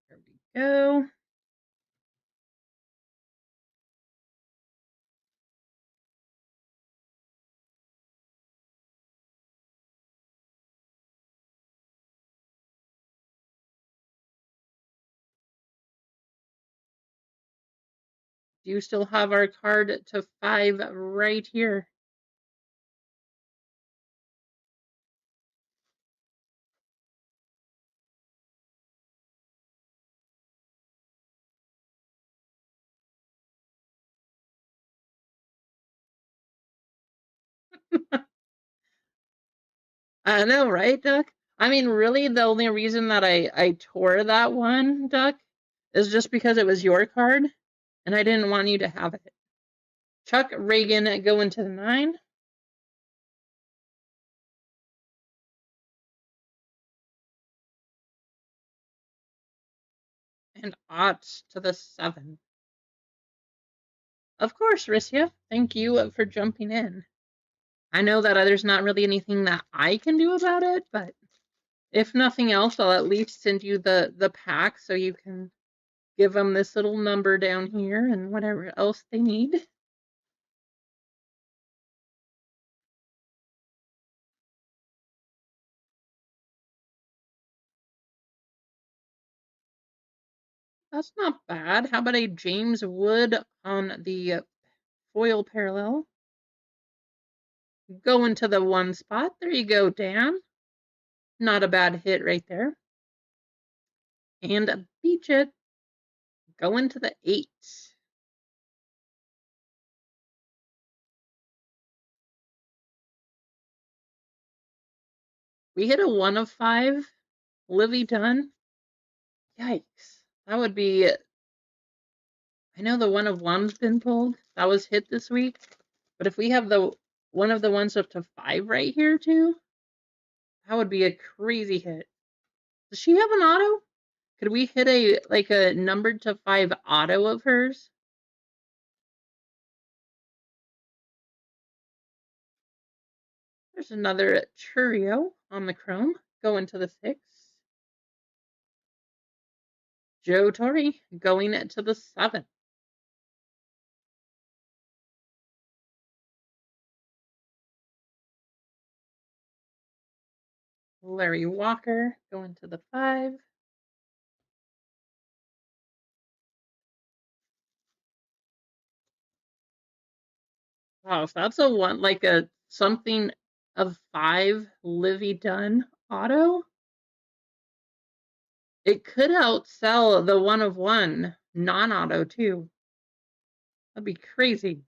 There we go. Do you still have our card to 5 right here? I know, right, Duck? I mean, really, the only reason that I tore that one, Duck, is just because it was your card, and I didn't want you to have it. Chuck Reagan going to the 9. And Otts to the 7. Of course, Rissia. Thank you for jumping in. I know that there's not really anything that I can do about it, but if nothing else, I'll at least send you the pack so you can give them this little number down here and whatever else they need. That's not bad. How about a James Wood on the foil parallel? Go into the one spot. There you go, Dan. Not a bad hit right there. And beach it. Go into the 8. We hit a 1 of 5. Livy Dunn. Yikes. That would be... I know the 1 of 1's been pulled. That was hit this week. But if we have the one of the ones up to 5 right here too, that would be a crazy hit. Does she have an auto? Could we hit a numbered to 5 auto of hers? There's another Churio on the chrome. Going to the 6. Joe Torre going to the 7. Larry Walker going to the 5. Wow, if that's a one, like a something of 5 Livy Dunn auto, it could outsell the 1 of 1 non-auto too. That'd be crazy.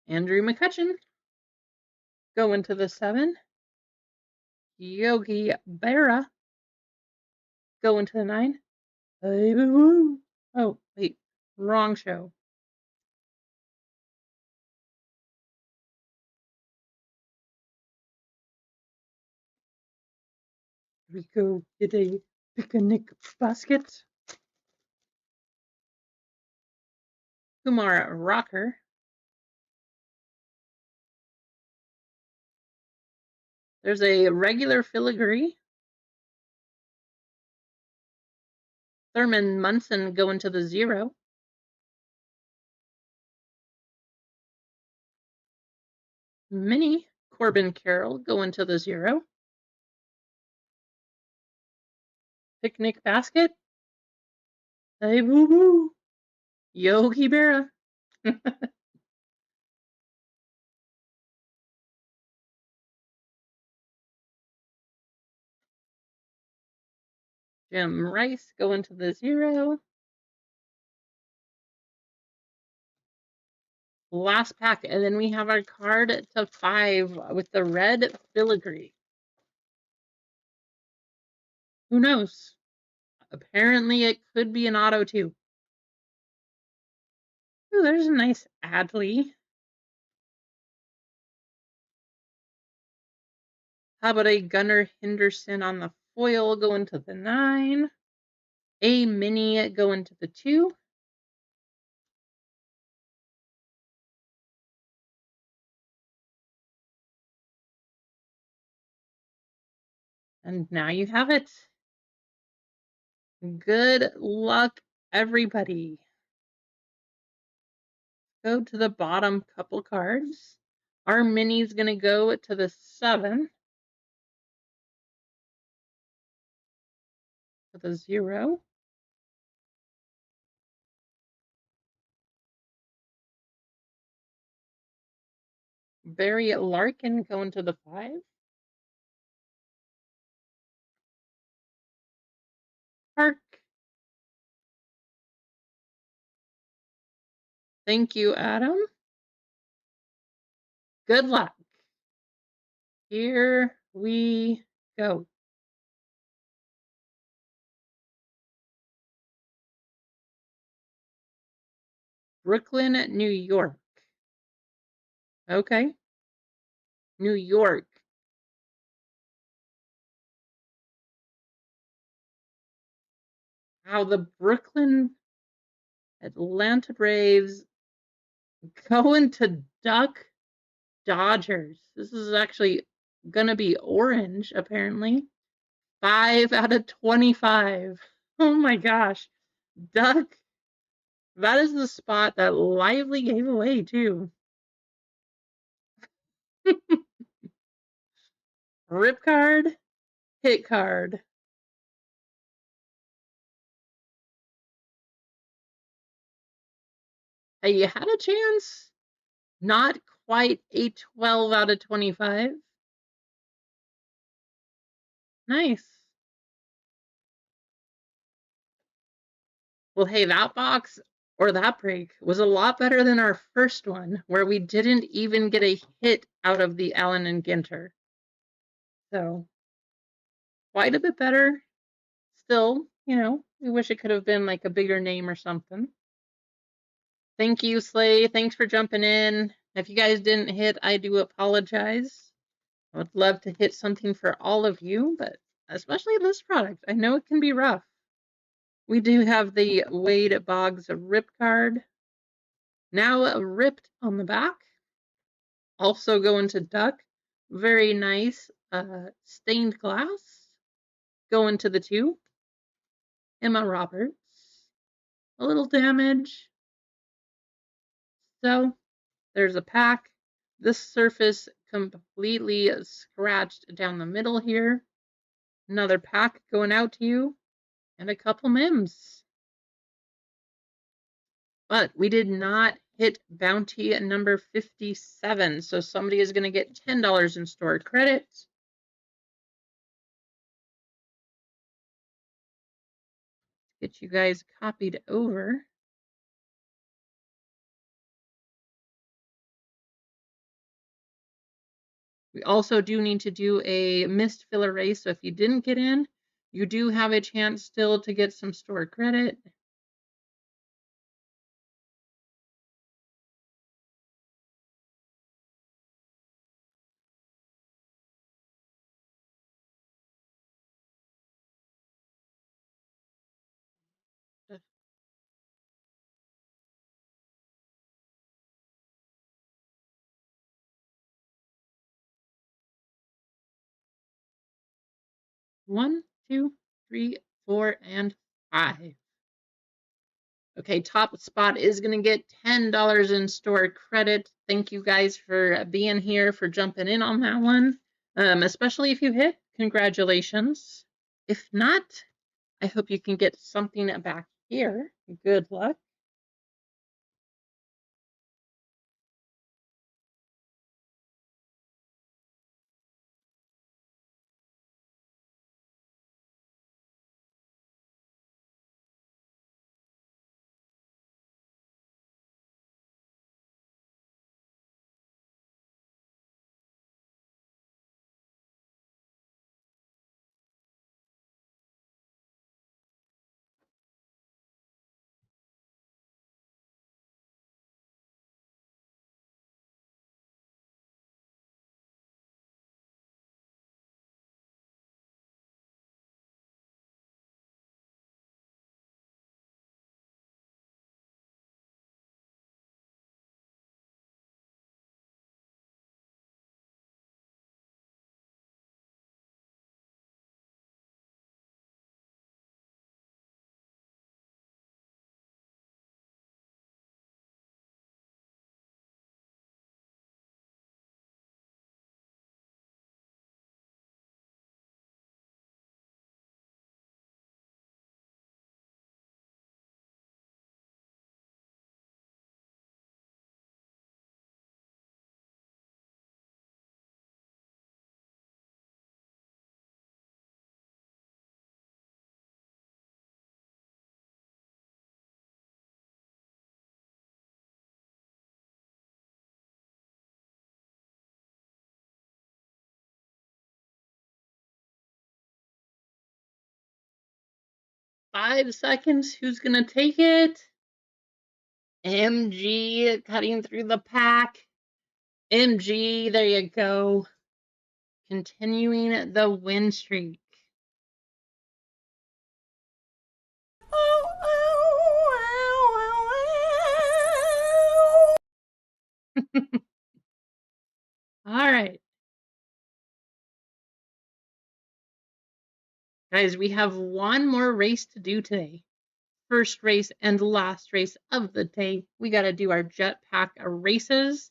Andrew McCutcheon going to the 7. Yogi Berra going to the 9. Oh, wait, wrong show. We go get a picnic basket. Kumar Rocker. There's a regular filigree. Thurman Munson going to the 0. Mini Corbin Carroll going to the 0. Picnic basket. Hey, woo woo. Yogi Berra. Jim Rice going to the 0. Last pack, and then we have our card to 5 with the red filigree. Who knows? Apparently it could be an auto too. Ooh, there's a nice Adley. How about a Gunnar Henderson on the foil going to the 9? A mini going to the 2. And now you have it. Good luck, everybody. Go to the bottom couple cards. Our mini's going to go to the 7. To the 0. Barry Larkin going to the 5. Park. Thank you, Adam. Good luck. Here we go. Brooklyn, New York. Okay. New York. How the Brooklyn Atlanta Braves going to Duck Dodgers. This is actually going to be orange, apparently. 5 out of 25. Oh my gosh. Duck. That is the spot that Lively gave away, too. Rip card. hit card. Hey, you had a chance. Not quite a 12 out of 25. Nice. Well, hey, that box or that break was a lot better than our first one, where we didn't even get a hit out of the Allen and Ginter. So, quite a bit better. Still, you know, we wish it could have been like a bigger name or something. Thank you, Slay. Thanks for jumping in. If you guys didn't hit, I do apologize. I would love to hit something for all of you, but especially this product. I know it can be rough. We do have the Wade Boggs rip card. Now ripped on the back. Also going to Duck. Very nice stained glass. Going to the 2. Emma Roberts. A little damage. So there's a pack. This surface completely scratched down the middle here. Another pack going out to you. And a couple Mims. But we did not hit bounty number 57. So somebody is going to get $10 in store credit. Get you guys copied over. We also do need to do a missed filler race, so if you didn't get in, you do have a chance still to get some store credit. One, two, three, 4, and 5. Okay, top spot is going to get $10 in store credit. Thank you guys for being here, for jumping in on that one. Especially if you hit, congratulations. If not, I hope you can get something back here. Good luck. Five seconds. Who's going to take it? MG cutting through the pack. MG, there you go. Continuing the win streak. All right. Guys, we have one more race to do today. First race and last race of the day. We got to do our jetpack races.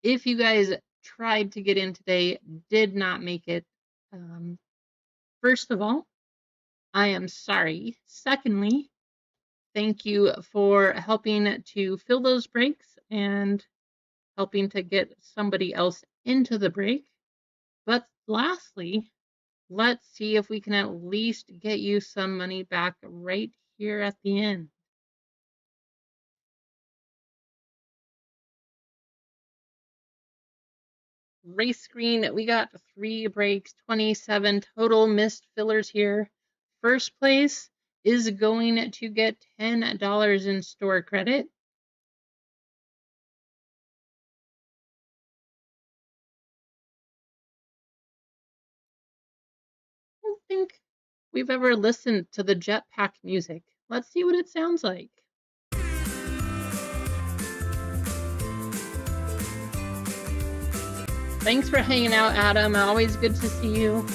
If you guys tried to get in today, did not make it. First of all, I am sorry. Secondly, thank you for helping to fill those breaks and helping to get somebody else into the break. But lastly, let's see if we can at least get you some money back right here at the end. Race screen, we got 3 breaks, 27 total missed fillers here. First place is going to get $10 in store credit. I don't think we've ever listened to the Jetpack music. Let's see what it sounds like. Thanks for hanging out, Adam. Always good to see you.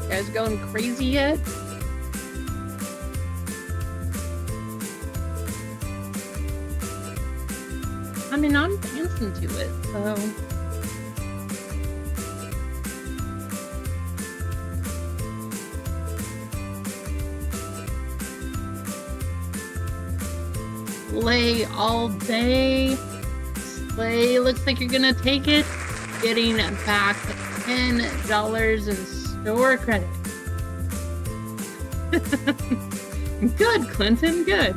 You guys going crazy yet? I mean, I'm dancing to it, so. Slay all day. Slay, looks like you're gonna take it. Getting back $10 in store credit. Good, Clinton, good.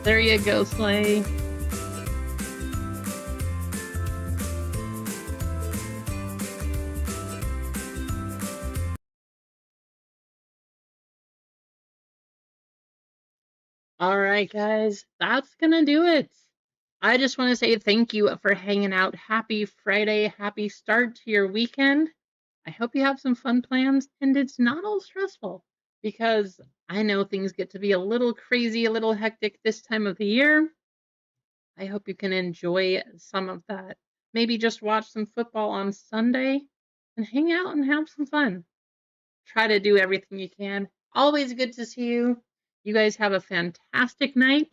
There you go, Slay. All right, guys, that's gonna do it. I just want to say thank you for hanging out. Happy Friday, happy start to your weekend. I hope you have some fun plans and it's not all stressful because I know things get to be a little crazy, a little hectic this time of the year. I hope you can enjoy some of that. Maybe just watch some football on Sunday and hang out and have some fun. Try to do everything you can. Always good to see you. You guys have a fantastic night.